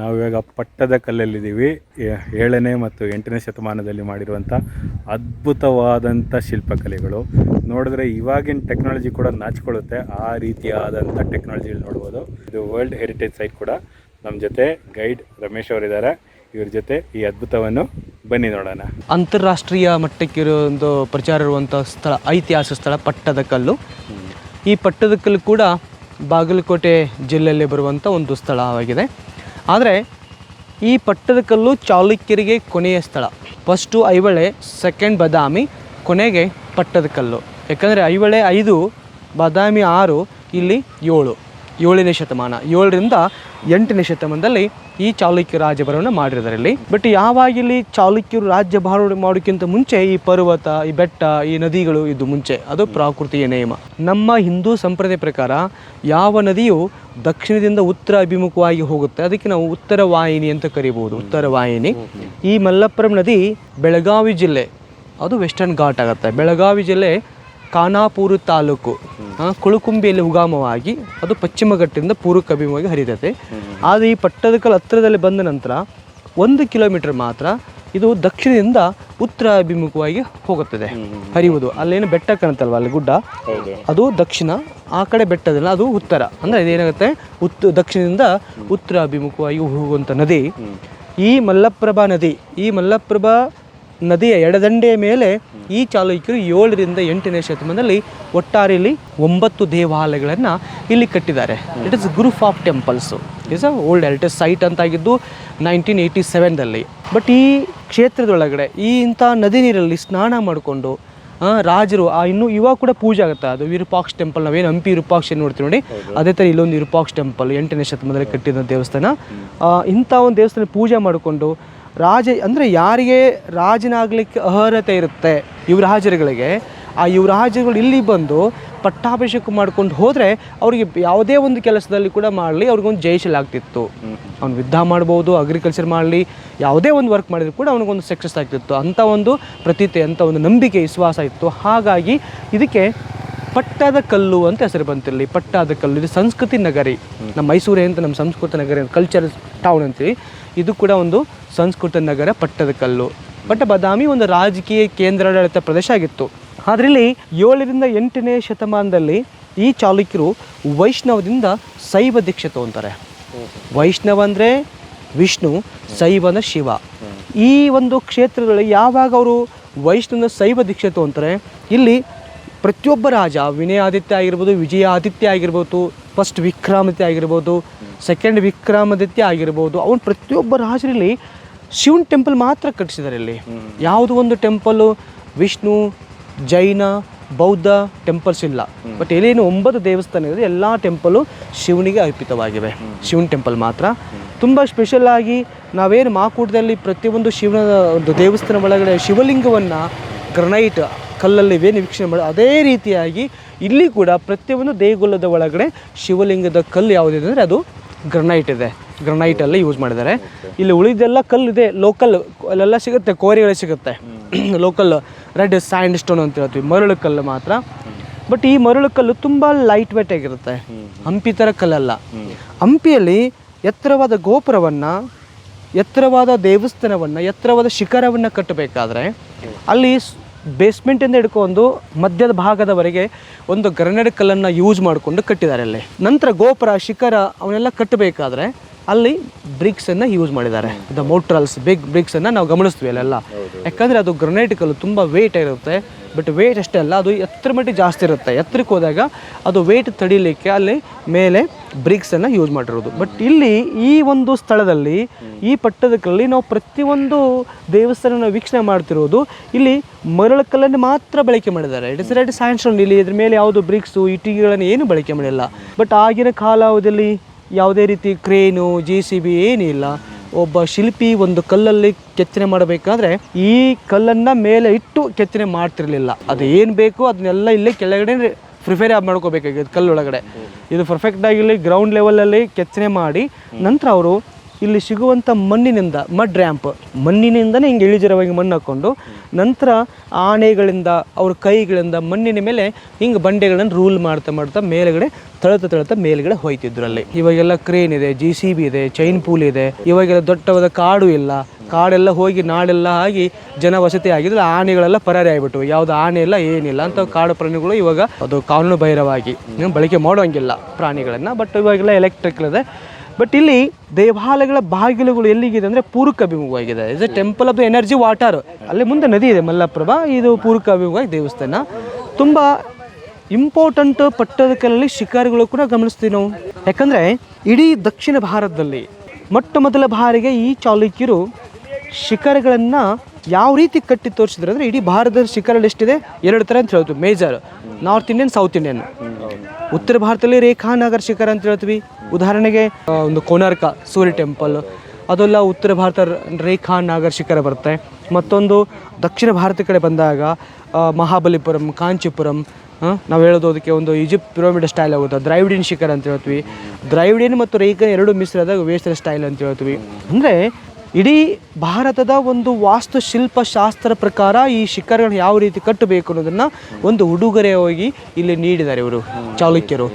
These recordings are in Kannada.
ನಾವಿವಾಗ ಪಟ್ಟದಕಲ್ಲಲ್ಲಿದ್ದೀವಿ. 7ನೇ ಮತ್ತು 8ನೇ ಶತಮಾನದಲ್ಲಿ ಮಾಡಿರುವಂಥ ಅದ್ಭುತವಾದಂಥ ಶಿಲ್ಪಕಲೆಗಳು. ನೋಡಿದ್ರೆ ಇವಾಗಿನ ಟೆಕ್ನಾಲಜಿ ಕೂಡ ನಾಚಿಕೊಳ್ಳುತ್ತೆ, ಆ ರೀತಿಯಾದಂಥ ಟೆಕ್ನಾಲಜಿಗಳು ನೋಡ್ಬೋದು. ಇದು ವರ್ಲ್ಡ್ ಹೆರಿಟೇಜ್ ಸೈಟ್ ಕೂಡ. ನಮ್ಮ ಜೊತೆ ಗೈಡ್ ರಮೇಶ್ ಅವರಿದ್ದಾರೆ. ಇವ್ರ ಜೊತೆ ಈ ಅದ್ಭುತವನ್ನು ಬನ್ನಿ ನೋಡೋಣ. ಅಂತಾರಾಷ್ಟ್ರೀಯ ಮಟ್ಟಕ್ಕೆ ಒಂದು ಪ್ರಚಾರ ಇರುವಂಥ ಸ್ಥಳ, ಐತಿಹಾಸಿಕ ಸ್ಥಳ ಪಟ್ಟದಕಲ್ಲು. ಈ ಪಟ್ಟದಕಲ್ಲು ಕೂಡ ಬಾಗಲಕೋಟೆ ಜಿಲ್ಲೆಯಲ್ಲಿ ಬರುವಂಥ ಒಂದು ಸ್ಥಳವಾಗಿದೆ. ಆದರೆ ಈ ಪಟ್ಟದಕಲ್ಲು ಚಾಲುಕ್ಯರಿಗೆ ಕೊನೆಯ ಸ್ಥಳ. ಫಸ್ಟು ಐಹೊಳೆ, ಸೆಕೆಂಡ್ ಬಾದಾಮಿ, ಕೊನೆಗೆ ಪಟ್ಟದಕಲ್ಲು. ಯಾಕಂದರೆ ಐಹೊಳೆ 5, ಬಾದಾಮಿ 6, ಇಲ್ಲಿ 7ನೇ ಶತಮಾನ. 7ರಿಂದ 8ನೇ ಶತಮಾನದಲ್ಲಿ ಈ ಚಾಲುಕ್ಯ ರಾಜ್ಯಭಾರವನ್ನು ಮಾಡಿದ್ದಾರೆ ಇಲ್ಲಿ. ಬಟ್ ಯಾವಾಗ ಇಲ್ಲಿ ಚಾಲುಕ್ಯರು ರಾಜ್ಯಭಾರ ಮಾಡೋಕ್ಕಿಂತ ಮುಂಚೆ ಈ ಪರ್ವತ, ಈ ಬೆಟ್ಟ, ಈ ನದಿಗಳು ಇದು ಮುಂಚೆ, ಅದು ಪ್ರಾಕೃತಿಕ ನಿಯಮ. ನಮ್ಮ ಹಿಂದೂ ಸಂಪ್ರದಾಯ ಪ್ರಕಾರ ಯಾವ ನದಿಯು ದಕ್ಷಿಣದಿಂದ ಉತ್ತರ ಅಭಿಮುಖವಾಗಿ ಹೋಗುತ್ತೆ ಅದಕ್ಕೆ ನಾವು ಉತ್ತರ ವಾಹಿನಿ ಅಂತ ಕರಿಬೋದು. ಉತ್ತರ ವಾಹಿನಿ. ಈ ಮಲ್ಲಪುರಂ ನದಿ ಬೆಳಗಾವಿ ಜಿಲ್ಲೆ, ಅದು ವೆಸ್ಟರ್ನ್ ಘಾಟ್ ಆಗುತ್ತೆ. ಬೆಳಗಾವಿ ಜಿಲ್ಲೆ ಖಾನಾಪುರ ತಾಲೂಕು, ಕುಳುಕುಂಬಿಯಲ್ಲಿ ಉಗಮವಾಗಿ ಅದು ಪಶ್ಚಿಮ ಘಟ್ಟದಿಂದ ಪೂರ್ವಕ್ಕೆ ಅಭಿಮುಖವಾಗಿ ಹರಿತೈತೆ. ಆದರೆ ಈ ಪಟ್ಟದಕಲ್ಲು ಹತ್ತಿರದಲ್ಲಿ ಬಂದ ನಂತರ 1 ಕಿಲೋಮೀಟರ್ ಮಾತ್ರ ಇದು ದಕ್ಷಿಣದಿಂದ ಉತ್ತರ ಅಭಿಮುಖವಾಗಿ ಹೋಗುತ್ತದೆ, ಹರಿಯುವುದು. ಅಲ್ಲೇನು ಬೆಟ್ಟ ಕಾಣುತ್ತಲ್ವ, ಅಲ್ಲಿ ಗುಡ್ಡ, ಅದು ದಕ್ಷಿಣ. ಆ ಕಡೆ ಬೆಟ್ಟದಲ್ಲ, ಅದು ಉತ್ತರ. ಅಂದರೆ ಇದೇನಾಗುತ್ತೆ, ದಕ್ಷಿಣದಿಂದ ಉತ್ತರ ಅಭಿಮುಖವಾಗಿ ಹೋಗುವಂಥ ನದಿ ಈ ಮಲ್ಲಪ್ರಭಾ ನದಿ. ಈ ಮಲ್ಲಪ್ರಭಾ ನದಿಯ ಎಡದಂಡೆಯ ಮೇಲೆ ಈ ಚಾಲುಕ್ಯರು 7ರಿಂದ 8ನೇ ಶತಮಾನದಲ್ಲಿ ಒಟ್ಟಾರೆ ಇಲ್ಲಿ 9 ದೇವಾಲಯಗಳನ್ನು ಇಲ್ಲಿ ಕಟ್ಟಿದ್ದಾರೆ. It is group of temples. Is a old heritage site ಅಂತಾಗಿದ್ದು 1987ದಲ್ಲಿ. ಬಟ್ ಈ ಕ್ಷೇತ್ರದೊಳಗಡೆ ಇಂಥ ನದಿ ನೀರಲ್ಲಿ ಸ್ನಾನ ಮಾಡಿಕೊಂಡು ರಾಜರು ಇನ್ನೂ ಇವಾಗ ಕೂಡ ಪೂಜೆ ಆಗುತ್ತೆ. ಅದು ವಿರೂಪಾಕ್ಷ ಟೆಂಪಲ್, ನಾವೇನು ಹಂಪಿ ವಿರೂಪಾಕ್ಷ ನೋಡ್ತೀವಿ ನೋಡಿ, ಅದೇ ಥರ ಇಲ್ಲೊಂದು ವಿರೂಪಾಕ್ಷ ಟೆಂಪಲ್ 8ನೇ ಶತಮಾನದಲ್ಲಿ ಕಟ್ಟಿದ ದೇವಸ್ಥಾನ. ಇಂಥ ಒಂದು ದೇವಸ್ಥಾನ ಪೂಜೆ ಮಾಡಿಕೊಂಡು ಅಂದರೆ ಯಾರಿಗೆ ರಾಜನಾಗಲಿಕ್ಕೆ ಅರ್ಹತೆ ಇರುತ್ತೆ ಯುವರಾಜರುಗಳಿಗೆ, ಆ ಯುವರಾಜರುಗಳು ಇಲ್ಲಿ ಬಂದು ಪಟ್ಟಾಭಿಷೇಕ ಮಾಡ್ಕೊಂಡು ಹೋದರೆ ಅವ್ರಿಗೆ ಯಾವುದೇ ಒಂದು ಕೆಲಸದಲ್ಲಿ ಕೂಡ ಮಾಡಲಿ ಅವ್ರಿಗೊಂದು ಜಯಶೀಲ ಆಗ್ತಿತ್ತು. ಅವ್ನು ಯುದ್ಧ ಮಾಡ್ಬೋದು, ಅಗ್ರಿಕಲ್ಚರ್ ಮಾಡಲಿ, ಯಾವುದೇ ಒಂದು ವರ್ಕ್ ಮಾಡಿದ್ರು ಕೂಡ ಅವನಿಗೊಂದು ಸಕ್ಸಸ್ ಆಗ್ತಿತ್ತು. ಅಂಥ ಒಂದು ಪ್ರತೀತಿ, ಅಂಥ ಒಂದು ನಂಬಿಕೆ, ವಿಶ್ವಾಸ ಇತ್ತು. ಹಾಗಾಗಿ ಇದಕ್ಕೆ ಪಟ್ಟದಕಲ್ಲು ಅಂತ ಹೆಸರು ಬಂತಿರಲಿ. ಪಟ್ಟದಕಲ್ಲು ಇದು ಸಂಸ್ಕೃತಿ ನಗರಿ. ನಮ್ಮ ಮೈಸೂರೇ ಅಂತ ನಮ್ಮ ಸಂಸ್ಕೃತ ನಗರಿ ಅಂತ, ಕಲ್ಚರ್ ಟೌನ್ ಅಂತೀವಿ. ಇದು ಕೂಡ ಒಂದು ಸಂಸ್ಕೃತ ನಗರ ಪಟ್ಟದಕಲ್ಲು. ಬಾದಾಮಿ ಒಂದು ರಾಜಕೀಯ ಕೇಂದ್ರಾಡಳಿತ ಪ್ರದೇಶ ಆಗಿತ್ತು. ಆದರೆ ಇಲ್ಲಿ 7ರಿಂದ 8ನೇ ಶತಮಾನದಲ್ಲಿ ಈ ಚಾಲುಕ್ಯರು ವೈಷ್ಣವದಿಂದ ಶೈವ ದೀಕ್ಷೆ ತಗೊತಾರೆ. ವೈಷ್ಣವ ಅಂದರೆ ವಿಷ್ಣು, ಶೈವ ಅಂದರೆ ಶಿವ. ಈ ಒಂದು ಕ್ಷೇತ್ರದಲ್ಲಿ ಯಾವಾಗ ಅವರು ವೈಷ್ಣವನ ಶೈವ ದೀಕ್ಷೆ ತಗೊತಾರೆ, ಇಲ್ಲಿ ಪ್ರತಿಯೊಬ್ಬ ರಾಜ, ವಿನಯಾದಿತ್ಯ ಆಗಿರ್ಬೋದು, ವಿಜಯಾದಿತ್ಯ ಆಗಿರ್ಬೋದು, ಫಸ್ಟ್ ವಿಕ್ರಮಾದಿತ್ಯ ಆಗಿರ್ಬೋದು, ಸೆಕೆಂಡ್ ವಿಕ್ರಮಾದಿತ್ಯ ಆಗಿರ್ಬೋದು, ಅವನು ಪ್ರತಿಯೊಬ್ಬ ರಾಜರಲ್ಲಿ ಶಿವನ್ ಟೆಂಪಲ್ ಮಾತ್ರ ಕಟ್ಟಿಸಿದ್ದಾರೆ. ಇಲ್ಲಿ ಯಾವುದು ಒಂದು ಟೆಂಪಲ್ಲು ವಿಷ್ಣು, ಜೈನ, ಬೌದ್ಧ ಟೆಂಪಲ್ಸ್ ಇಲ್ಲ. ಬಟ್ ಎಲ್ಲೇನು 9 ದೇವಸ್ಥಾನ ಇದೆ, ಎಲ್ಲ ಟೆಂಪಲ್ಲು ಶಿವನಿಗೆ ಅರ್ಪಿತವಾಗಿವೆ. ಶಿವನ್ ಟೆಂಪಲ್ ಮಾತ್ರ ತುಂಬ ಸ್ಪೆಷಲ್ಲಾಗಿ ನಾವೇನು ಮಾಕೂಟದಲ್ಲಿ ಪ್ರತಿಯೊಂದು ಶಿವನ ಒಂದು ದೇವಸ್ಥಾನ ಒಳಗಡೆ ಶಿವಲಿಂಗವನ್ನು ಗ್ರನೈಟ್ ಕಲ್ಲಲ್ಲಿ ವೀಕ್ಷಣೆ ಮಾಡಿ, ಅದೇ ರೀತಿಯಾಗಿ ಇಲ್ಲಿ ಕೂಡ ಪ್ರತಿಯೊಂದು ದೇಗುಲದ ಒಳಗಡೆ ಶಿವಲಿಂಗದ ಕಲ್ಲು ಯಾವುದಿದೆ ಅಂದರೆ ಅದು ಗ್ರನೈಟ್ ಇದೆ. ಗ್ರನೈಟಲ್ಲಿ ಯೂಸ್ ಮಾಡಿದ್ದಾರೆ. ಇಲ್ಲಿ ಉಳಿದೆಲ್ಲ ಕಲ್ಲಿದೆ, ಲೋಕಲ್ ಅಲ್ಲೆಲ್ಲ ಸಿಗುತ್ತೆ, ಕೋರಿಗಳು ಸಿಗುತ್ತೆ. ಲೋಕಲ್ ರೆಡ್ ಸ್ಯಾಂಡ್ ಸ್ಟೋನ್ ಅಂತ ಹೇಳ್ತೀವಿ, ಮರಳು ಕಲ್ಲು ಮಾತ್ರ. ಬಟ್ ಈ ಮರಳು ಕಲ್ಲು ತುಂಬ ಲೈಟ್ ವೇಟ್ ಆಗಿರುತ್ತೆ, ಹಂಪಿ ಥರ ಕಲ್ಲಲ್ಲ. ಹಂಪಿಯಲ್ಲಿ ಎತ್ತರವಾದ ಗೋಪುರವನ್ನು, ಎತ್ತರವಾದ ದೇವಸ್ಥಾನವನ್ನು, ಎತ್ತರವಾದ ಶಿಖರವನ್ನು ಕಟ್ಟಬೇಕಾದ್ರೆ ಅಲ್ಲಿ ಬೇಸ್ಮೆಂಟಿಂದ ಹಿಡ್ಕೊಂಡು ಮಧ್ಯದ ಭಾಗದವರೆಗೆ ಒಂದು ಗ್ರನೇಡ್ ಕಲ್ಲನ್ನು ಯೂಸ್ ಮಾಡಿಕೊಂಡು ಕಟ್ಟಿದ್ದಾರೆ ಅಲ್ಲಿ. ನಂತರ ಗೋಪುರ, ಶಿಖರ ಅವನ್ನೆಲ್ಲ ಕಟ್ಟಬೇಕಾದ್ರೆ ಅಲ್ಲಿ ಬ್ರಿಕ್ಸನ್ನು ಯೂಸ್ ಮಾಡಿದ್ದಾರೆ. ದ ಮೋಟ್ರಲ್ಸ್, ಬಿಗ್ ಬ್ರಿಕ್ಸನ್ನು ನಾವು ಗಮನಿಸ್ತೀವಿ ಅಲ್ಲೆಲ್ಲ. ಯಾಕಂದರೆ ಅದು ಗ್ರನೈಟ್ ಕಲ್ಲು ತುಂಬ ವೇಟ್ ಇರುತ್ತೆ. ಬಟ್ ವೇಟ್ ಅಷ್ಟೇ ಅಲ್ಲ, ಅದು ಎತ್ತರ ಮಟ್ಟಿಗೆ ಜಾಸ್ತಿ ಇರುತ್ತೆ. ಎತ್ತರಕ್ಕೆ ಹೋದಾಗ ಅದು ವೇಟ್ ತಡಿಲಿಕ್ಕೆ ಅಲ್ಲಿ ಮೇಲೆ ಬ್ರಿಕ್ಸನ್ನು ಯೂಸ್ ಮಾಡಿರೋದು. ಬಟ್ ಇಲ್ಲಿ ಈ ಒಂದು ಸ್ಥಳದಲ್ಲಿ, ಈ ಪಟ್ಟದಕಲ್ಲಲ್ಲಿ ನಾವು ಪ್ರತಿಯೊಂದು ದೇವಸ್ಥಾನ ವೀಕ್ಷಣೆ ಮಾಡ್ತಿರೋದು ಇಲ್ಲಿ ಮರಳು ಕಲ್ಲನ್ನು ಮಾತ್ರ ಬಳಕೆ ಮಾಡಿದ್ದಾರೆ. It is red sandstone. ಇಲ್ಲಿ ಇದ್ರ ಮೇಲೆ ಯಾವುದು ಬ್ರಿಕ್ಸು, ಇಟ್ಟಿಗೆಗಳನ್ನು ಏನು ಬಳಕೆ ಮಾಡಿಲ್ಲ. ಬಟ್ ಆಗಿನ ಕಾಲಾವಧಿಯಲ್ಲಿ ಯಾವುದೇ ರೀತಿ ಕ್ರೇನು, JCB ಏನಿಲ್ಲ. ಒಬ್ಬ ಶಿಲ್ಪಿ ಒಂದು ಕಲ್ಲಲ್ಲಿ ಕೆತ್ತನೆ ಮಾಡಬೇಕಾದ್ರೆ ಈ ಕಲ್ಲನ್ನು ಮೇಲೆ ಇಟ್ಟು ಕೆತ್ತನೆ ಮಾಡ್ತಿರ್ಲಿಲ್ಲ. ಅದು ಏನು ಬೇಕು ಅದನ್ನೆಲ್ಲ ಇಲ್ಲೇ ಕೆಳಗಡೆ ಪ್ರಿಫೇರ್ ಮಾಡ್ಕೋಬೇಕಾಗಿತ್ತು ಕಲ್ಲೊಳಗಡೆ. ಇದು ಪರ್ಫೆಕ್ಟಾಗಿ ಇಲ್ಲಿ ಗ್ರೌಂಡ್ ಲೆವೆಲಲ್ಲಿ ಕೆತ್ತನೆ ಮಾಡಿ ನಂತರ ಅವರು ಇಲ್ಲಿ ಸಿಗುವಂಥ ಮಣ್ಣಿನಿಂದ ಮಡ್ ರ್ಯಾಂಪ್ ಮಣ್ಣಿನಿಂದನೇ ಹಿಂಗೆ ಇಳಿಜಾರವಾಗಿ ಮಣ್ಣು ಹಾಕ್ಕೊಂಡು ನಂತರ ಆನೆಗಳಿಂದ ಅವ್ರ ಕೈಗಳಿಂದ ಮಣ್ಣಿನ ಮೇಲೆ ಹಿಂಗೆ ಬಂಡೆಗಳನ್ನು ರೂಲ್ ಮಾಡ್ತಾ ಮೇಲೆಗಡೆ ತಳತ ಮೇಲ್ಗಡೆ ಹೋಯ್ತಿದ್ರು ಅಲ್ಲಿ. ಇವಾಗೆಲ್ಲ ಕ್ರೇನ್ ಇದೆ, JCB ಇದೆ, ಚೈನ್ ಪೂಲ್ ಇದೆ. ಇವಾಗೆಲ್ಲ ದೊಡ್ಡವಾದ ಕಾಡು ಇಲ್ಲ, ಕಾಡೆಲ್ಲ ಹೋಗಿ ನಾಡೆಲ್ಲ ಆಗಿ ಜನ ವಸತಿ ಆಗಿದ್ರೆ ಆನೆಗಳೆಲ್ಲ ಪರಾರಿ ಆಗಿಬಿಟ್ಟು, ಯಾವುದು ಆನೆ ಇಲ್ಲ ಏನಿಲ್ಲ ಅಂತ ಕಾಡು ಪ್ರಾಣಿಗಳು ಇವಾಗ ಅದು ಕಾನೂನು ಬಾಹಿರವಾಗಿ ಬಳಕೆ ಮಾಡೋಂಗಿಲ್ಲ ಪ್ರಾಣಿಗಳನ್ನು. ಬಟ್ ಇವಾಗೆಲ್ಲ ಎಲೆಕ್ಟ್ರಿಕಲ್ ಇದೆ. ಬಟ್ ಇಲ್ಲಿ ದೇವಾಲಯಗಳ ಬಾಗಿಲುಗಳು ಎಲ್ಲಿಗಿದೆ ಅಂದರೆ ಪೂರ್ವಕ ಅಭಿಮುಖವಾಗಿದೆ. Is a temple of the energy water. ಅಲ್ಲಿ ಮುಂದೆ ನದಿ ಇದೆ ಮಲ್ಲಪ್ರಭಾ, ಇದು ಪೂರ್ವಕ ಅಭಿಮುಖವಾಗಿ ದೇವಸ್ಥಾನ. ತುಂಬ ಇಂಪಾರ್ಟೆಂಟ್ ಪಟ್ಟದಕಲ್ಲಲ್ಲಿ ಶಿಕಾರಿಗಳು ಕೂಡ ಗಮನಿಸ್ತೀವಿ ನಾವು. ಯಾಕಂದರೆ ಇಡೀ ದಕ್ಷಿಣ ಭಾರತದಲ್ಲಿ ಮೊಟ್ಟ ಮೊದಲ ಬಾರಿಗೆ ಈ ಚಾಲುಕ್ಯರು ಶಿಖರಗಳನ್ನು ಯಾವ ರೀತಿ ಕಟ್ಟಿ ತೋರಿಸಿದ್ರು ಅಂದರೆ ಇಡೀ ಭಾರತದ ಶಿಖರ ಎಷ್ಟಿದೆ 2 ಥರ ಅಂತ ಹೇಳ್ತೀವಿ major, north Indian, south Indian. ಉತ್ತರ ಭಾರತದಲ್ಲಿ ರೇಖಾನಗರ್ ಶಿಖರ ಅಂತ ಹೇಳ್ತೀವಿ. ಉದಾಹರಣೆಗೆ ಒಂದು ಕೋನಾರ್ಕ ಸೂರ್ಯ ಟೆಂಪಲ್, ಅದೆಲ್ಲ ಉತ್ತರ ಭಾರತ ರೇಖಾನಗರ್ ಶಿಖರ ಬರುತ್ತೆ. ಮತ್ತೊಂದು ದಕ್ಷಿಣ ಭಾರತ ಕಡೆ ಬಂದಾಗ ಮಹಾಬಲಿಪುರಂ, ಕಾಂಚೀಪುರಂ, ನಾವು ಹೇಳೋದು ಅದಕ್ಕೆ ಒಂದು ಈಜಿಪ್ಟ್ ಪಿರಮಿಡ್ ಸ್ಟೈಲ್ ಆಗುತ್ತೆ. ದ್ರಾವಿಡಿಯನ್ ಶಿಖರ ಅಂತ ಹೇಳ್ತೀವಿ. ದ್ರಾವಿಡಿಯನ್ ಮತ್ತು ರೇಖಾ ಎರಡು ಮಿಶ್ರದ ವೇಸ್ಟರ್ನ್ ಸ್ಟೈಲ್ ಅಂತ ಹೇಳ್ತೀವಿ. ಅಂದರೆ ಇಡೀ ಭಾರತದ ಒಂದು ವಾಸ್ತುಶಿಲ್ಪಶಾಸ್ತ್ರ ಪ್ರಕಾರ ಈ ಶಿಖರಗಳನ್ನು ಯಾವ ರೀತಿ ಕಟ್ಟಬೇಕು ಅನ್ನೋದನ್ನು ಒಂದು ಉಡುಗೊರೆ ಹೋಗಿ ಇಲ್ಲಿ ನೀಡಿದ್ದಾರೆ ಇವರು ಚಾಲುಕ್ಯರು.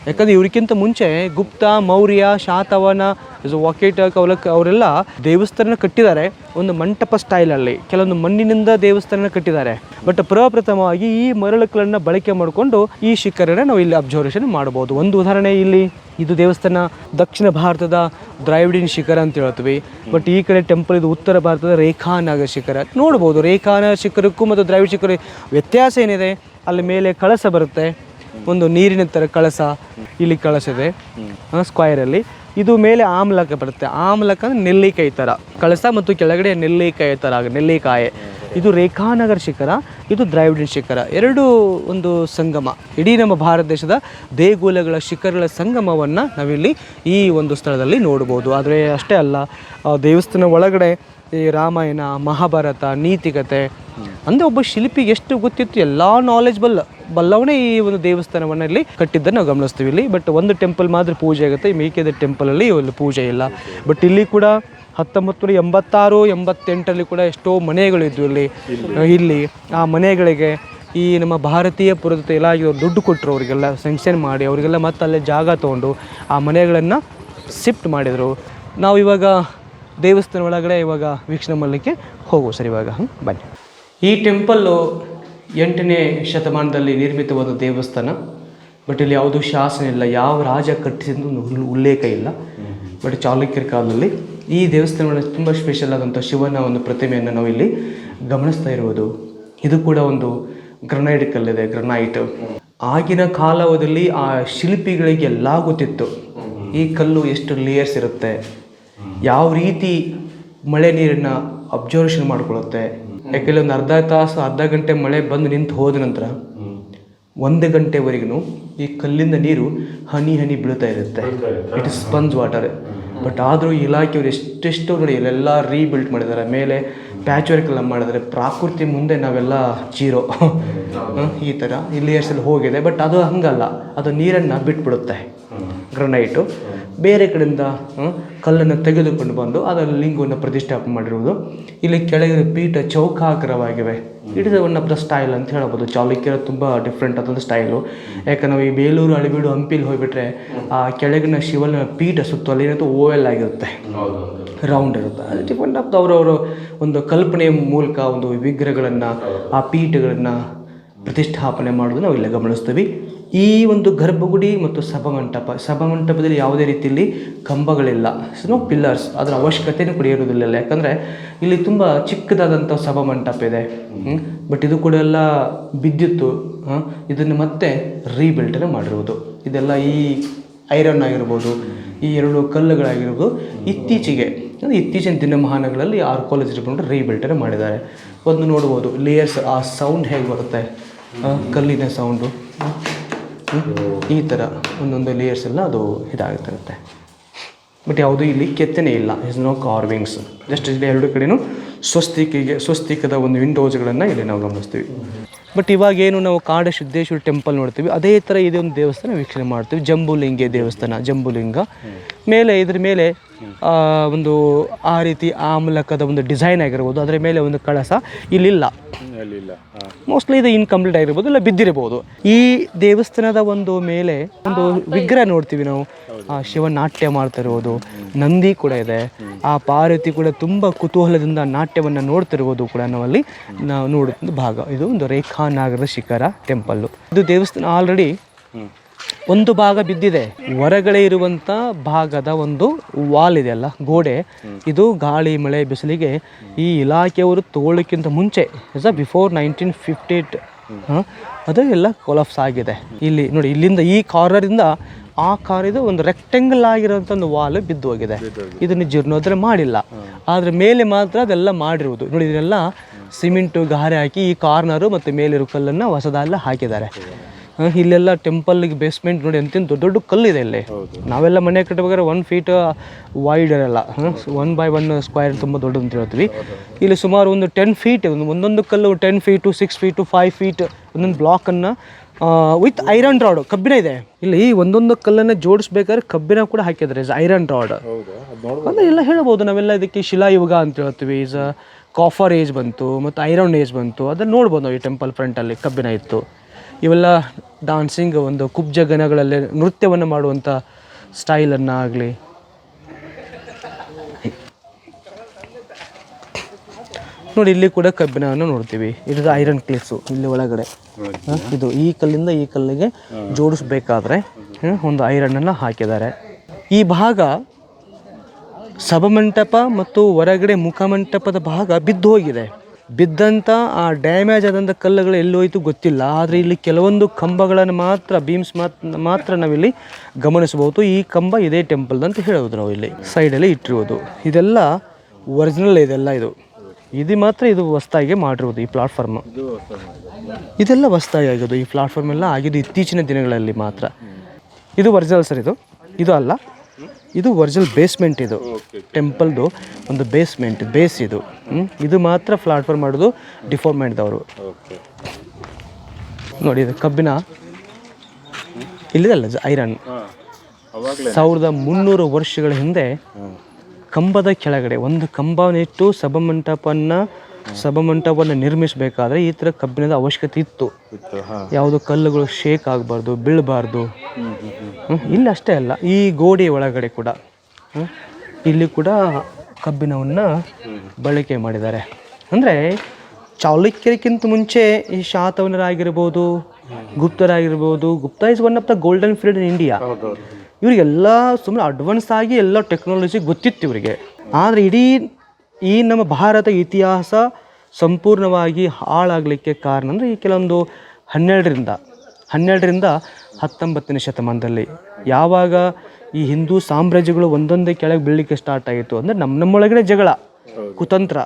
ಯಾಕಂದರೆ ಇವ್ರಿಗಿಂತ ಮುಂಚೆ ಗುಪ್ತ, ಮೌರ್ಯ, ಶಾತವಾಹನ, ವಾಕೇಟಕ್ ಅವರೆಲ್ಲ ದೇವಸ್ಥಾನ ಕಟ್ಟಿದ್ದಾರೆ ಒಂದು ಮಂಟಪ ಸ್ಟೈಲಲ್ಲಿ. ಕೆಲವೊಂದು ಮಣ್ಣಿನಿಂದ ದೇವಸ್ಥಾನ ಕಟ್ಟಿದ್ದಾರೆ. ಬಟ್ ಪ್ರಪ್ರಥಮವಾಗಿ ಈ ಮರಳುಗಳನ್ನು ಬಳಕೆ ಮಾಡಿಕೊಂಡು ಈ ಶಿಖರನ ನಾವು ಇಲ್ಲಿ ಅಬ್ಸರ್ವೇಷನ್ ಮಾಡ್ಬೋದು. ಒಂದು ಉದಾಹರಣೆ ಇಲ್ಲಿ ಇದು ದೇವಸ್ಥಾನ ದಕ್ಷಿಣ ಭಾರತದ ದ್ರಾವಿಡಿಯನ್ ಶಿಖರ ಅಂತ ಹೇಳ್ತೀವಿ. ಬಟ್ ಈ ಕಡೆ ಟೆಂಪಲ್ ಇದು ಉತ್ತರ ಭಾರತದ ರೇಖಾನಗರ ಶಿಖರ. ನೋಡ್ಬೋದು ರೇಖಾನಗರ ಶಿಖರಕ್ಕೂ ಮತ್ತು ದ್ರಾವಿಡ ಶಿಖರ ವ್ಯತ್ಯಾಸ ಏನಿದೆ. ಅಲ್ಲಿ ಮೇಲೆ ಕಳಸ ಬರುತ್ತೆ, ಒಂದು ನೀರಿನ ಥರ ಕಳಸ. ಇಲ್ಲಿ ಕಳಸ ಇದೆ ಸ್ಕ್ವೈರಲ್ಲಿ. ಇದು ಮೇಲೆ ಆಮ್ಲಕ ಬರುತ್ತೆ. ಆಮ್ಲಕ ಅಂದರೆ ನೆಲ್ಲಿಕಾಯಿ ಥರ ಕಳಸ ಮತ್ತು ಕೆಳಗಡೆ ನೆಲ್ಲಿಕಾಯಿ ಥರ ನೆಲ್ಲಿಕಾಯಿ. ಇದು ರೇಖಾನಗರ ಶಿಖರ, ಇದು ದ್ರಾವಿಡಿಯನ್ ಶಿಖರ. ಎರಡೂ ಒಂದು ಸಂಗಮ. ಇಡೀ ನಮ್ಮ ಭಾರತ ದೇಶದ ದೇಗುಲಗಳ ಶಿಖರಗಳ ಸಂಗಮವನ್ನು ನಾವಿಲ್ಲಿ ಈ ಒಂದು ಸ್ಥಳದಲ್ಲಿ ನೋಡ್ಬೋದು. ಆದರೆ ಅಷ್ಟೇ ಅಲ್ಲ, ದೇವಸ್ಥಾನ ಒಳಗಡೆ ಈ ರಾಮಾಯಣ, ಮಹಾಭಾರತ, ನೀತಿಕತೆ ಅಂದರೆ ಒಬ್ಬ ಶಿಲ್ಪಿಗೆ ಎಷ್ಟು ಗೊತ್ತಿತ್ತು ಎಲ್ಲ ನಾಲೆಜ್ ಬಲ್ಲವನೇ ಈ ಒಂದು ದೇವಸ್ಥಾನವನ್ನು ಇಲ್ಲಿ ಕಟ್ಟಿದ್ದನ್ನು ನಾವು ಗಮನಿಸ್ತೀವಿ ಇಲ್ಲಿ. ಬಟ್ ಒಂದು ಟೆಂಪಲ್ ಮಾತ್ರ ಪೂಜೆ ಆಗುತ್ತೆ, ಮೇಕೆದ ಟೆಂಪಲಲ್ಲಿ ಇಲ್ಲಿ ಪೂಜೆ ಇಲ್ಲ. ಬಟ್ ಇಲ್ಲಿ ಕೂಡ 1986, 88 ಕೂಡ ಎಷ್ಟೋ ಮನೆಗಳಿದ್ವು ಇಲ್ಲಿ. ಆ ಮನೆಗಳಿಗೆ ಈ ನಮ್ಮ ಭಾರತೀಯ ಪುರಾತತ್ವ ಇಲಾಖೆ ದುಡ್ಡು ಕೊಟ್ಟರು, ಅವರಿಗೆಲ್ಲ ಸ್ಯಾಂಕ್ಷನ್ ಮಾಡಿ ಅವರಿಗೆಲ್ಲ ಮತ್ತೆ ಅಲ್ಲೇ ಜಾಗ ತೊಗೊಂಡು ಆ ಮನೆಗಳನ್ನು ಶಿಫ್ಟ್ ಮಾಡಿದರು. ನಾವು ಇವಾಗ ದೇವಸ್ಥಾನ ಒಳಗಡೆ ಇವಾಗ ವೀಕ್ಷಣೆ ಮಾಡಲಿಕ್ಕೆ ಹೋಗುವ ಸರ್. ಇವಾಗ ಬನ್ನಿ. ಈ ಟೆಂಪಲ್ಲು 8ನೇ ಶತಮಾನದಲ್ಲಿ ನಿರ್ಮಿತವಾದ ದೇವಸ್ಥಾನ. ಬಟ್ ಇಲ್ಲಿ ಯಾವುದೂ ಶಾಸನ ಇಲ್ಲ, ಯಾವ ರಾಜ ಕಟ್ಟಿಸಿದ್ದು ಉಲ್ಲೇಖ ಇಲ್ಲ. ಬಟ್ ಚಾಲುಕ್ಯರ ಕಾಲದಲ್ಲಿ ಈ ದೇವಸ್ಥಾನಗಳಲ್ಲಿ ತುಂಬ ಸ್ಪೆಷಲ್ ಆದಂಥ ಶಿವನ ಒಂದು ಪ್ರತಿಮೆಯನ್ನು ನಾವು ಇಲ್ಲಿ ಗಮನಿಸ್ತಾ ಇರುವುದು. ಇದು ಕೂಡ ಒಂದು ಗ್ರನೈಟ್ ಕಲ್ಲಿದೆ, ಗ್ರನೈಟ್. ಆಗಿನ ಕಾಲದಲ್ಲಿ ಆ ಶಿಲ್ಪಿಗಳಿಗೆ ಎಲ್ಲ ಗೊತ್ತಿತ್ತು ಈ ಕಲ್ಲು ಎಷ್ಟು ಲೇಯರ್ಸ್ ಇರುತ್ತೆ, ಯಾವ ರೀತಿ ಮಳೆ ನೀರನ್ನು ಅಬ್ಸರ್ವೇಷನ್ ಮಾಡ್ಕೊಳ್ಳುತ್ತೆ. ಯಾಕೆಂದರೆ ಒಂದು ಅರ್ಧ ಗಂಟೆ ಮಳೆ ಬಂದು ನಿಂತು ಹೋದ ನಂತರ 1 ಗಂಟೆವರೆಗೂ ಈ ಕಲ್ಲಿಂದ ನೀರು ಹನಿ ಬೀಳ್ತಾ ಇರುತ್ತೆ. It is sponge water. But ಆದರೂ ಇಲಾಖೆಯವರು ಎಷ್ಟೆಷ್ಟು ನೋಡಿ ಇಲ್ಲೆಲ್ಲ ರೀಬಿಲ್ಟ್ ಮಾಡಿದ್ದಾರೆ, ಮೇಲೆ ಪ್ಯಾಚ್ ವರ್ಕ್ ಎಲ್ಲ ಮಾಡಿದ್ದಾರೆ. ಪ್ರಕೃತಿ ಮುಂದೆ ನಾವೆಲ್ಲ ಜೀರೋ ಈ ಥರ ಇಲ್ಲಿ ಹೆಸರು ಹೋಗಿದೆ. ಬಟ್ ಅದು ಹಂಗಲ್ಲ, ಅದು ನೀರನ್ನು ಬಿಟ್ಬಿಡುತ್ತೆ. ಗ್ರನೈಟು ಬೇರೆ ಕಡೆಯಿಂದ ಕಲ್ಲನ್ನು ತೆಗೆದುಕೊಂಡು ಬಂದು ಅದರಲ್ಲಿ ಲಿಂಗವನ್ನು ಪ್ರತಿಷ್ಠಾಪನೆ ಮಾಡಿರುವುದು. ಇಲ್ಲಿ ಕೆಳಗಿನ ಪೀಠ ಚೌಕಾಕಾರವಾಗಿವೆ. It is one of the style ಅಂತ ಹೇಳ್ಬೋದು. ಚಾಲುಕ್ಯರ ತುಂಬ ಡಿಫ್ರೆಂಟ್ ಆದಂಥ ಸ್ಟೈಲು. ಯಾಕೆ ನಾವು ಈ ಬೇಲೂರು, ಹಳೆಬೀಡು, ಹಂಪಿಲಿ ಹೋಗಿಬಿಟ್ರೆ ಆ ಕೆಳಗಿನ ಶಿವನ ಪೀಠ ಸುತ್ತು ಅಲ್ಲಿ ಏನಂತೂ ಓವೆಲ್ ಆಗಿರುತ್ತೆ, ರೌಂಡ್ ಇರುತ್ತೆ. ಅದು ಡಿಫ್ರೆಂಟ್ ಆಫ್ ಅವರವರು ಒಂದು ಕಲ್ಪನೆಯ ಮೂಲಕ ಒಂದು ವಿಗ್ರಹಗಳನ್ನು, ಆ ಪೀಠಗಳನ್ನು ಪ್ರತಿಷ್ಠಾಪನೆ ಮಾಡೋದು ನಾವು ಇಲ್ಲಿ ಗಮನಿಸ್ತೀವಿ. ಈ ಒಂದು ಗರ್ಭಗುಡಿ ಮತ್ತು ಸಭಾಮಂಟಪದಲ್ಲಿ ಯಾವುದೇ ರೀತಿಯಲ್ಲಿ ಕಂಬಗಳಿಲ್ಲ, ನೋ ಪಿಲ್ಲರ್ಸ್. ಅದರ ಅವಶ್ಯಕತೆಯೂ ಕೂಡ ಇರೋದಿಲ್ಲ. ಯಾಕಂದರೆ ಇಲ್ಲಿ ತುಂಬ ಚಿಕ್ಕದಾದಂಥ ಸಭಾಮಂಟಪ ಇದೆ. ಬಟ್ ಇದು ಕೂಡ ಎಲ್ಲ ಬಿದ್ದಿತ್ತು. ಇದನ್ನು ಮತ್ತೆ ರೀಬಿಲ್ಟನ್ನು ಮಾಡಿರುವುದು. ಇದೆಲ್ಲ ಈ ಐರನ್ ಆಗಿರ್ಬೋದು, ಈ 2 ಕಲ್ಲುಗಳಾಗಿರ್ಬೋದು ಇತ್ತೀಚಿನ ದಿನಮಾನಗಳಲ್ಲಿ ಆರ್ಕಿಯಾಲಜಿ ಬಂದು ರೀಬಿಲ್ಟನ್ನು ಮಾಡಿದ್ದಾರೆ. ಒಂದು ನೋಡ್ಬೋದು ಲೇಯರ್ಸ್, ಆ ಸೌಂಡ್ ಹೇಗೆ ಬರುತ್ತೆ, ಕಲ್ಲಿನ ಸೌಂಡು ಈ ಥರ ಒಂದೊಂದು ಲೇಯರ್ಸ್ ಎಲ್ಲ ಅದು ಇದಾಗುತ್ತಿರುತ್ತೆ. ಬಟ್ ಯಾವುದೂ ಇಲ್ಲಿ ಕೆತ್ತನೆ ಇಲ್ಲ, ಇಸ್ ನೋ ಕಾರ್ವಿಂಗ್ಸ್. ಜಸ್ಟ್ ಇಲ್ಲಿ 2 ಕಡೆಯೂ ಸ್ವಸ್ತಿಕದ ಒಂದು ವಿಂಡೋಸ್ಗಳನ್ನು ಇಲ್ಲಿ ನಾವು ಗಮನಿಸ್ತೀವಿ. ಬಟ್ ಇವಾಗೇನು ನಾವು ಕಾಡ ಸಿದ್ದೇಶ್ವರ ಟೆಂಪಲ್ ನೋಡ್ತೀವಿ, ಅದೇ ಥರ ಇದೇ ಒಂದು ದೇವಸ್ಥಾನ ವೀಕ್ಷಣೆ ಮಾಡ್ತೀವಿ. ಜಂಬುಲಿಂಗ ದೇವಸ್ಥಾನ, ಜಂಬುಲಿಂಗ ಮೇಲೆ ಇದ್ರ ಮೇಲೆ ಒಂದು ಆ ರೀತಿ ಆಮ್ಲಕದ ಒಂದು ಡಿಸೈನ್ ಆಗಿರ್ಬೋದು, ಅದರ ಮೇಲೆ ಒಂದು ಕಳಸ ಇಲ್ಲಿಲ್ಲ. ಮೋಸ್ಟ್ಲಿ ಇದು ಇನ್ಕಂಪ್ಲೀಟ್ ಆಗಿರ್ಬೋದು, ಇಲ್ಲ ಬಿದ್ದಿರಬಹುದು. ಈ ದೇವಸ್ಥಾನದ ಒಂದು ಮೇಲೆ ಒಂದು ವಿಗ್ರಹ ನೋಡ್ತೀವಿ ನಾವು, ಆ ಶಿವ ನಾಟ್ಯ ಮಾಡ್ತಾ ಇರೋದು, ನಂದಿ ಕೂಡ ಇದೆ, ಆ ಪಾರ್ವತಿ ಕೂಡ ತುಂಬ ಕುತೂಹಲದಿಂದ ನಾಟ್ಯವನ್ನು ನೋಡ್ತಿರುವುದು ಕೂಡ ನಾವಲ್ಲಿ ನಾವು ನೋಡುತ್ತ ಭಾಗ. ಇದು ಒಂದು ರೇಖಾನಾಗರ ಶಿಖರ ಟೆಂಪಲ್ಲು. ಇದು ದೇವಸ್ಥಾನ ಆಲ್ರೆಡಿ ಒಂದು ಭಾಗ ಬಿದ್ದಿದೆ. ಹೊರಗಡೆ ಇರುವಂಥ ಭಾಗದ ಒಂದು ವಾಲ್ ಇದೆಯಲ್ಲ, ಗೋಡೆ, ಇದು ಗಾಳಿ ಮಳೆ ಬಿಸಿಲಿಗೆ ಈ ಇಲಾಖೆಯವರು ತಗೊಳ್ಳೋಕ್ಕಿಂತ ಮುಂಚೆ ಬಿಫೋರ್ 1958 ಅದು ಎಲ್ಲ ಕೊಲಾಪ್ಸ್ ಆಗಿದೆ. ಇಲ್ಲಿ ನೋಡಿ, ಇಲ್ಲಿಂದ ಈ ಕಾರ್ನರಿಂದ ಆ ಕಾರಿದು ಒಂದು ರೆಕ್ಟೆಂಗಲ್ ಆಗಿರೋಂಥ ಒಂದು ವಾಲ್ ಬಿದ್ದು ಹೋಗಿದೆ. ಇದನ್ನು ಜೀರ್ಣೋದ್ಧಾರ ಮಾಡಿಲ್ಲ, ಆದರೆ ಮೇಲೆ ಮಾತ್ರ ಅದೆಲ್ಲ ಮಾಡಿರುವುದು. ನೋಡಿ, ಇದನ್ನೆಲ್ಲ ಸಿಮೆಂಟು ಗಾರೆ ಹಾಕಿ ಈ ಕಾರ್ನರು ಮತ್ತು ಮೇಲಿರೋ ಕಲ್ಲನ್ನು ಹೊಸದೆಲ್ಲ ಹಾಕಿದ್ದಾರೆ. ಇಲ್ಲೆಲ್ಲ ಟೆಂಪಲ್ಗೆ ಬೇಸ್ಮೆಂಟ್ ನೋಡಿ ಅಂತಿಂತ ದೊಡ್ಡ ದೊಡ್ಡ ಕಲ್ಲಿದೆ ಇಲ್ಲಿ. ನಾವೆಲ್ಲ ಮನೆ ಕಟ್ಟಬೇಕಾದ್ರೆ 1 feet ವೈಡ್ ಇರಲ್ಲ, 1x1 ಸ್ಕ್ವೇರ್ ತುಂಬ ದೊಡ್ಡದು ಅಂತ ಹೇಳ್ತೀವಿ. ಇಲ್ಲಿ ಸುಮಾರು ಒಂದು 10 feet, ಒಂದೊಂದು ಕಲ್ಲು 10 feet, 6 feet, 5 feet ಒಂದೊಂದು ಬ್ಲಾಕನ್ನು ವಿತ್ ಐರನ್ ರಾಡ್, ಕಬ್ಬಿಣ ಇದೆ. ಇಲ್ಲಿ ಒಂದೊಂದು ಕಲ್ಲನ್ನು ಜೋಡಿಸ್ಬೇಕಾದ್ರೆ ಕಬ್ಬಿಣ ಕೂಡ ಹಾಕಿದ್ದಾರೆ, ಐರನ್ ರಾಡ್ ಅಂತ ಎಲ್ಲ ಹೇಳ್ಬೋದು. ನಾವೆಲ್ಲ ಇದಕ್ಕೆ ಶಿಲಾಯುಗ ಅಂತ ಹೇಳ್ತೀವಿ. ಈಸ್ ಕಾಫರ್ ಏಜ್ ಬಂತು ಮತ್ತು ಐರನ್ ಏಜ್ ಬಂತು, ಅದನ್ನು ನೋಡ್ಬೋದು ನಾವು. ಈ ಟೆಂಪಲ್ ಫ್ರಂಟಲ್ಲಿ ಕಬ್ಬಿಣ ಇತ್ತು. ಇವೆಲ್ಲ ಡಾನ್ಸಿಂಗ್ ಒಂದು ಕುಬ್ಜ ಗಣಗಳಲ್ಲಿ ನೃತ್ಯವನ್ನು ಮಾಡುವಂಥ ಸ್ಟೈಲನ್ನು ಆಗಲಿ, ನೋಡಿ ಇಲ್ಲಿ ಕೂಡ ಕಬ್ಬಿಣವನ್ನು ನೋಡ್ತೀವಿ. ಇದು ಐರನ್ ಕ್ಲಿಪ್ಸು ಇಲ್ಲಿ ಒಳಗಡೆ. ಇದು ಈ ಕಲ್ಲಿಂದ ಈ ಕಲ್ಲಿಗೆ ಜೋಡಿಸ್ಬೇಕಾದ್ರೆ ಒಂದು ಐರನ್ನನ್ನು ಹಾಕಿದ್ದಾರೆ. ಈ ಭಾಗ ಸಭಾಮಂಟಪ ಮತ್ತು ಹೊರಗಡೆ ಮುಖಮಂಟಪದ ಭಾಗ ಬಿದ್ದು ಹೋಗಿದೆ. ಬಿದ್ದಂಥ ಆ ಡ್ಯಾಮೇಜ್ ಆದಂಥ ಕಲ್ಲುಗಳು ಎಲ್ಲೋಯ್ತು ಗೊತ್ತಿಲ್ಲ. ಆದರೆ ಇಲ್ಲಿ ಕೆಲವೊಂದು ಕಂಬಗಳನ್ನು ಮಾತ್ರ, ಬೀಮ್ಸ್ ಮಾತ್ರ ನಾವಿಲ್ಲಿ ಗಮನಿಸಬಹುದು. ಈ ಕಂಬ ಇದೇ ಟೆಂಪಲ್ ಅಂತ ಹೇಳೋದು ನಾವು ಇಲ್ಲಿ ಸೈಡಲ್ಲಿ ಇಟ್ಟಿರುವುದು. ಇದೆಲ್ಲ ಒರಿಜಿನಲ್, ಇದೆಲ್ಲ ಇದು ಮಾತ್ರ ಇದು ಹೊಸ್ದಾಗಿ ಮಾಡಿರುವುದು. ಈ ಪ್ಲಾಟ್ಫಾರ್ಮ್ ಇದೆಲ್ಲ ಹೊಸ್ದಾಗಿ ಆಗೋದು. ಈ ಪ್ಲಾಟ್ಫಾರ್ಮ್ ಎಲ್ಲ ಆಗಿದ್ದು ಇತ್ತೀಚಿನ ದಿನಗಳಲ್ಲಿ ಮಾತ್ರ. ಇದು ಒರಿಜಿನಲ್ ಸರ್, ಇದು ಅಲ್ಲ, ಇದು ಒರಿಜಿನಲ್ ಬೇಸ್ಮೆಂಟ್. ಇದು ಟೆಂಪಲ್ದು ಒಂದು ಬೇಸ್ ಇದು. ಇದು ಮಾತ್ರ ಪ್ಲಾಟ್ಫಾರ್ಮ್ ಮಾಡೋದು ಡಿಫಾರ್ಮೆಂಟ್ದವರು. ನೋಡಿ, ಇದು ಕಬ್ಬಿಣ ಇಲ್ಲಿದಲ್ಲ, ಐರನ್. 1300 ವರ್ಷಗಳ ಹಿಂದೆ ಕಂಬದ ಕೆಳಗಡೆ ಒಂದು ಕಂಬನಿಟ್ಟು ಸಭಾಮಂಟಪವನ್ನು ನಿರ್ಮಿಸಬೇಕಾದ್ರೆ ಈ ಥರ ಕಬ್ಬಿಣದ ಅವಶ್ಯಕತೆ ಇತ್ತು. ಯಾವುದು ಕಲ್ಲುಗಳು ಶೇಕ್ ಆಗಬಾರ್ದು, ಬೀಳಬಾರ್ದು. ಇಲ್ಲಿ ಅಷ್ಟೇ ಅಲ್ಲ, ಈ ಗೋಡೆ ಒಳಗಡೆ ಕೂಡ ಇಲ್ಲಿ ಕೂಡ ಕಬ್ಬಿಣವನ್ನು ಬಳಕೆ ಮಾಡಿದ್ದಾರೆ. ಅಂದರೆ ಚಾಲುಕ್ಯರಿಗಿಂತ ಮುಂಚೆ ಈ ಶಾತವಾಹನರಾಗಿರ್ಬೋದು, ಗುಪ್ತರಾಗಿರ್ಬೋದು. Gupta is one of the golden period in India. ಇವರಿಗೆಲ್ಲ ಸುಮ್ಮನೆ ಅಡ್ವಾನ್ಸ್ ಆಗಿ ಎಲ್ಲ ಟೆಕ್ನಾಲಜಿ ಗೊತ್ತಿತ್ತು ಇವರಿಗೆ. ಆದರೆ ಇಡೀ ಈ ನಮ್ಮ ಭಾರತ ಇತಿಹಾಸ ಸಂಪೂರ್ಣವಾಗಿ ಹಾಳಾಗಲಿಕ್ಕೆ ಕಾರಣ ಅಂದರೆ ಈ ಕೆಲವೊಂದು 12ರಿಂದ 19ನೇ ಶತಮಾನದಲ್ಲಿ ಯಾವಾಗ ಈ ಹಿಂದೂ ಸಾಮ್ರಾಜ್ಯಗಳು ಒಂದೊಂದೇ ಕೆಳಗೆ ಬೀಳಲಿಕ್ಕೆ ಸ್ಟಾರ್ಟ್ ಆಗಿತ್ತು. ಅಂದರೆ ನಮ್ಮೊಳಗಡೆ ಜಗಳ, ಕುತಂತ್ರ,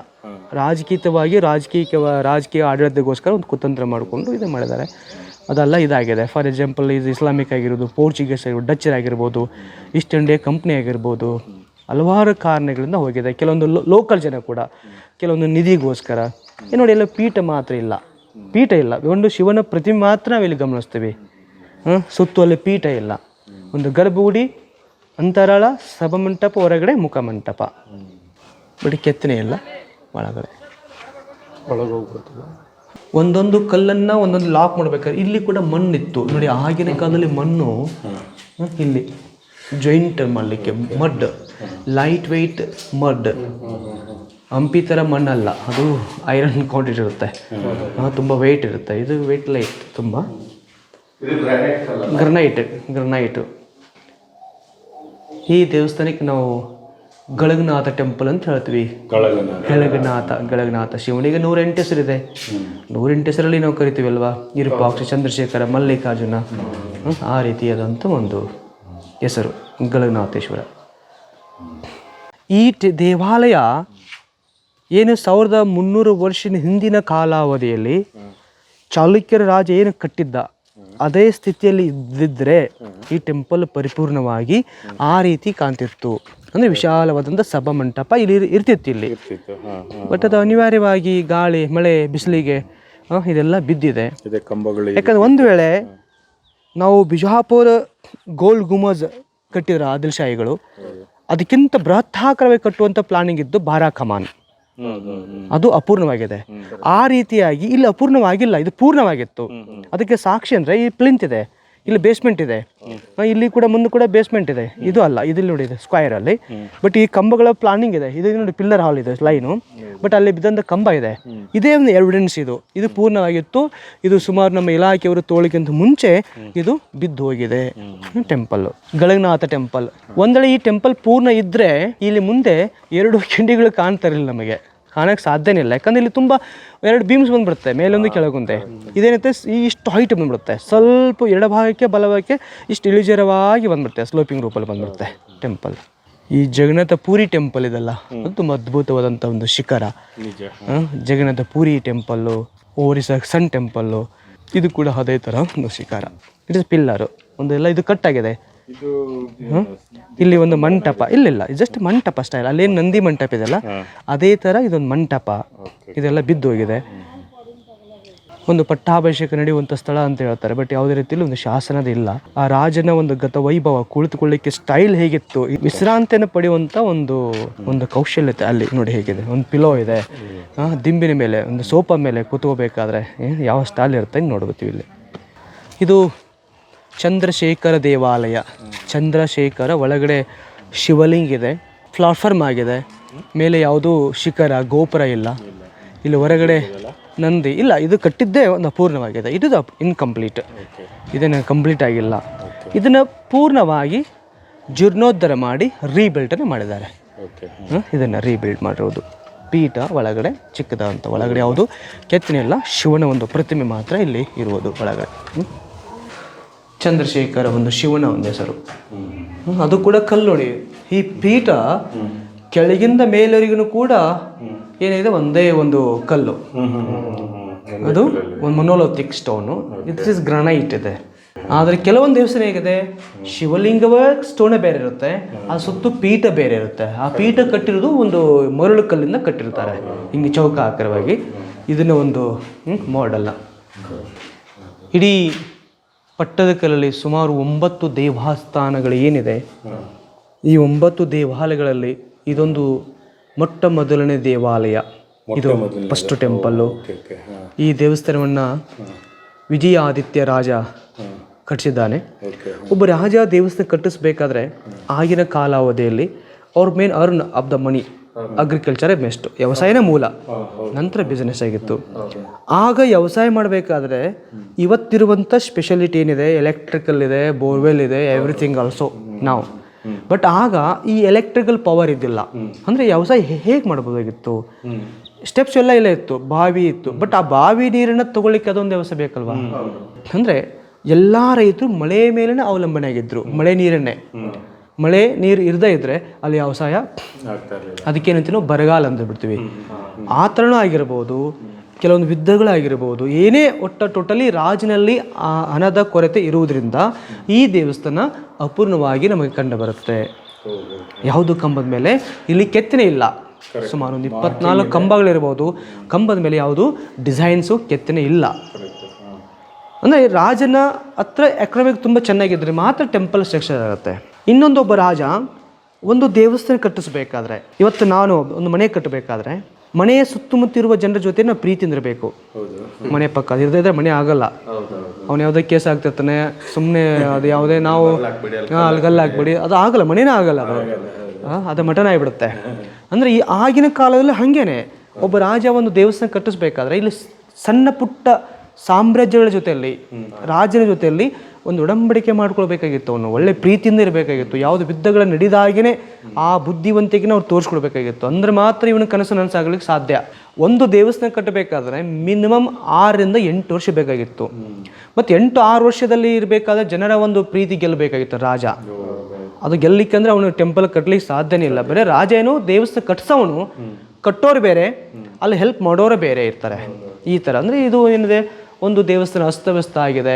ರಾಜಕೀಯ ಆಡಳಿತಕ್ಕೋಸ್ಕರ ಒಂದು ಕುತಂತ್ರ ಮಾಡಿಕೊಂಡು ಇದು ಮಾಡಿದ್ದಾರೆ. ಅದೆಲ್ಲ ಇದಾಗಿದೆ. ಫಾರ್ ಎಕ್ಸಾಂಪಲ್, ಇದು ಇಸ್ಲಾಮಿಕ್ ಆಗಿರ್ಬೋದು, ಪೋರ್ಚುಗೀಸ್ ಆಗಿರ್ಬೋದು, ಡಚ್ ಆಗಿರ್ಬೋದು, ಈಸ್ಟ್ ಇಂಡಿಯಾ ಕಂಪ್ನಿ ಆಗಿರ್ಬೋದು, ಹಲವಾರು ಕಾರಣಗಳಿಂದ ಹೋಗಿದೆ. ಕೆಲವೊಂದು ಲೋಕಲ್ ಜನ ಕೂಡ ಕೆಲವೊಂದು ನಿಧಿಗೋಸ್ಕರ. ನೋಡಿ, ಎಲ್ಲ ಪೀಠ ಇಲ್ಲ. ಒಂದು ಶಿವನ ಪ್ರತಿಮೆ ಮಾತ್ರ ನಾವಿಲ್ಲಿ ಗಮನಿಸ್ತೀವಿ. ಸುತ್ತು ಅಲ್ಲಿ ಪೀಠ ಇಲ್ಲ. ಒಂದು ಗರ್ಭಗುಡಿ, ಅಂತರಾಳ, ಸಭಾಮಂಟಪ, ಹೊರಗಡೆ ಮುಖಮಂಟಪ. ಬಟ್ ಕೆತ್ತನೆ ಇಲ್ಲ ಒಳಗಡೆ. ಒಂದೊಂದು ಕಲ್ಲನ್ನು ಒಂದೊಂದು ಲಾಕ್ ಮಾಡ್ಬೇಕಾದ್ರೆ ಇಲ್ಲಿ ಕೂಡ ಮಣ್ಣಿತ್ತು ನೋಡಿ. ಆಗಿನ ಕಾಲದಲ್ಲಿ ಮಣ್ಣು ಇಲ್ಲಿ ಜಾಯಿಂಟ್ ಮಾಡಲಿಕ್ಕೆ mud, light weight mud, Hampi ಥರ ಮಣ್ಣಲ್ಲ, ಅದು ಐರನ್ ಕ್ವಾಂಟಿಟಿ ಇರುತ್ತೆ, ತುಂಬ ವೆಯ್ಟ್ ಇರುತ್ತೆ. ಇದು ವೆಯ್ಟ್ ಲೈಟ್ ತುಂಬ. ಗ್ರನೈಟು. ಈ ದೇವಸ್ಥಾನಕ್ಕೆ ನಾವು ಗಳಗನಾಥ ಟೆಂಪಲ್ ಅಂತ ಹೇಳ್ತೀವಿ. ಗಳಗನಾಥ ಶಿವನಿಗೆ 108 ಹೆಸರಿದೆ. 108 ಹೆಸರಲ್ಲಿ ನಾವು ಕರಿತೀವಿ ಅಲ್ವಾ. ವಿರೂಪಾಕ್ಷ, ಚಂದ್ರಶೇಖರ, ಮಲ್ಲಿಕಾರ್ಜುನ, ಆ ರೀತಿಯಾದಂಥ ಒಂದು ಹೆಸರು ಗಳಗನಾಥೇಶ್ವರ. ಈ ದೇವಾಲಯ ಏನು 1300 ವರ್ಷದ ಹಿಂದಿನ ಕಾಲಾವಧಿಯಲ್ಲಿ ಚಾಲುಕ್ಯರ ರಾಜ ಏನು ಕಟ್ಟಿದ್ದ ಅದೇ ಸ್ಥಿತಿಯಲ್ಲಿ ಇದ್ದಿದ್ದರೆ ಈ ಟೆಂಪಲ್ ಪರಿಪೂರ್ಣವಾಗಿ ಆ ರೀತಿ ಕಾಣ್ತಿತ್ತು. ಅಂದರೆ ವಿಶಾಲವಾದಂಥ ಸಭಾಮಂಟಪ ಇಲ್ಲಿ ಇರ್ತಿತ್ತು ಇಲ್ಲಿ. ಬಟ್ ಅದು ಅನಿವಾರ್ಯವಾಗಿ ಗಾಳಿ, ಮಳೆ, ಬಿಸಿಲಿಗೆ ಇದೆಲ್ಲ ಬಿದ್ದಿದೆ. ಯಾಕಂದ್ರೆ ಒಂದು ವೇಳೆ ನಾವು ಬಿಜಾಪುರ ಗೋಲ್ ಗುಮಜ್ ಕಟ್ಟಿದ್ರು ಆದಿಲ್ ಶಾಹಿಗಳು, ಅದಕ್ಕಿಂತ ಬೃಹತ್ತಾಕಾರವಾಗಿ ಕಟ್ಟುವಂಥ ಪ್ಲಾನಿಂಗ್ ಇದ್ದು ಬಾರಾ ಕಮಾನ್, ಅದು ಅಪೂರ್ಣವಾಗಿದೆ. ಆ ರೀತಿಯಾಗಿ ಇಲ್ಲಿ ಅಪೂರ್ಣವಾಗಿಲ್ಲ, ಇದು ಪೂರ್ಣವಾಗಿತ್ತು. ಅದಕ್ಕೆ ಸಾಕ್ಷಿ ಅಂದರೆ ಈ ಪ್ಲಿಂತ್ ಇದೆ, ಇಲ್ಲಿ ಬೇಸ್ಮೆಂಟ್ ಇದೆ, ಇಲ್ಲಿ ಕೂಡ ಮುಂದೆ ಕೂಡ ಬೇಸ್ಮೆಂಟ್ ಇದೆ. ಇದು ಅಲ್ಲ, ಇದಿಲ್ಲಿ ನೋಡಿ, ಇದೆ ಸ್ಕ್ವೈರಲ್ಲಿ. ಬಟ್ ಈ ಕಂಬಗಳ ಪ್ಲಾನಿಂಗ್ ಇದೆ. ಇದು ನೋಡಿ ಪಿಲ್ಲರ್ ಹಾಲ್ ಇದೆ ಲೈನು, ಬಟ್ ಅಲ್ಲಿ ಬಿದ್ದಂಥ ಕಂಬ ಇದೆ. ಇದೇ ಒಂದು ಎವಿಡೆನ್ಸ್. ಇದು ಪೂರ್ಣವಾಗಿತ್ತು. ಇದು ಸುಮಾರು ನಮ್ಮ ಇಲಾಖೆಯವರು ತೋಳಿಕ್ಕಿಂತ ಮುಂಚೆ ಇದು ಬಿದ್ದು ಹೋಗಿದೆ. Temple Galaganatha temple. ಒಂದೆಳೆ ಈ ಟೆಂಪಲ್ ಪೂರ್ಣ ಇದ್ದರೆ ಇಲ್ಲಿ ಮುಂದೆ 2 ಕಿಂಡಿಗಳು ಕಾಣ್ತಾರಿಲ್ಲ, ನಮಗೆ ಕಾಣಕ್ಕೆ ಸಾಧ್ಯನೇ ಇಲ್ಲ. ಯಾಕಂದರೆ ಇಲ್ಲಿ ತುಂಬ 2 ಬೀಮ್ಸ್ ಬಂದುಬಿಡುತ್ತೆ, ಮೇಲೊಂದು ಕೆಳಗೊಂದೆ. ಇದೇನೈತೆ ಇಷ್ಟು ಹೈಟ್ ಬಂದುಬಿಡುತ್ತೆ, ಸ್ವಲ್ಪ ಎಡಭಾಗಕ್ಕೆ ಬಲಭಾಗಕ್ಕೆ ಇಷ್ಟು ಇಳಿಜಾರವಾಗಿ ಬಂದುಬಿಡುತ್ತೆ, ಸ್ಲೋಪಿಂಗ್ ರೂಪಲ್ಲಿ ಬಂದುಬಿಡುತ್ತೆ ಟೆಂಪಲ್. ಈ ಜಗನ್ನಾಥ ಪುರಿ ಟೆಂಪಲ್ ಇದೆಲ್ಲ, ಅದು ತುಂಬ ಅದ್ಭುತವಾದಂಥ ಒಂದು ಶಿಖರ. ಜಗನ್ನಾಥ ಪುರಿ ಟೆಂಪಲ್ಲು, ಓರಿಸಾ ಸನ್ ಟೆಂಪಲ್ಲು, ಇದು ಕೂಡ ಅದೇ ಥರ ಒಂದು ಶಿಖರ. ಇಟ್ ಇಸ್ ಪಿಲ್ಲರು ಒಂದೆಲ್ಲ ಇದು ಕಟ್ಟಾಗಿದೆ. ಇಲ್ಲಿ ಒಂದು ಮಂಟಪ, ಇಲ್ಲ ಜಸ್ಟ್ ಮಂಟಪ ಸ್ಟೈಲ್. ಅಲ್ಲೇನು ನಂದಿ ಮಂಟಪ ಇದೆಲ್ಲ ಅದೇ ಥರ ಇದೊಂದು ಮಂಟಪ. ಇದೆಲ್ಲ ಬಿದ್ದು ಹೋಗಿದೆ. ಒಂದು ಪಟ್ಟಾಭಿಷೇಕ ನಡೆಯುವಂಥ ಸ್ಥಳ ಅಂತ ಹೇಳ್ತಾರೆ, ಬಟ್ ಯಾವುದೇ ರೀತಿಯಲ್ಲಿ ಒಂದು ಶಾಸನದ ಇಲ್ಲ. ಆ ರಾಜನ ಒಂದು ಗತ ವೈಭವ, ಕುಳಿತುಕೊಳ್ಳಿಕ್ಕೆ ಸ್ಟೈಲ್ ಹೇಗಿತ್ತು, ವಿಶ್ರಾಂತಿಯನ್ನು ಪಡೆಯುವಂಥ ಒಂದು ಕೌಶಲ್ಯತೆ ಅಲ್ಲಿ ನೋಡಿ ಹೇಗಿದೆ. ಒಂದು ಪಿಲೋ ಇದೆ, ದಿಂಬಿನ ಮೇಲೆ ಒಂದು ಸೋಫಾ ಮೇಲೆ ಕೂತ್ಕೋಬೇಕಾದ್ರೆ ಯಾವ ಸ್ಟೈಲ್ ಇರುತ್ತೆ ನೋಡ್ಬೋತೀವಿ ಇಲ್ಲಿ. ಇದು ಚಂದ್ರಶೇಖರ ದೇವಾಲಯ. ಚಂದ್ರಶೇಖರ ಒಳಗಡೆ ಶಿವಲಿಂಗ ಇದೆ, ಪ್ಲಾಟ್ಫಾರ್ಮ್ ಆಗಿದೆ, ಮೇಲೆ ಯಾವುದೂ ಶಿಖರ ಗೋಪುರ ಇಲ್ಲ. ಇಲ್ಲಿ ಹೊರಗಡೆ ನಂದಿ ಇಲ್ಲ. ಇದು ಕಟ್ಟಿದ್ದೇ ಒಂದು ಅಪೂರ್ಣವಾಗಿದೆ. ಇದು ಇನ್ಕಂಪ್ಲೀಟ್, ಇದನ್ನು ಕಂಪ್ಲೀಟ್ ಆಗಿಲ್ಲ. ಇದನ್ನು ಪೂರ್ಣವಾಗಿ ಜೀರ್ಣೋದ್ಧಾರ ಮಾಡಿ ರೀಬಿಲ್ಟನ್ನು ಮಾಡಿದ್ದಾರೆ. ಇದನ್ನು ರೀಬಿಲ್ಡ್ ಮಾಡಿರೋದು. ಪೀಠ ಒಳಗಡೆ ಚಿಕ್ಕದಂತ, ಒಳಗಡೆ ಯಾವುದು ಕೆತ್ತನೆ ಇಲ್ಲ, ಶಿವನ ಒಂದು ಪ್ರತಿಮೆ ಮಾತ್ರ ಇಲ್ಲಿ ಇರುವುದು ಒಳಗಡೆ. ಚಂದ್ರಶೇಖರ ಒಂದು ಶಿವನ ಒಂದು ಹೆಸರು. ಅದು ಕೂಡ ಕಲ್ಲು ನೋಡಿ. ಈ ಪೀಠ ಕೆಳಗಿಂದ ಮೇಲವರೆಗೂ ಕೂಡ ಏನಿದೆ ಒಂದೇ ಒಂದು ಕಲ್ಲು. ಅದು ಒಂದು monolithic stone. It is granite ಇದೆ. ಆದರೆ ಕೆಲವೊಂದು ದೇವಸ್ಥಾನ ಹೇಗಿದೆ, ಶಿವಲಿಂಗವೇ ಸ್ಟೋನೇ ಬೇರೆ ಇರುತ್ತೆ, ಆ ಸುತ್ತು ಪೀಠ ಬೇರೆ ಇರುತ್ತೆ. ಆ ಪೀಠ ಕಟ್ಟಿರೋದು ಒಂದು ಮರಳು ಕಲ್ಲಿಂದ ಕಟ್ಟಿರ್ತಾರೆ, ಹಿಂಗೆ ಚೌಕ ಆಕಾರವಾಗಿ. ಇದನ್ನು ಒಂದು ಮಾಡೆಲ್ಲ. ಇಡೀ ಪಟ್ಟದಕಲ್ಲಲ್ಲಿ ಸುಮಾರು 9 ದೇವಸ್ಥಾನಗಳು ಏನಿದೆ, ಈ 9 ದೇವಾಲಯಗಳಲ್ಲಿ ಇದೊಂದು ಮೊಟ್ಟ ಮೊದಲನೇ ದೇವಾಲಯ. ಇದು ಫಸ್ಟ್ ಟೆಂಪಲ್ಲು. ಈ ದೇವಸ್ಥಾನವನ್ನು ವಿಜಯಾದಿತ್ಯ ರಾಜ ಕಟ್ಟಿಸಿದ್ದಾನೆ. ಒಬ್ಬ ರಾಜ ದೇವಸ್ಥಾನ ಕಟ್ಟಿಸ್ಬೇಕಾದ್ರೆ ಆಗಿನ ಕಾಲಾವಧಿಯಲ್ಲಿ ಅವ್ರ main earn of the money ಅಗ್ರಿಕಲ್ಚರೇ ಬೆಸ್ಟ್, ವ್ಯವಸಾಯನೇ ಮೂಲ, ನಂತರ ಬಿಸ್ನೆಸ್ ಆಗಿತ್ತು. ಆಗ ವ್ಯವಸಾಯ ಮಾಡಬೇಕಾದ್ರೆ ಇವತ್ತಿರುವಂಥ ಸ್ಪೆಷಾಲಿಟಿ ಏನಿದೆ, ಎಲೆಕ್ಟ್ರಿಕಲ್ ಇದೆ, ಬೋರ್ವೆಲ್ ಇದೆ, ಎವ್ರಿಥಿಂಗ್ ಆಲ್ಸೋ ನಾವು. ಬಟ್ ಆಗ ಈ ಎಲೆಕ್ಟ್ರಿಕಲ್ ಪವರ್ ಇದ್ದಿಲ್ಲ. ಅಂದರೆ ವ್ಯವಸಾಯ ಹೇಗೆ ಮಾಡ್ಬೋದಾಗಿತ್ತು, ಸ್ಟೆಪ್ಸ್ ಎಲ್ಲ ಇಲ್ಲ ಇತ್ತು, ಬಾವಿ ಇತ್ತು. ಬಟ್ ಆ ಬಾವಿ ನೀರನ್ನು ತಗೊಳ್ಳಿಕ್ಕೆ ಅದೊಂದು ವ್ಯವಸ್ಥೆ ಬೇಕಲ್ವಾ. ಅಂದರೆ ಎಲ್ಲ ರೈತರು ಮಳೆ ಮೇಲೇ ಅವಲಂಬನೆ ಆಗಿದ್ರು, ಮಳೆ ನೀರನ್ನೇ. ಮಳೆ ನೀರು ಇರದೇ ಇದ್ದರೆ ಅಲ್ಲಿ ವ್ಯವಸಾಯ ಅದಕ್ಕೇನಂತೀವಿ ನಾವು ಬರಗಾಲ ಅಂತ ಬಿಡ್ತೀವಿ. ಆ ಥರನೂ ಆಗಿರ್ಬೋದು, ಕೆಲವೊಂದು ಯುದ್ಧಗಳಾಗಿರ್ಬೋದು, ಏನೇ ಟೋಟಲಿ ರಾಜಿನಲ್ಲಿ ಆ ಹಣದ ಕೊರತೆ ಇರುವುದರಿಂದ ಈ ದೇವಸ್ಥಾನ ಅಪೂರ್ಣವಾಗಿ ನಮಗೆ ಕಂಡು ಬರುತ್ತೆ. ಯಾವುದು ಕಂಬದ ಮೇಲೆ ಇಲ್ಲಿ ಕೆತ್ತನೆ ಇಲ್ಲ. ಸುಮಾರು ಒಂದು 24 ಕಂಬಗಳಿರ್ಬೋದು. ಕಂಬದ ಮೇಲೆ ಯಾವುದು ಡಿಸೈನ್ಸು ಕೆತ್ತನೆ ಇಲ್ಲ. ಅಂದರೆ ರಾಜನ ಹತ್ರ ಎಕನಾಮಿಕ್ ತುಂಬ ಚೆನ್ನಾಗಿದ್ರೆ ಮಾತ್ರ ಟೆಂಪಲ್ ಸ್ಟ್ರಕ್ಚರ್ ಆಗುತ್ತೆ. ಇನ್ನೊಂದೊಬ್ಬ ರಾಜ ಒಂದು ದೇವಸ್ಥಾನ ಕಟ್ಟಿಸ್ಬೇಕಾದ್ರೆ, ಇವತ್ತು ನಾನು ಒಂದು ಮನೆ ಕಟ್ಟಬೇಕಾದ್ರೆ ಮನೆಯ ಸುತ್ತಮುತ್ತಿರುವ ಜನರ ಜೊತೆ ನಾವು ಪ್ರೀತಿಯಿಂದ ಇರಬೇಕು. ಮನೆ ಪಕ್ಕ ಇರದೇ ಇದ್ರೆ ಮನೆ ಆಗಲ್ಲ. ಅವನು ಯಾವುದೇ ಕೇಸ್ ಆಗ್ತಿರ್ತಾನೆ, ಸುಮ್ಮನೆ ಅದು ಯಾವುದೇ ನಾವು ಅಲ್ಗಲ್ಲ ಹಾಕ್ಬಿಡಿ, ಅದು ಆಗಲ್ಲ, ಮನೇನೇ ಆಗಲ್ಲ, ಅದು ಮಟನ್ ಆಗಿಬಿಡುತ್ತೆ. ಅಂದರೆ ಈ ಆಗಿನ ಕಾಲದಲ್ಲಿ ಹಾಗೇನೆ ಒಬ್ಬ ರಾಜ ಒಂದು ದೇವಸ್ಥಾನ ಕಟ್ಟಿಸ್ಬೇಕಾದ್ರೆ ಇಲ್ಲಿ ಸಣ್ಣ ಪುಟ್ಟ ಸಾಮ್ರಾಜ್ಯಗಳ ಜೊತೆಯಲ್ಲಿ, ರಾಜನ ಜೊತೆಯಲ್ಲಿ ಒಂದು ಒಡಂಬಡಿಕೆ ಮಾಡ್ಕೊಳ್ಬೇಕಾಗಿತ್ತು. ಅವನು ಒಳ್ಳೆ ಪ್ರೀತಿಯಿಂದ ಇರಬೇಕಾಗಿತ್ತು. ಯಾವುದು ಯುದ್ಧಗಳ ನಡೆದಾಗೇ ಆ ಬುದ್ಧಿವಂತಿಕೆನ ಅವ್ರು ತೋರಿಸ್ಕೊಡ್ಬೇಕಾಗಿತ್ತು. ಅಂದರೆ ಮಾತ್ರ ಇವನ ಕನಸು ನನಸಾಗಲಿಕ್ಕೆ ಸಾಧ್ಯ. ಒಂದು ದೇವಸ್ಥಾನ ಕಟ್ಟಬೇಕಾದ್ರೆ ಮಿನಿಮಮ್ 6 ರಿಂದ 8 ವರ್ಷ ಬೇಕಾಗಿತ್ತು. ಮತ್ತು 8-6 ವರ್ಷದಲ್ಲಿ ಇರಬೇಕಾದ್ರೆ ಜನರ ಒಂದು ಪ್ರೀತಿ ಗೆಲ್ಲಬೇಕಾಗಿತ್ತು ರಾಜ. ಅದು ಗೆಲ್ಲಲಿಕ್ಕೆ ಅಂದರೆ ಅವನು ಟೆಂಪಲ್ ಕಟ್ಟಲಿಕ್ಕೆ ಸಾಧ್ಯನೇ ಇಲ್ಲ. ಬೇರೆ ರಾಜ ಏನು ದೇವಸ್ಥಾನ ಕಟ್ಸೋನು, ಕಟ್ಟೋರು ಬೇರೆ, ಅಲ್ಲಿ ಹೆಲ್ಪ್ ಮಾಡೋರು ಬೇರೆ ಇರ್ತಾರೆ. ಈ ಥರ ಅಂದರೆ ಇದು ಏನಿದೆ, ಒಂದು ದೇವಸ್ಥಾನ ಅಸ್ತವ್ಯಸ್ತ ಆಗಿದೆ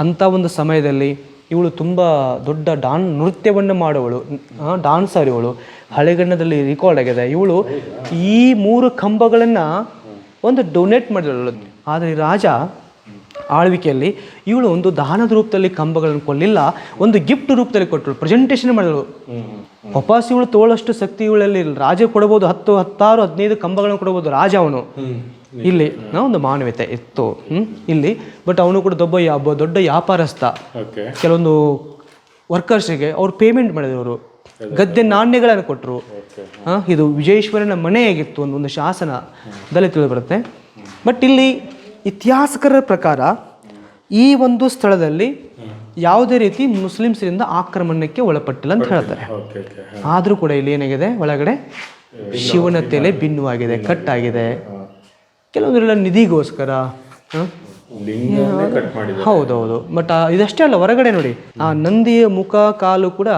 ಅಂಥ ಒಂದು ಸಮಯದಲ್ಲಿ ಇವಳು ತುಂಬ ದೊಡ್ಡ ನೃತ್ಯವನ್ನು ಮಾಡುವಳು, ಡಾನ್ಸರ್ ಇವಳು. ಹಳೆಗನ್ನಡದಲ್ಲಿ ರೆಕಾರ್ಡ್ ಆಗಿದೆ. ಇವಳು ಈ 3 ಕಂಬಗಳನ್ನು ಒಂದು ಡೊನೇಟ್ ಮಾಡಿದಳು. ಆದರೆ ರಾಜ ಆಳ್ವಿಕೆಯಲ್ಲಿ ಇವಳು ಒಂದು ದಾನದ ರೂಪದಲ್ಲಿ ಕಂಬಗಳನ್ನು ಕೊಲ್ಲಿಲ್ಲ, ಒಂದು ಗಿಫ್ಟ್ ರೂಪದಲ್ಲಿ ಕೊಟ್ಟಳು, ಪ್ರೆಸೆಂಟೇಷನ್ ಮಾಡಿದಳು. ವಾಪಸ್ ಇವಳು ತೋಳಷ್ಟು ಶಕ್ತಿ ಇವಳಲ್ಲಿ ರಾಜ ಕೊಡಬಹುದು, 10, 16, 15 ಕಂಬಗಳನ್ನು ಕೊಡಬಹುದು ರಾಜ ಅವನು. ಇಲ್ಲಿ ಒಂದು ಮಾನವೀಯತೆ ಇತ್ತು ಇಲ್ಲಿ. ಬಟ್ ಅವನು ಕೂಡ ದೊಡ್ಡ ವ್ಯಾಪಾರಸ್ಥ. ಕೆಲವೊಂದು ವರ್ಕರ್ಸ್ಗೆ ಅವ್ರು ಪೇಮೆಂಟ್ ಮಾಡಿದವರು, ಗದ್ದೆ ನಾಣ್ಯಗಳನ್ನು ಕೊಟ್ಟರು. ಇದು ವಿಜಯೇಶ್ವರನ ಮನೆ ಆಗಿತ್ತು ಒಂದು ಶಾಸನದಲ್ಲಿ ತಿಳಿದು ಬರುತ್ತೆ. ಬಟ್ ಇಲ್ಲಿ ಇತಿಹಾಸಕರ ಪ್ರಕಾರ ಈ ಒಂದು ಸ್ಥಳದಲ್ಲಿ ಯಾವುದೇ ರೀತಿ ಮುಸ್ಲಿಮ್ಸರಿಂದ ಆಕ್ರಮಣಕ್ಕೆ ಒಳಪಟ್ಟಿಲ್ಲ ಅಂತ ಹೇಳ್ತಾರೆ. ಆದರೂ ಕೂಡ ಇಲ್ಲಿ ಏನಾಗಿದೆ, ಒಳಗಡೆ ಶಿವನ ತಲೆ ಭಿನ್ನವಾಗಿದೆ, ಕಟ್ಟಾಗಿದೆ. ಕೆಲವೊಂದರೆಲ್ಲ ನಿಧಿಗೋಸ್ಕರ. ಹೌದೌದು. ಬಟ್ ಇದಷ್ಟೇ ಅಲ್ಲ, ಹೊರಗಡೆ ನೋಡಿ ಆ ನಂದಿಯ ಮುಖ ಕಾಲು ಕೂಡ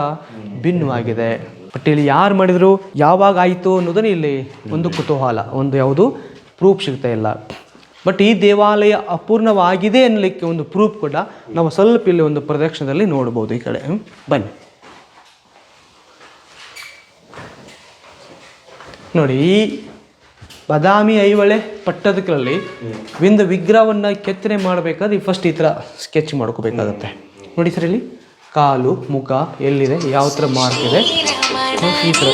ಭಿನ್ನವಾಗಿದೆ. ಬಟ್ ಇಲ್ಲಿ ಯಾರು ಮಾಡಿದ್ರು, ಯಾವಾಗ ಆಯಿತು ಅನ್ನೋದನ್ನ ಇಲ್ಲಿ ಒಂದು ಕುತೂಹಲ, ಒಂದು ಯಾವುದು ಪ್ರೂಫ್ ಸಿಗ್ತಾ ಇಲ್ಲ. ಬಟ್ ಈ ದೇವಾಲಯ ಅಪೂರ್ಣವಾಗಿದೆ ಅನ್ನಲಿಕ್ಕೆ ಒಂದು ಪ್ರೂಫ್ ಕೂಡ ನಾವು ಸ್ವಲ್ಪ ಇಲ್ಲಿ ಒಂದು ಪ್ರದಕ್ಷಿಣದಲ್ಲಿ ನೋಡ್ಬೋದು. ಈ ಕಡೆ ಬನ್ನಿ ನೋಡಿ. ಈ ಬಾದಾಮಿ ಐಹೊಳೆ ಪಟ್ಟದಕಲ್ಲಲ್ಲಿ ಒಂದು ವಿಗ್ರಹವನ್ನು ಕೆತ್ತನೆ ಮಾಡಬೇಕಾದ್ರೆ ಫಸ್ಟ್ ಈ ಥರ ಸ್ಕೆಚ್ ಮಾಡ್ಕೋಬೇಕಾಗತ್ತೆ. ನೋಡಿ ಸರ್, ಇಲ್ಲಿ ಕಾಲು ಮುಖ ಎಲ್ಲಿದೆ, ಯಾವ ಥರ ಮಾರ್ಕ್ ಇದೆ, ಈ ಥರ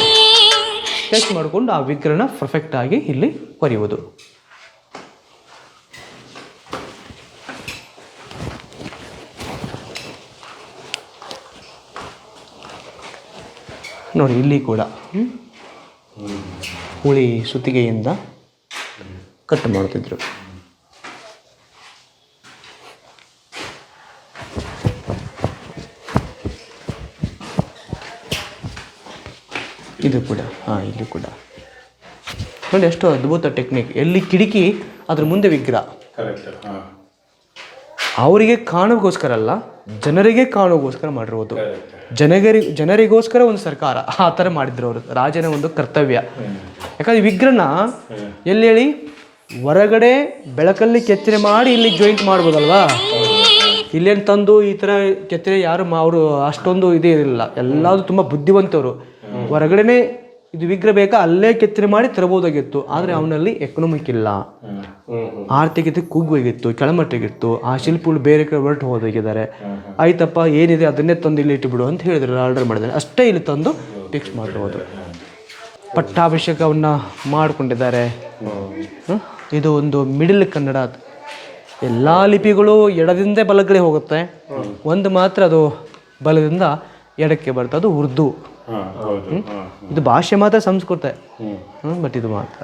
ಸ್ಕೆಚ್ ಮಾಡಿಕೊಂಡು ಆ ವಿಗ್ರಹನ ಪರ್ಫೆಕ್ಟಾಗಿ ಇಲ್ಲಿ ಬರೆಯುವುದು. ನೋಡಿ ಇಲ್ಲಿ ಕೂಡ ಹುಳಿ ಸುತ್ತಿಗೆಯಿಂದ ಕಟ್ ಮಾಡ್ತಿದ್ರು. ಇದು ಕೂಡ ಇಲ್ಲಿ ಕೂಡ ನೋಡಿ ಎಷ್ಟು ಅದ್ಭುತ ಟೆಕ್ನಿಕ್. ಎಲ್ಲಿ ಕಿಟಕಿ, ಅದ್ರ ಮುಂದೆ ವಿಗ್ರಹ. ಅವರಿಗೆ ಕಾಣೋಗೋಸ್ಕರ ಅಲ್ಲ, ಜನರಿಗೆ ಕಾಣೋಗೋಸ್ಕರ ಮಾಡಿರೋದು. ಜನರಿಗೋಸ್ಕರ ಒಂದು ಸರ್ಕಾರ ಆ ಥರ ಮಾಡಿದ್ರು ಅವರು, ರಾಜನ ಒಂದು ಕರ್ತವ್ಯ. ಯಾಕಂದ್ರೆ ವಿಗ್ರಹನ ಎಲ್ಲಿ ಹೇಳಿ, ಹೊರಗಡೆ ಬೆಳಕಲ್ಲಿ ಕೆತ್ತನೆ ಮಾಡಿ ಇಲ್ಲಿ ಜಾಯಿಂಟ್ ಮಾಡ್ಬೋದಲ್ವಾ. ಇಲ್ಲೇನು ತಂದು ಈ ಥರ ಕೆತ್ತನೆ ಯಾರು ಅವರು ಅಷ್ಟೊಂದು ಇದೇ ಇರಲಿಲ್ಲ. ಎಲ್ಲಾದ್ರು ತುಂಬ ಬುದ್ಧಿವಂತವರು. ಹೊರಗಡೆನೆ ಇದು ವಿಗ್ರಹ ಬೇಕಾ ಅಲ್ಲೇ ಕೆತ್ತನೆ ಮಾಡಿ ತರಬಹುದಾಗಿತ್ತು. ಆದರೆ ಅವನಲ್ಲಿ ಎಕನಾಮಿಕ್ ಇಲ್ಲ, ಆರ್ಥಿಕತೆ ಕುಗ್ಗೋಗಿತ್ತು, ಕೆಳಮಟ್ಟಿಗಿತ್ತು. ಆ ಶಿಲ್ಪಿಗಳು ಬೇರೆ ಕಡೆ ಹೊರಟು ಹೋದಾಗಿದ್ದಾರೆ. ಆಯ್ತಪ್ಪ, ಏನಿದೆ ಅದನ್ನೇ ತಂದು ಇಲ್ಲಿ ಇಟ್ಟುಬಿಡು ಅಂತ ಹೇಳಿದ್ರು, ಆರ್ಡರ್ ಮಾಡಿದ್ದಾರೆ. ಅಷ್ಟೇ ಇಲ್ಲಿ ತಂದು ಫಿಕ್ಸ್ ಮಾಡಿರ್ಬೋದು. ಪಟ್ಟಾಭಿಷೇಕವನ್ನು ಮಾಡಿಕೊಂಡಿದ್ದಾರೆ. ಇದು ಒಂದು ಮಿಡಿಲ್ ಕನ್ನಡ. ಎಲ್ಲ ಲಿಪಿಗಳು ಎಡದಿಂದ ಬಲಗಡೆ ಹೋಗುತ್ತೆ, ಒಂದು ಮಾತ್ರ ಅದು ಬಲದಿಂದ ಎಡಕ್ಕೆ ಬರುತ್ತೆ, ಅದು ಉರ್ದು. ಇದು ಭಾಷೆ ಮಾತ್ರ ಸಂಸ್ಕೃತ, ಬಟ್ ಇದು ಮಾತ್ರ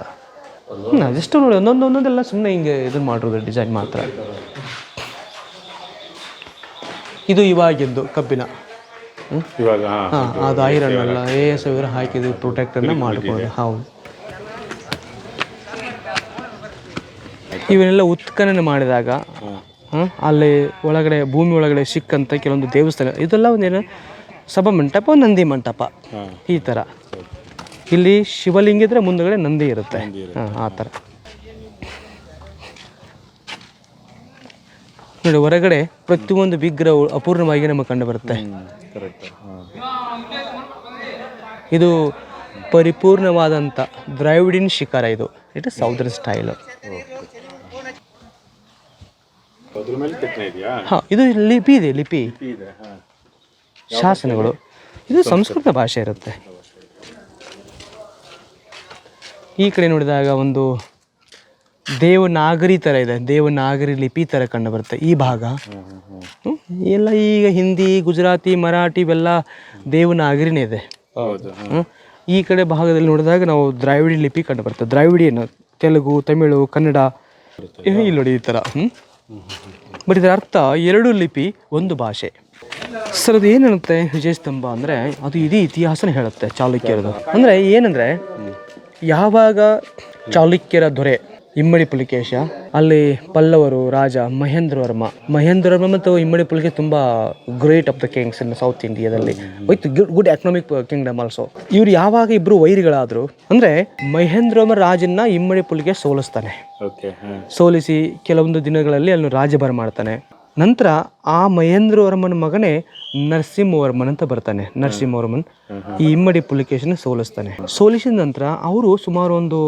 ಅದೆಷ್ಟು ನೋಡಿ ಒಂದೊಂದೆಲ್ಲ ಸುಮ್ಮನೆ ಹಿಂಗೆ ಇದನ್ನು ಮಾಡಿರೋದು ಡಿಸೈನ್ ಮಾತ್ರ. ಇದು ಇವಾಗಿದ್ದು ಕಬ್ಬಿನ, ಅದು ಐರನ್ ಅಲ್ಲ, ಇವರು ಹಾಕಿದ್ದು ಪ್ರೊಟೆಕ್ಟನ್ನು ಮಾಡ್ಬೋದು. ಹೌದು, ಇವನ್ನೆಲ್ಲ ಉತ್ಖನನ ಮಾಡಿದಾಗ ಅಲ್ಲಿ ಒಳಗಡೆ ಭೂಮಿ ಒಳಗಡೆ ಸಿಕ್ಕಂತ ಕೆಲವೊಂದು ದೇವಸ್ಥಾನ, ಇದೆಲ್ಲ ಒಂದೇನು ಸಭಾಮಂಟಪ, ನಂದಿ ಮಂಟಪ ಈ ಥರ. ಇಲ್ಲಿ ಶಿವಲಿಂಗ ಇದ್ರೆ ಮುಂದಗಡೆ ನಂದಿ ಇರುತ್ತೆ, ಆ ಥರ ನೋಡಿ. ಹೊರಗಡೆ ಪ್ರತಿಯೊಂದು ವಿಗ್ರಹ ಅಪೂರ್ಣವಾಗಿ ನಮಗೆ ಕಂಡು ಬರುತ್ತೆ. ಇದು ಪರಿಪೂರ್ಣವಾದಂಥ ದ್ರಾವಿಡಿಯನ್ ಶಿಖರ. ಇದು ಸೌದರ್ನ್ ಸ್ಟೈಲು. ಇದು ಲಿಪಿ ಇದೆ, ಲಿಪಿ ಶಾಸನಗಳು. ಇದು ಸಂಸ್ಕೃತ ಭಾಷೆ ಇರುತ್ತೆ. ಈ ಕಡೆ ನೋಡಿದಾಗ ಒಂದು ದೇವನಾಗರಿ ಥರ ಇದೆ, ದೇವನಾಗರಿ ಲಿಪಿ ಥರ ಕಂಡು ಬರುತ್ತೆ ಈ ಭಾಗ. ಎಲ್ಲ ಈಗ ಹಿಂದಿ, ಗುಜರಾತಿ, ಮರಾಠಿ ಇವೆಲ್ಲ ದೇವನಾಗರಿನೇ ಇದೆ. ಈ ಕಡೆ ಭಾಗದಲ್ಲಿ ನೋಡಿದಾಗ ನಾವು ದ್ರಾವಿಡಿ ಲಿಪಿ ಕಂಡು ಬರುತ್ತೆ. ದ್ರಾವಿಡಿಯನ್ ತೆಲುಗು, ತಮಿಳು, ಕನ್ನಡ ಇಲ್ಲಿ ನೋಡಿ ಈ ಥರ. ಬಟ್ ಇದರ ಅರ್ಥ ಎರಡು ಲಿಪಿ ಒಂದು ಭಾಷೆ. ಸರ್ ಅದು ಏನೇಳುತ್ತೆ ವಿಜಯಸ್ತಂಭ ಅಂದರೆ, ಅದು ಇಡೀ ಇತಿಹಾಸನ ಹೇಳುತ್ತೆ ಚಾಲುಕ್ಯರದು. ಅಂದರೆ ಏನಂದರೆ, ಯಾವಾಗ ಚಾಲುಕ್ಯರ ದೊರೆ ಇಮ್ಮಡಿ ಪುಲಿಕೇಶ, ಅಲ್ಲಿ ಪಲ್ಲವರು ರಾಜ ಮಹೇಂದ್ರ ವರ್ಮ ಮತ್ತು ಇಮ್ಮಡಿ ಪುಲಿಕೇಶ ತುಂಬ great of the kings in south ಇಂಡಿಯಾದಲ್ಲಿ, with good economic kingdom also. ಇವ್ರು ಯಾವಾಗ ಇಬ್ರು ವೈರಿಗಳಾದ್ರು ಅಂದರೆ, ಮಹೇಂದ್ರ ವರ್ಮ ರಾಜನ್ನ ಇಮ್ಮಡಿ ಪುಲಿಕೇಶ ಸೋಲಿಸ್ತಾನೆ. ಸೋಲಿಸಿ ಕೆಲವೊಂದು ದಿನಗಳಲ್ಲಿ ಅಲ್ಲಿ ರಾಜ್ಯಭಾರ ಮಾಡ್ತಾನೆ. ನಂತರ ಆ ಮಹೇಂದ್ರ ವರ್ಮನ ಮಗನೇ ನರಸಿಂಹವರ್ಮನ್ ಅಂತ ಬರ್ತಾನೆ. ನರಸಿಂಹವರ್ಮನ್ ಈ ಇಮ್ಮಡಿ ಪುಲಿಕೇಶನ ಸೋಲಿಸ್ತಾನೆ. ಸೋಲಿಸಿದ ನಂತರ ಅವರು ಸುಮಾರು ಒಂದು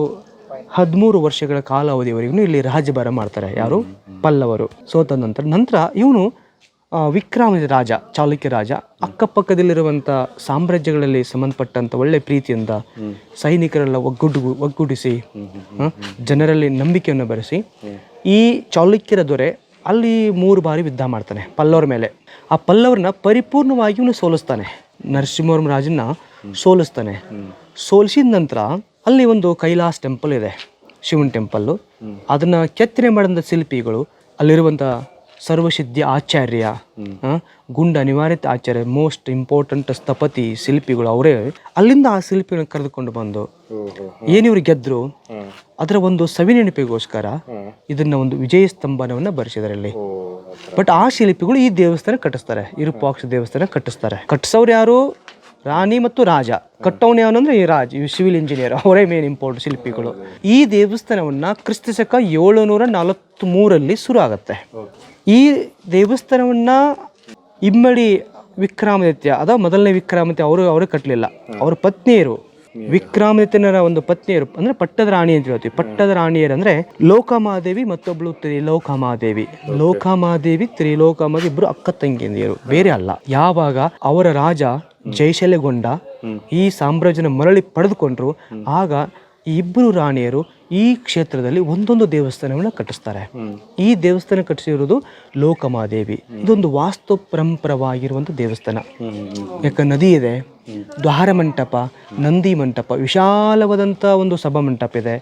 13 ವರ್ಷಗಳ ಕಾಲಾವಧಿಯವರೆಗೂ ಇಲ್ಲಿ ರಾಜ್ಯಭಾರ ಮಾಡ್ತಾರೆ. ಯಾರು? ಪಲ್ಲವರು ಸೋತ ನಂತರ ಇವನು ವಿಕ್ರಮಾದಿತ್ಯ ರಾಜ, ಚಾಲುಕ್ಯ ರಾಜ, ಅಕ್ಕಪಕ್ಕದಲ್ಲಿರುವಂಥ ಸಾಮ್ರಾಜ್ಯಗಳಲ್ಲಿ ಸಂಬಂಧಪಟ್ಟಂಥ ಒಳ್ಳೆ ಪ್ರೀತಿಯಿಂದ ಸೈನಿಕರೆಲ್ಲ ಒಗ್ಗೂಡಿಸಿ ಜನರಲ್ಲಿ ನಂಬಿಕೆಯನ್ನು ಬರೆಸಿ ಈ ಚಾಲುಕ್ಯರ ದೊರೆ ಅಲ್ಲಿ 3 ಬಾರಿ ಯುದ್ಧ ಮಾಡ್ತಾನೆ ಪಲ್ಲವರ ಮೇಲೆ. ಆ ಪಲ್ಲವರನ್ನ ಪರಿಪೂರ್ಣವಾಗಿ ಇವನು ಸೋಲಿಸ್ತಾನೆ, ನರಸಿಂಹವರ್ಮ ರಾಜನ ಸೋಲಿಸ್ತಾನೆ. ಸೋಲಿಸಿದ ನಂತರ ಅಲ್ಲಿ ಒಂದು ಕೈಲಾಸ್ ಟೆಂಪಲ್ ಇದೆ, ಶಿವನ್ ಟೆಂಪಲ್ಲು. ಅದನ್ನು ಕೆತ್ತನೆ ಮಾಡಿದ ಶಿಲ್ಪಿಗಳು ಅಲ್ಲಿರುವಂಥ ಸರ್ವಸಿದ್ಧಿ ಆಚಾರ್ಯ, ಗುಂಡ ನಿವಾರಿತ ಆಚಾರ್ಯ, ಮೋಸ್ಟ್ ಇಂಪಾರ್ಟೆಂಟ್ ಸ್ಥಪತಿ ಶಿಲ್ಪಿಗಳು ಅವರೇ. ಅಲ್ಲಿಂದ ಆ ಶಿಲ್ಪಿಗಳನ್ನು ಕರೆದುಕೊಂಡು ಬಂದು ಏನಿವ್ರು ಗೆದ್ರು ಅದರ ಒಂದು ಸವಿನೆನಪಿಗೋಸ್ಕರ ಇದನ್ನ ಒಂದು ವಿಜಯ ಸ್ತಂಭನವನ್ನು ಬರೆಸಿದಾರೆ. ಬಟ್ ಆ ಶಿಲ್ಪಿಗಳು ಈ ದೇವಸ್ಥಾನ ಕಟ್ಟಿಸ್ತಾರೆ, ವಿರೂಪಾಕ್ಷ ದೇವಸ್ಥಾನ ಕಟ್ಟಿಸ್ತಾರೆ. ಕಟ್ಟಿಸೋರು ಯಾರು? ರಾಣಿ ಮತ್ತು ರಾಜ. ಕಟ್ಟೋನು ಯಾವನಂದ್ರೆ ಈ ಸಿವಿಲ್ ಇಂಜಿನಿಯರ್, ಅವರೇ ಮೇನ್ ಇಂಪಾರ್ಟೆಂಟ್ ಶಿಲ್ಪಿಗಳು. ಈ ದೇವಸ್ಥಾನವನ್ನ ಕ್ರಿಸ್ತಶಕ 743 ಶುರು ಆಗತ್ತೆ. ಈ ದೇವಸ್ಥಾನವನ್ನ ಇಮ್ಮಡಿ ವಿಕ್ರಮಾದಿತ್ಯ, ಅದ ಮೊದಲನೇ ವಿಕ್ರಮಾದಿತ್ಯ ಅವರು ಕಟ್ಟಲಿಲ್ಲ, ಅವರ ಪತ್ನಿಯರು ವಿಕ್ರಮಾದಿತ್ಯನ ಒಂದು ಪತ್ನಿಯರು ಅಂದ್ರೆ ಪಟ್ಟದ ರಾಣಿ ಅಂತ ಹೇಳ್ತೀವಿ. ಪಟ್ಟದ ರಾಣಿಯರು ಅಂದ್ರೆ ಲೋಕಮಾದೇವಿ ಮತ್ತೊಬ್ಳು ತ್ರಿಲೋಕಮಾದೇವಿ. ಲೋಕಮಾದೇವಿ ತ್ರಿಲೋಕಮಾದೇವಿ ಇಬ್ರು ಅಕ್ಕ ತಂಗಿಯರು, ಬೇರೆ ಅಲ್ಲ. ಯಾವಾಗ ಅವರ ರಾಜ ಜಯಶಲ್ಯಗೊಂಡ ಈ ಸಾಮ್ರಾಜ್ಯನ ಮರಳಿ ಪಡೆದುಕೊಂಡ್ರು, ಆಗ ಈ ಇಬ್ಬರು ರಾಣಿಯರು ಈ ಕ್ಷೇತ್ರದಲ್ಲಿ ಒಂದೊಂದು ದೇವಸ್ಥಾನವನ್ನು ಕಟ್ಟಿಸ್ತಾರೆ. ಈ ದೇವಸ್ಥಾನ ಕಟ್ಟಿಸಿರುವುದು ಲೋಕಮಾದೇವಿ. ಇದೊಂದು ವಾಸ್ತು ಪರಂಪರವಾಗಿರುವಂಥ ದೇವಸ್ಥಾನ. ಯಾಕೆ ನದಿ ಇದೆ, ದ್ವಾರ ಮಂಟಪ, ನಂದಿ ಮಂಟಪ, ವಿಶಾಲವಾದಂಥ ಒಂದು ಸಭಾ ಮಂಟಪ ಇದೆ.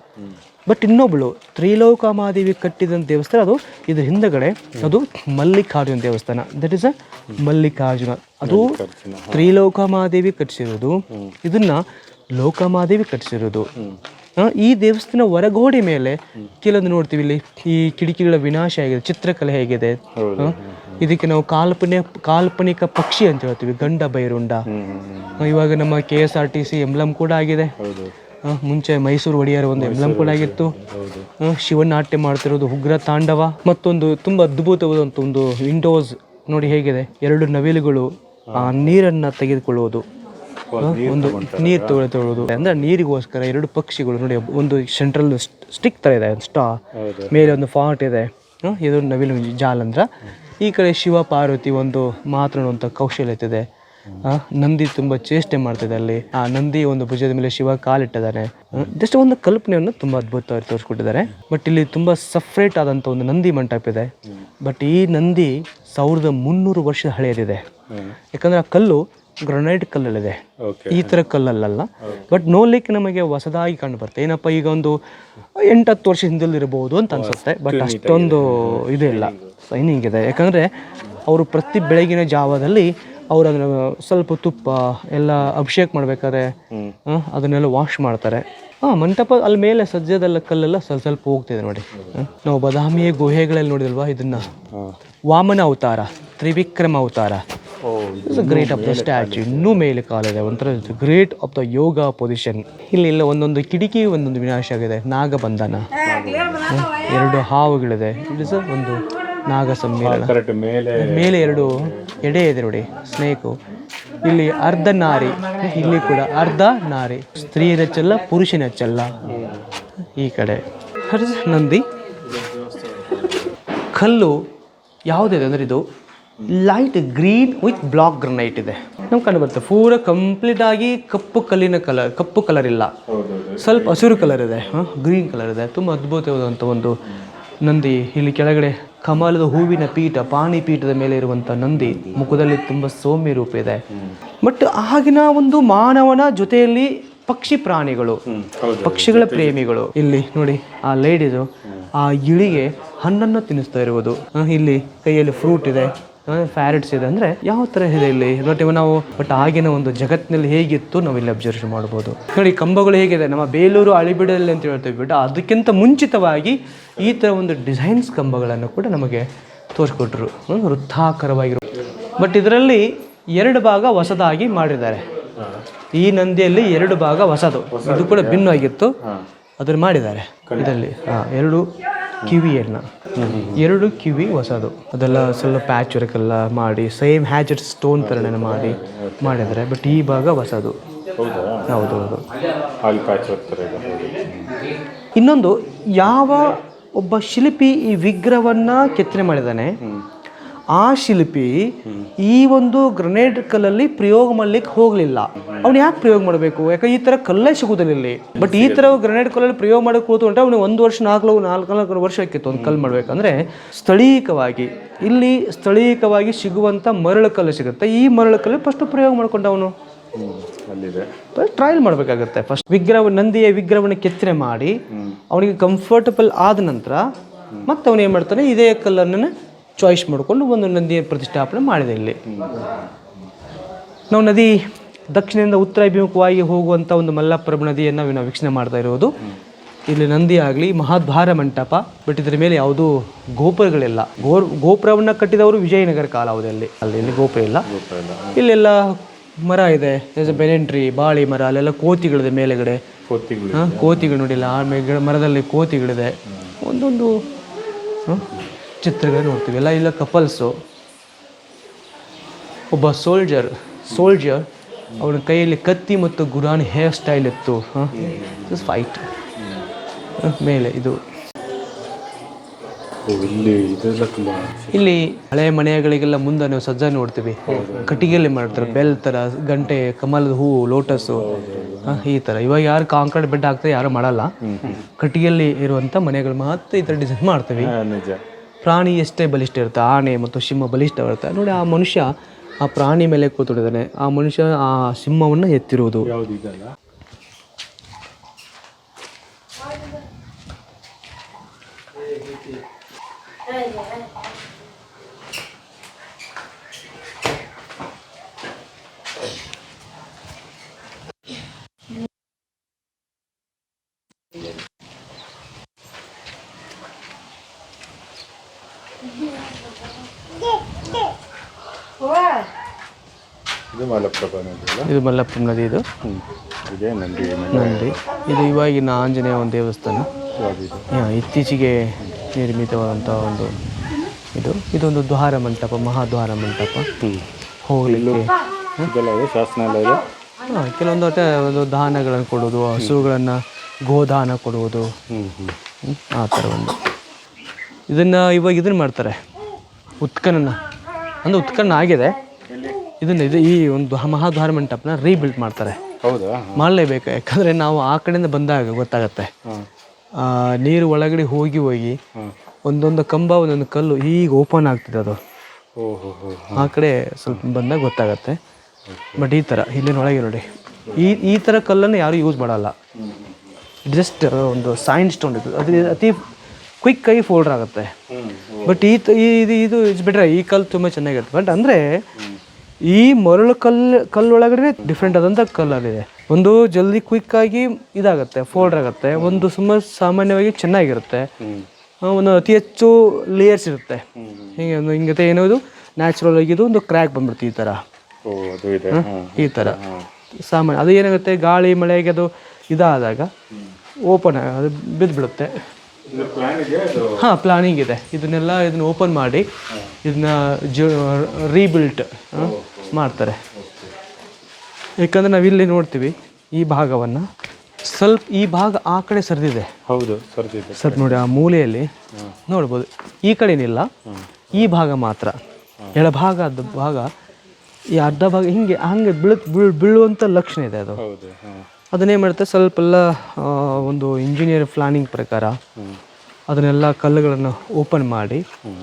ಬಟ್ ಇನ್ನೊಬ್ಳು ತ್ರಿಲೋಕಮಾದೇವಿ ಕಟ್ಟಿದಂಥ ದೇವಸ್ಥಾನ ಅದು ಇದ್ರ ಹಿಂದಗಡೆ ಅದು ಮಲ್ಲಿಕಾರ್ಜುನ ದೇವಸ್ಥಾನ. That is a Mallikarjuna. ಅದು ತ್ರಿಲೋಕಮಾದೇವಿ ಕಟ್ಟಿಸಿರೋದು, ಇದನ್ನ ಲೋಕಮಾದೇವಿ ಕಟ್ಟಿಸಿರೋದು. ಈ ದೇವಸ್ಥಾನ ಹೊರಗೋಡೆ ಮೇಲೆ ಕೆಲವೊಂದು ನೋಡ್ತೀವಿ, ಇಲ್ಲಿ ಈ ಕಿಟಕಿಗಳ ವಿನಾಶ ಆಗಿದೆ, ಚಿತ್ರಕಲೆ ಹೇಗಿದೆ. ಇದಕ್ಕೆ ನಾವು ಕಾಲ್ಪನಿಕ ಪಕ್ಷಿ ಅಂತ ಹೇಳ್ತೀವಿ, ಗಂಡ ಬೈರುಂಡ. ಇವಾಗ ನಮ್ಮ KSRTC ಎಂಬ್ಲಮ್ ಕೂಡ ಆಗಿದೆ. ಮುಂಚೆ ಮೈಸೂರು ಒಡೆಯರ ಒಂದು ಎಂಬ್ಲಮ್ ಕೂಡ ಆಗಿತ್ತು. ಶಿವನಾಟ್ಯ ಮಾಡ್ತಿರೋದು ಉಗ್ರ ತಾಂಡವ. ಮತ್ತೊಂದು ತುಂಬಾ ಅದ್ಭುತವಾದಂಥ ಒಂದು ವಿಂಡೋಸ್ ನೋಡಿ ಹೇಗಿದೆ, 2 ನವಿಲುಗಳು ಆ ನೀರನ್ನ ತೆಗೆದುಕೊಳ್ಳುವುದು, ಒಂದು ನೀರು ತೊಗೊಳ್ಳೋದು ಅಂದ್ರೆ ನೀರಿಗೋಸ್ಕರ 2 ಪಕ್ಷಿಗಳು ನೋಡಿ. ಒಂದು ಸೆಂಟ್ರಲ್ ಸ್ಟಿಕ್ ತರ ಇದೆ, ಸ್ಟಾ ಮೇಲೆ ಒಂದು ಫಾರ್ಟ್ ಇದೆ, ಇದು ನವಿಲು ಜಾಲಂದ್ರ. ಈ ಕಡೆ ಶಿವ ಪಾರ್ವತಿ ಒಂದು ಮಾತನಾಡುವಂಥ ಕೌಶಲ್ಯತೆ ಇದೆ. ನಂದಿ ತುಂಬಾ ಚೇಷ್ಟೆ ಮಾಡ್ತಿದೆ ಅಲ್ಲಿ. ಆ ನಂದಿ ಒಂದು ಭುಜದ ಮೇಲೆ ಶಿವ ಕಾಲಿಟ್ಟಿದ್ದಾನೆ. ಜಸ್ಟ್ ಒಂದು ಕಲ್ಪನೆಯನ್ನು ತುಂಬಾ ಅದ್ಭುತವಾಗಿ ತೋರಿಸ್ಕೊಟ್ಟಿದ್ದಾರೆ. ಬಟ್ ಇಲ್ಲಿ ತುಂಬಾ ಸಫ್ರೇಟ್ ಆದಂಥ ಒಂದು ನಂದಿ ಮಂಟಪ ಇದೆ. ಬಟ್ ಈ ನಂದಿ 1300 ವರ್ಷದ ಹಳೆಯದಿದೆ. ಯಾಕಂದ್ರೆ ಆ ಕಲ್ಲು ಗ್ರನೈಟ್ ಕಲ್ಲಲ್ಲಿದೆ, ಈ ಥರ ಕಲ್ಲಲ್ಲ. ಬಟ್ ನೋಡ್ಲಿಕ್ಕೆ ನಮಗೆ ಹೊಸದಾಗಿ ಕಂಡು ಬರುತ್ತೆ. ಏನಪ್ಪ ಈಗ ಒಂದು 8-10 ವರ್ಷ ಹಿಂದಲ್ಲಿರಬಹುದು ಅಂತ ಅನ್ಸುತ್ತೆ. ಬಟ್ ಅಷ್ಟೊಂದು ಇದು ಇಲ್ಲ, ಸೈನಿಂಗ್ ಇದೆ. ಯಾಕಂದರೆ ಅವರು ಪ್ರತಿ ಬೆಳಗಿನ ಜಾವದಲ್ಲಿ ಅವರು ಅದನ್ನು ಸ್ವಲ್ಪ ತುಪ್ಪ ಎಲ್ಲ ಅಭಿಷೇಕ ಮಾಡ್ಬೇಕಾದ್ರೆ ಅದನ್ನೆಲ್ಲ ವಾಶ್ ಮಾಡ್ತಾರೆ. ಮಂಟಪ ಅಲ್ಲಿ ಮೇಲೆ ಸಜ್ಜದಲ್ಲ ಕಲ್ಲೆಲ್ಲ ಸ್ವಲ್ಪ ಹೋಗ್ತಿದೆ ನೋಡಿ. ನಾವು ಬಾದಾಮಿಯ ಗುಹೆಗಳಲ್ಲಿ ನೋಡಿದಲ್ವಾ ಇದನ್ನ, ವಾಮನ ಅವತಾರ, ತ್ರಿವಿಕ್ರಮ ಅವತಾರ. Great of the statue. ಇನ್ನೂ ಮೇಲೆ ಕಾಲಿದೆ, ಒಂಥರ great of the yoga position. ಇಲ್ಲಿ ಒಂದೊಂದು ಕಿಟಕಿ ಒಂದೊಂದು ವಿನಾಶ ಆಗಿದೆ. ನಾಗಬಂಧನ, 2 ಹಾವುಗಳಿದೆ. ಇದು ಸಹ ಒಂದು ನಾಗ ಸಮ್ಮೇಳನ. ಮೇಲೆ 2 ಎಡೆ ಇದೆ ನೋಡಿ, ಸ್ನೇಕು. ಇಲ್ಲಿ ಅರ್ಧ ನಾರಿ, ಇಲ್ಲಿ ಕೂಡ ಅರ್ಧ ನಾರಿ. ಸ್ತ್ರೀಯರ ಚೆಲ್ಲ, ಪುರುಷನ ಚೆಲ್ಲ. ಈ ಕಡೆ ನಂದಿ ಕಲ್ಲು ಯಾವುದಿದೆ ಅಂದರೆ ಇದು light green with black granite ಇದೆ. ನಮ್ಗೆ ಕಂಡು ಬರುತ್ತೆ ಪೂರ ಕಂಪ್ಲೀಟ್ ಆಗಿ ಕಪ್ಪು ಕಲರ್ ಇಲ್ಲ, ಸ್ವಲ್ಪ ಹಸಿರು ಕಲರ್ ಇದೆ, ಗ್ರೀನ್ ಕಲರ್ ಇದೆ. ತುಂಬ ಅದ್ಭುತವಾದಂಥ ಒಂದು ನಂದಿ. ಇಲ್ಲಿ ಕೆಳಗಡೆ ಕಮಲದ ಹೂವಿನ ಪೀಠ, ಪಾಣಿ ಪೀಠದ ಮೇಲೆ ಇರುವಂಥ ನಂದಿ. ಮುಖದಲ್ಲಿ ತುಂಬ ಸೌಮ್ಯ ರೂಪ ಇದೆ. ಬಟ್ ಆಗಿನ ಒಂದು ಮಾನವನ ಜೊತೆಯಲ್ಲಿ ಪಕ್ಷಿ ಪ್ರಾಣಿಗಳು, ಪಕ್ಷಿಗಳ ಪ್ರೇಮಿಗಳು. ಇಲ್ಲಿ ನೋಡಿ ಆ ಲೇಡೀಸು ಆ ಇಳಿಗೆ ಹಣ್ಣನ್ನು ತಿನ್ನಿಸ್ತಾ ಇರುವುದು. ಇಲ್ಲಿ ಕೈಯಲ್ಲಿ ಫ್ರೂಟ್ ಇದೆ, ಫ್ಯಾರೆಟ್ಸ್ ಇದೆ. ಅಂದರೆ ಯಾವ ಥರ ಇದೆ ಇಲ್ಲಿ ನಾವು. ಬಟ್ ಆಗಿನ ಒಂದು ಜಗತ್ತಿನಲ್ಲಿ ಹೇಗಿತ್ತು ನಾವು ಇಲ್ಲಿ ಅಬ್ಸರ್ವ್ ಮಾಡ್ಬೋದು. ನೋಡಿ ಕಂಬಗಳು ಹೇಗಿದೆ, ನಮ್ಮ ಬೇಲೂರು ಹಳೆಬೀಡಲ್ಲಿ ಅಂತ ಹೇಳ್ತೀವಿ. ಬಟ್ ಅದಕ್ಕಿಂತ ಮುಂಚಿತವಾಗಿ ಈ ಥರ ಒಂದು ಡಿಸೈನ್ಸ್ ಕಂಬಗಳನ್ನು ಕೂಡ ನಮಗೆ ತೋರಿಸ್ಕೊಟ್ರು, ವೃತ್ತಾಕಾರವಾಗಿರು. ಬಟ್ ಇದರಲ್ಲಿ 2 ಭಾಗ ಹೊಸದಾಗಿ ಮಾಡಿದ್ದಾರೆ. ಈ ನಂದಿಯಲ್ಲಿ 2 ಭಾಗ ಹೊಸದು, ಇದು ಕೂಡ ಭಿನ್ನವಾಗಿತ್ತು, ಅದನ್ನು ಮಾಡಿದ್ದಾರೆ. ಇದರಲ್ಲಿ 2 ಕಿವಿಯನ್ನು, 2 ಕಿವಿ ಹೊಸದು. ಅದೆಲ್ಲ ಸ್ವಲ್ಪ ಪ್ಯಾಚ್ ವರ್ಕ್ ಎಲ್ಲ ಮಾಡಿ ಸೇಮ್ ಹ್ಯಾಜೆಟ್ ಸ್ಟೋನ್ ಥರನೇ ಮಾಡಿದ್ದಾರೆ. ಬಟ್ ಈ ಭಾಗ ಹೊಸದು. ಹೌದು. ಇನ್ನೊಂದು ಯಾವ ಒಬ್ಬ ಶಿಲ್ಪಿ ಈ ವಿಗ್ರಹವನ್ನು ಕೆತ್ತನೆ ಮಾಡಿದ್ದಾನೆ. ಆ ಶಿಲ್ಪಿ ಈ ಒಂದು ಗ್ರನೇಡ್ ಕಲ್ಲಲ್ಲಿ ಪ್ರಯೋಗ ಮಾಡ್ಲಿಕ್ಕೆ ಹೋಗಲಿಲ್ಲ. ಅವ್ನು ಯಾಕೆ ಪ್ರಯೋಗ ಮಾಡಬೇಕು? ಯಾಕೆ ಈ ಥರ ಕಲ್ಲೇ ಸಿಗೋದಿಲ್ಲ ಇಲ್ಲಿ. ಬಟ್ ಈ ಥರ ಗ್ರನೇಡ್ ಕಲ್ಲಲ್ಲಿ ಪ್ರಯೋಗ ಮಾಡೋಕೆ ಕೂತು ಅಂದ್ರೆ ಅವನಿಗೆ 1 ವರ್ಷ 4 ವರ್ಷ ಆಕಿತ್ತು ಒಂದು ಕಲ್ಲು ಮಾಡಬೇಕಂದ್ರೆ. ಸ್ಥಳೀಯವಾಗಿ ಸಿಗುವಂಥ ಮರಳು ಕಲ್ಲು ಸಿಗುತ್ತೆ. ಈ ಮರಳು ಕಲ್ಲು ಫಸ್ಟ್ ಪ್ರಯೋಗ ಮಾಡ್ಕೊಂಡು ಅವನು ಟ್ರಯಲ್ ಮಾಡಬೇಕಾಗತ್ತೆ. ಫಸ್ಟ್ ನಂದಿಯ ವಿಗ್ರಹವನ್ನು ಕೆತ್ತನೆ ಮಾಡಿ ಅವನಿಗೆ ಕಂಫರ್ಟಬಲ್ ಆದ ನಂತರ ಮತ್ತೆ ಅವನು ಏನು ಮಾಡ್ತಾನೆ, ಇದೇ ಕಲ್ಲನ್ನು ಚಾಯ್ಸ್ ಮಾಡಿಕೊಂಡು ಒಂದು ನಂದಿಯ ಪ್ರತಿಷ್ಠಾಪನೆ ಮಾಡಿದೆ. ಇಲ್ಲಿ ನಾವು ನದಿ ದಕ್ಷಿಣದಿಂದ ಉತ್ತರಾಭಿಮುಖವಾಗಿ ಹೋಗುವಂಥ ಒಂದು ಮಲ್ಲಪ್ರಭು ನದಿಯನ್ನು ನಾವು ವೀಕ್ಷಣೆ ಮಾಡ್ತಾ ಇರೋದು. ಇಲ್ಲಿ ನಂದಿ ಆಗಲಿ ಮಹಾದ್ವಾರ ಮಂಟಪ, ಬಟ್ ಇದರ ಮೇಲೆ ಯಾವುದೂ ಗೋಪುರಗಳಿಲ್ಲ. ಗೋಪುರವನ್ನು ಕಟ್ಟಿದವರು ವಿಜಯನಗರ ಕಾಲಾವಧಿಯಲ್ಲಿ. ಇಲ್ಲಿ ಗೋಪುರ ಇಲ್ಲ. ಇಲ್ಲೆಲ್ಲ ಮರ ಇದೆ, ಬೆನೆನ್ ಟ್ರೀ, ಬಾಳಿ ಮರ, ಅಲ್ಲೆಲ್ಲ ಕೋತಿಗಳಿದೆ ಮೇಲೆಗಡೆ. ಕೋತಿಗಳು ನೋಡಿಲ್ಲ, ಆಮೇಲೆ ಮರದಲ್ಲಿ ಕೋತಿಗಳಿದೆ. ಒಂದೊಂದು ಚಿತ್ರಗಳು ನೋಡ್ತೀವಿ. ಇಲ್ಲ ಕಪಲ್ಸು. ಒಬ್ಬ ಸೋಲ್ಜರ್ ಅವನ ಕೈಯಲ್ಲಿ ಕತ್ತಿ ಮತ್ತು ಗುರಾಣಿ ಹೇರ್ ಸ್ಟೈಲ್ ಇತ್ತು. ಫೈಟ್ ಮೇಲೆ ಇದು. ಇಲ್ಲಿ ಹಳೆಯ ಮನೆಗಳಿಗೆಲ್ಲ ಮುಂದೆ ನೀವು ಸಜ್ಜ ನೋಡ್ತೀವಿ, ಕಟ್ಟಿಗೆಯಲ್ಲಿ ಮಾಡ್ತಾರೆ. ಬೆಲ್ ಥರ, ಗಂಟೆ, ಕಮಲದ ಹೂವು, ಲೋಟಸ್ಸು, ಈ ಥರ. ಇವಾಗ ಯಾರು ಕಾಂಕ್ರೀಟ್ ಬೆಡ್ ಹಾಕ್ತಾರೆ, ಯಾರು ಮಾಡಲ್ಲ. ಕಟ್ಟಿಗೆಯಲ್ಲಿ ಇರುವಂಥ ಮನೆಗಳು ಮಾತ್ರ ಈ ಥರ ಡಿಸೈನ್ ಮಾಡ್ತೀವಿ. ಪ್ರಾಣಿ ಎಷ್ಟೇ ಬಲಿಷ್ಠ ಇರುತ್ತೆ, ಆನೆ ಮತ್ತು ಸಿಂಹ ಬಲಿಷ್ಠ ಇರುತ್ತೆ ನೋಡಿ. ಆ ಮನುಷ್ಯ ಆ ಪ್ರಾಣಿ ಮೇಲೆ ಕೂತ್ಕೊಂಡಿದ್ದಾನೆ, ಆ ಮನುಷ್ಯ ಆ ಸಿಂಹವನ್ನು ಎತ್ತಿರುವುದು. ಇದು ಮಲ್ಲಪ್ರಭು ನದಿ. ಇದು ನಂದಿ. ಇದು ಇವಾಗಿನ ಆಂಜನೇಯ ಒಂದು ದೇವಸ್ಥಾನ, ಇತ್ತೀಚೆಗೆ ನಿರ್ಮಿತವಾದಂಥ ಒಂದು ಇದೊಂದು ದ್ವಾರ ಮಂಟಪ, ಮಹಾದ್ವಾರ ಮಂಟಪ. ಹೋಗಲಿಕ್ಕೆ ಕೆಲವೊಂದು ಒಂದು ದಾನಗಳನ್ನು ಕೊಡೋದು, ಹಸುಗಳನ್ನು ಗೋದಾನ ಕೊಡುವುದು, ಆ ಥರ ಒಂದು. ಇದನ್ನು ಮಾಡ್ತಾರೆ, ಉತ್ಖನನ. ಅಂದರೆ ಉತ್ಖನನ ಆಗಿದೆ. ಈ ಒಂದು ಮಹಾದ್ವಾರ ಮಂಟಪನ ರೀಬಿಲ್ಡ್ ಮಾಡ್ತಾರೆ. ಮಾಡಲೇಬೇಕು, ಯಾಕಂದರೆ ನಾವು ಆ ಕಡೆಯಿಂದ ಬಂದಾಗ ಗೊತ್ತಾಗತ್ತೆ, ನೀರು ಒಳಗಡೆ ಹೋಗಿ ಒಂದೊಂದು ಕಂಬ, ಒಂದೊಂದು ಕಲ್ಲು ಈಗ ಓಪನ್ ಆಗ್ತಿದೆ. ಅದು ಆ ಕಡೆ ಸ್ವಲ್ಪ ಬಂದಾಗ ಗೊತ್ತಾಗತ್ತೆ. ಬಟ್ ಈ ಥರ ಇಲ್ಲಿನೊಳಗೆ ನೋಡಿ, ಈ ಥರ ಕಲ್ಲನ್ನು ಯಾರೂ ಯೂಸ್ ಮಾಡಲ್ಲ. ಜಸ್ಟ್ ಒಂದು ಸೈನ್ ಸ್ಟೋನ್ ಇದು, ಅದು ಅತಿ ಕ್ವಿಕ್ಕಾಗಿ ಫೋಲ್ಡರ್ ಆಗುತ್ತೆ. ಬಟ್ ಇದು ಇಟ್ಸ್ ಬೆಟ್ರೆ. ಈ ಕಲ್ಲು ತುಂಬ ಚೆನ್ನಾಗಿರುತ್ತೆ. ಬಟ್ ಅಂದರೆ ಈ ಮರಳು ಕಲ್ಲೊಳಗಡೆ ಡಿಫ್ರೆಂಟ್ ಆದಂಥ ಕಲ್ಲಲ್ಲಿದೆ. ಒಂದು ಜಲ್ದಿ ಕ್ವಿಕ್ಕಾಗಿ ಇದಾಗುತ್ತೆ, ಫೋಲ್ಡರ್ ಆಗುತ್ತೆ. ಒಂದು ಸಾಮಾನ್ಯವಾಗಿ ಚೆನ್ನಾಗಿರುತ್ತೆ. ಒಂದು ಅತಿ ಹೆಚ್ಚು ಲೇಯರ್ಸ್ ಇರುತ್ತೆ. ಹಿಂಗತೆ ಏನೋದು ನ್ಯಾಚುರಲ್ ಆಗಿದ್ದು ಒಂದು ಕ್ರ್ಯಾಕ್ ಬಂದ್ಬಿಡುತ್ತೆ ಈ ಥರ. ಈ ಥರ ಸಾಮಾನ್ಯ. ಅದು ಏನಾಗುತ್ತೆ, ಗಾಳಿ ಮಳೆಗೆ ಅದು ಇದಾದಾಗ ಓಪನ್ ಅದು ಬಿದ್ದುಬಿಡುತ್ತೆ. ಪ್ಲಾನಿಂಗ್ ಇದೆ. ಇದನ್ನ ಓಪನ್ ಮಾಡಿ ಇದನ್ನ ರೀಬಿಲ್ಟ್ ಮಾಡ್ತಾರೆ. ಯಾಕಂದರೆ ನಾವಿಲ್ಲಿ ನೋಡ್ತೀವಿ ಈ ಭಾಗವನ್ನು ಸ್ವಲ್ಪ, ಈ ಭಾಗ ಆ ಕಡೆ ಸರಿದಿದೆ. ಸರ್ ನೋಡಿ, ಆ ಮೂಲೆಯಲ್ಲಿ ನೋಡ್ಬೋದು. ಈ ಕಡೆನಿಲ್ಲ, ಈ ಭಾಗ ಮಾತ್ರ. ಎಡಭಾಗದ ಭಾಗ, ಈ ಅರ್ಧ ಭಾಗ ಹಂಗೆ ಬೀಳುವಂಥ ಲಕ್ಷಣ ಇದೆ. ಅದು ಅದನ್ನೇ ಮಾಡುತ್ತೆ, ಸ್ವಲ್ಪ ಎಲ್ಲ ಒಂದು ಇಂಜಿನಿಯರ್ ಪ್ಲಾನಿಂಗ್ ಪ್ರಕಾರ ಅದನ್ನೆಲ್ಲ ಕಲ್ಲುಗಳನ್ನು ಓಪನ್ ಮಾಡಿ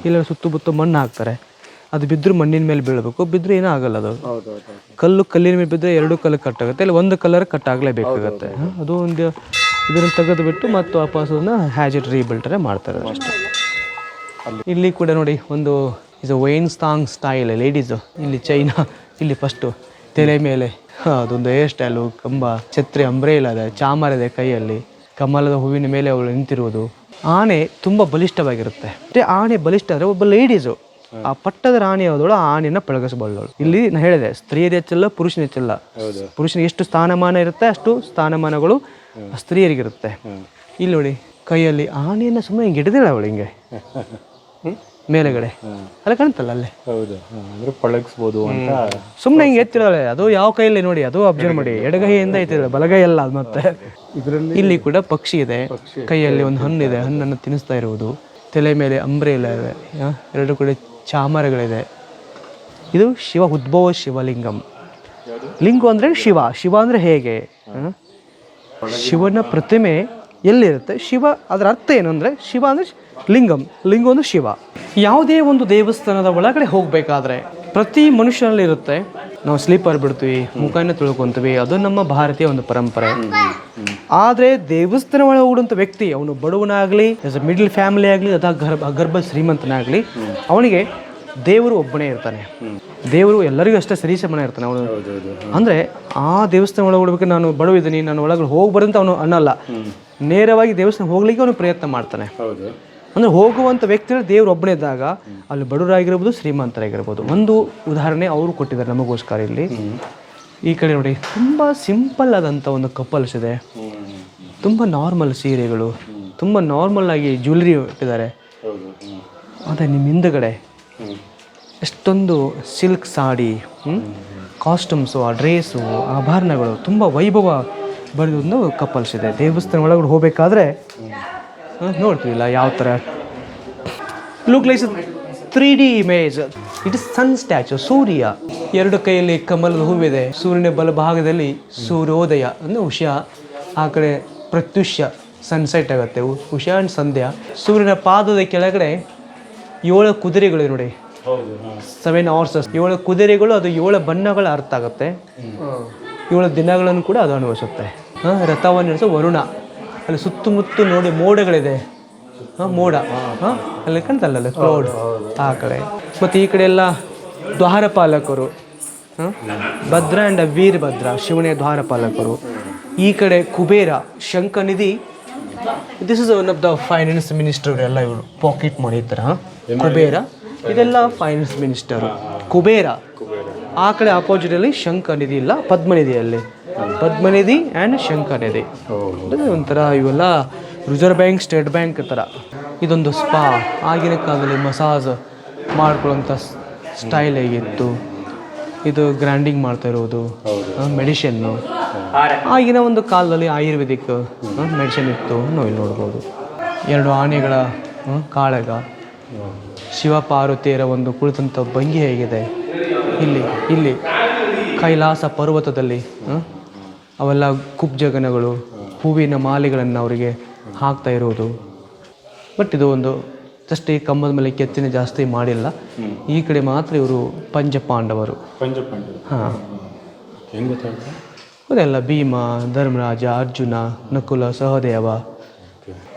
ಇಲ್ಲ ಸುತ್ತಮುತ್ತ ಮಣ್ಣು ಹಾಕ್ತಾರೆ. ಅದು ಬಿದ್ದರೂ ಮಣ್ಣಿನ ಮೇಲೆ ಬೀಳಬೇಕು, ಬಿದ್ದರೆ ಏನೂ ಆಗಲ್ಲ. ಅದು ಕಲ್ಲಿನ ಮೇಲೆ ಬಿದ್ದರೆ 2 ಕಲ್ಲು ಕಟ್ಟಾಗುತ್ತೆ, ಇಲ್ಲ 1 ಕಲ್ಲರ್ ಕಟ್ಟಾಗಲೇಬೇಕಾಗತ್ತೆ. ಅದು ಒಂದು ಇದನ್ನು ತೆಗೆದು ಬಿಟ್ಟು ಮತ್ತು ವಾಪಸ್ ಅದನ್ನು ಹ್ಯಾಜೆಟ್ ರೀಬಿಲ್ಟರೇ ಮಾಡ್ತಾರೆ ಅಷ್ಟೇ. ಇಲ್ಲಿ ಕೂಡ ನೋಡಿ, ಒಂದು ಇದು ವೈನ್ಸ್ಟಾಂಗ್ ಸ್ಟೈಲ್ ಲೇಡೀಸು. ಇಲ್ಲಿ ಚೈನಾ, ಇಲ್ಲಿ ಫಸ್ಟು ತಲೆ ಮೇಲೆ ಅದೊಂದು ಹೇರ್ ಸ್ಟೈಲು, ಕಂಬ, ಛತ್ರಿ, ಅಂಬ್ರೇಲ ಇದೆ, ಚಾಮರ ಇದೆ ಕೈಯಲ್ಲಿ, ಕಮಲದ ಹೂವಿನ ಮೇಲೆ ಅವಳು ನಿಂತಿರುವುದು. ಆನೆ ತುಂಬ ಬಲಿಷ್ಠವಾಗಿರುತ್ತೆ. ಮತ್ತು ಆನೆ ಬಲಿಷ್ಠ ಅಂದರೆ ಒಬ್ಬ ಲೇಡೀಸು ಆ ಪಟ್ಟದ ರಾಣಿ ಆದವಳು ಆ ಆನೆಯನ್ನು ಪಳಗಿಸಬಲ್ಲವಳು. ಇಲ್ಲಿ ನಾನು ಹೇಳಿದೆ, ಸ್ತ್ರೀಯರು ಹೆಚ್ಚಲ್ಲ, ಪುರುಷನ ಹೆಚ್ಚಲ್ಲ. ಪುರುಷನಿಗೆ ಎಷ್ಟು ಸ್ಥಾನಮಾನ ಇರುತ್ತೆ ಅಷ್ಟು ಸ್ಥಾನಮಾನಗಳು ಸ್ತ್ರೀಯರಿಗಿರುತ್ತೆ. ಇಲ್ಲಿ ನೋಡಿ, ಕೈಯಲ್ಲಿ ಆನೆಯನ್ನು ಸುಮ್ಮನೆ ಹಿಂಗೆ ಹಿಡಿದಿಲ್ಲ ಅವಳು, ಹಿಂಗೆ ಮೇಲೆಗಡೆ ಅಲ್ಲ ಕಾಣ್ತಲ್ಲ ಅಲ್ಲೇ. ಹೌದು, ಅಂದ್ರೆ ಪಳಗಿಸ್ಬೋದು ಅಂತ. ಸುಮ್ಮನೆ ಹಿಂಗೆ ಎತ್ತಿದಾಳೆ, ಅದು ಯಾವ ಕೈಯಲ್ಲಿ ನೋಡಿ, ಅದು ಅಬ್ಸರ್ವ್ ಮಾಡಿ, ಎಡಗೈಯಿಂದ ಎತ್ತಿದಾಳೆ, ಬಲಗೈ ಅಲ್ಲ ಅದು. ಮತ್ತೆ ಇದರಲ್ಲಿ ಇಲ್ಲಿ ಕೂಡ ಪಕ್ಷಿ ಇದೆ, ಕೈಯಲ್ಲಿ ಒಂದು ಹಣ್ಣು ಇದೆ, ಹಣ್ಣನ್ನು ತಿನ್ನಿಸ್ತಾ ಇರುವುದು. ತಲೆ ಮೇಲೆ ಅಂಬ್ರೆಲ್ಲ ಇದೆ, ಎರಡು ಕಡೆ ಚಾಮರಗಳಿದೆ. ಇದು ಶಿವ ಉದ್ಭವ ಶಿವಲಿಂಗಂ. ಲಿಂಗು ಅಂದರೆ ಶಿವ, ಶಿವ ಅಂದರೆ ಹೇಗೆ, ಶಿವನ ಪ್ರತಿಮೆ ಎಲ್ಲಿರುತ್ತೆ, ಶಿವ ಅದರ ಅರ್ಥ ಏನು ಅಂದರೆ, ಶಿವ ಅಂದರೆ ಲಿಂಗಂ, ಲಿಂಗು ಅಂದರೆ ಶಿವ. ಯಾವುದೇ ಒಂದು ದೇವಸ್ಥಾನದ ಒಳಗಡೆ ಹೋಗಬೇಕಾದ್ರೆ ಪ್ರತಿ ಮನುಷ್ಯನಲ್ಲಿ ಇರುತ್ತೆ. ನಾವು ಸ್ಲೀಪರ್ ಬಿಡ್ತೀವಿ, ಮುಖನ ತುಳ್ಕೊತೀವಿ, ಅದು ನಮ್ಮ ಭಾರತೀಯ ಒಂದು ಪರಂಪರೆ. ಆದರೆ ದೇವಸ್ಥಾನ ಒಳಗೆ ಹೋಗುವಂಥ ವ್ಯಕ್ತಿ, ಅವನು ಬಡವನಾಗಲಿ, ಮಿಡ್ಲ್ ಫ್ಯಾಮಿಲಿ ಆಗಲಿ, ಅಥವಾ ಗರ್ಭ ಶ್ರೀಮಂತನಾಗಲಿ, ಅವನಿಗೆ ದೇವರು ಒಬ್ಬನೇ ಇರ್ತಾನೆ. ದೇವರು ಎಲ್ಲರಿಗೂ ಅಷ್ಟೇ ಸರಿಸಮನ ಇರ್ತಾನೆ ಅವನು. ಅಂದರೆ ಆ ದೇವಸ್ಥಾನ ಒಳಗೆ ಹೋಗ್ಬೇಕು, ನಾನು ಬಡವಿದ್ದೀನಿ, ನಾನು ಒಳಗಡೆ ಹೋಗ್ಬಾರಂತ ಅವನು ಅನ್ನಲ್ಲ, ನೇರವಾಗಿ ದೇವಸ್ಥಾನ ಹೋಗ್ಲಿಕ್ಕೆ ಅವನು ಪ್ರಯತ್ನ ಮಾಡ್ತಾನೆ. ಅಂದರೆ ಹೋಗುವಂಥ ವ್ಯಕ್ತಿಗಳು ದೇವರು ಒಬ್ಬನೇ ಇದ್ದಾಗ ಅಲ್ಲಿ ಬಡವರಾಗಿರ್ಬೋದು, ಶ್ರೀಮಂತರಾಗಿರ್ಬೋದು. ಒಂದು ಉದಾಹರಣೆ ಅವರು ಕೊಟ್ಟಿದ್ದಾರೆ ನಮಗೋಸ್ಕರ ಇಲ್ಲಿ. ಈ ಕಡೆ ನೋಡಿ, ತುಂಬ ಸಿಂಪಲ್ ಆದಂಥ ಒಂದು ಕಪಲ್ಸ್ ಇದೆ, ತುಂಬ ನಾರ್ಮಲ್ ಸೀರೆಗಳು, ತುಂಬ ನಾರ್ಮಲ್ ಆಗಿ ಜ್ಯುವೆಲ್ರಿ ಇಟ್ಟಿದ್ದಾರೆ. ಅದೇ ನಿಮ್ಮ ಹಿಂದುಗಡೆ ಎಷ್ಟೊಂದು ಸಿಲ್ಕ್ ಸಾಡಿ, ಕಾಸ್ಟ್ಯೂಮ್ಸು, ಆ ಡ್ರೇಸು, ಆಭರಣಗಳು, ತುಂಬ ವೈಭವ ಬರೆದೊಂದು ಕಪಲ್ಸ್ ಇದೆ. ದೇವಸ್ಥಾನ ಒಳಗಡೆ ಹೋಗಬೇಕಾದ್ರೆ ನೋಡ್ತೀವಿಲ್ಲ ಯಾವ ಥರ look like 3D image. It is sun statue, Surya. ಎರಡು ಕೈಯಲ್ಲಿ ಕಮಲದ ಹೂವಿದೆ, ಸೂರ್ಯನ ಬಲಭಾಗದಲ್ಲಿ ಸೂರ್ಯೋದಯ ಅಂದರೆ ಉಷಾ, ಆ ಕಡೆ ಪ್ರತ್ಯುಷ್ಯ ಸನ್ಸೆಟ್ ಆಗುತ್ತೆ, ಉಷಾ ಆ್ಯಂಡ್ ಸಂಧ್ಯಾ. ಸೂರ್ಯನ ಪಾದದ ಕೆಳಗಡೆ 7 ಕುದುರೆಗಳು ನೋಡಿ, 7 ಹಾರ್ಸಸ್, 7 ಕುದುರೆಗಳು. ಅದು 7 ಬಣ್ಣಗಳ ಅರ್ಥ ಆಗುತ್ತೆ, 7 ದಿನಗಳನ್ನು ಕೂಡ ಅದು ಅನುಭವಿಸುತ್ತೆ. ರಥವನ್ನು ನಡೆಸೋ ವರುಣ. ಅಲ್ಲಿ ಸುತ್ತಮುತ್ತ ನೋಡಿ ಮೋಡಗಳಿದೆ, ಮೋಡ ಅಲ್ಲಿ ಕಾಣ್ತಲ್ಲ ಕ್ಲೌಡ್ ಆ ಕಡೆ. ಮತ್ತು ಈ ಕಡೆ ಎಲ್ಲ ದ್ವಾರಪಾಲಕರು, ಭದ್ರ ಆ್ಯಂಡ್ ವೀರಭದ್ರ, ಶಿವನೇ ದ್ವಾರಪಾಲಕರು. ಈ ಕಡೆ Kubera, Shankhanidhi. This is one of the finance minister. ಎಲ್ಲ ಇವರು ಪಾಕೆಟ್ ಮನಿ ಥರ ಕುಬೇರ, ಇದೆಲ್ಲ ಫೈನಾನ್ಸ್ ಮಿನಿಸ್ಟರು ಕುಬೇರ. ಆ ಕಡೆ ಆಪೋಸಿಟಲ್ಲಿ ಶಂಖನಿಧಿ ಇಲ್ಲ, ಪದ್ಮನಿಧಿಯಲ್ಲಿ ಪದ್ಮನಿಧಿ ಆ್ಯಂಡ್ ಶಂಖನಿಧಿ. ಒಂಥರ ಇವೆಲ್ಲ ರಿಸರ್ವ್ ಬ್ಯಾಂಕ್, ಸ್ಟೇಟ್ ಬ್ಯಾಂಕ್ ಥರ. ಇದೊಂದು ಸ್ಪಾ, ಆಗಿನ ಕಾಲದಲ್ಲಿ ಮಸಾಜ್ ಮಾಡ್ಕೊಳ್ಳೋಂಥ ಸ್ಟೈಲ್ ಹೇಗಿತ್ತು. ಇದು ಗ್ರ್ಯಾಂಡಿಂಗ್ ಮಾಡ್ತಾ ಇರೋದು ಮೆಡಿಷನ್ನು. ಆಗಿನ ಒಂದು ಕಾಲದಲ್ಲಿ ಆಯುರ್ವೇದಿಕ್ ಮೆಡಿಸಿನ್ ಇತ್ತು, ನಾವು ಇಲ್ಲಿ ನೋಡ್ಬೋದು. 2 ಆನೆಗಳ ಕಾಳಗ, ಶಿವ ಪಾರ್ವತಿಯರ ಒಂದು ಕುಳಿತಂಥ ಭಂಗಿ ಹೇಗಿದೆ. ಇಲ್ಲಿ ಕೈಲಾಸ ಪರ್ವತದಲ್ಲಿ ಅವೆಲ್ಲ ಕುಬ್ಜಗನಗಳು, ಹೂವಿನ ಮಾಲೆಗಳನ್ನು ಅವರಿಗೆ ಹಾಕ್ತಾ ಇರೋದು. ಬಟ್ ಇದು ಒಂದು ಜಸ್ಟ್ ಈ ಕಂಬದ ಮೇಲೆ ಕೆತ್ತಿನ ಜಾಸ್ತಿ ಮಾಡಿಲ್ಲ. ಈ ಕಡೆ ಮಾತ್ರ ಇವರು ಪಂಚಪಾಂಡವರು. ಹಾಂ, ಅದೆಲ್ಲ ಭೀಮ, ಧರ್ಮರಾಜ, ಅರ್ಜುನ, ನಕುಲ, ಸಹದೇವ.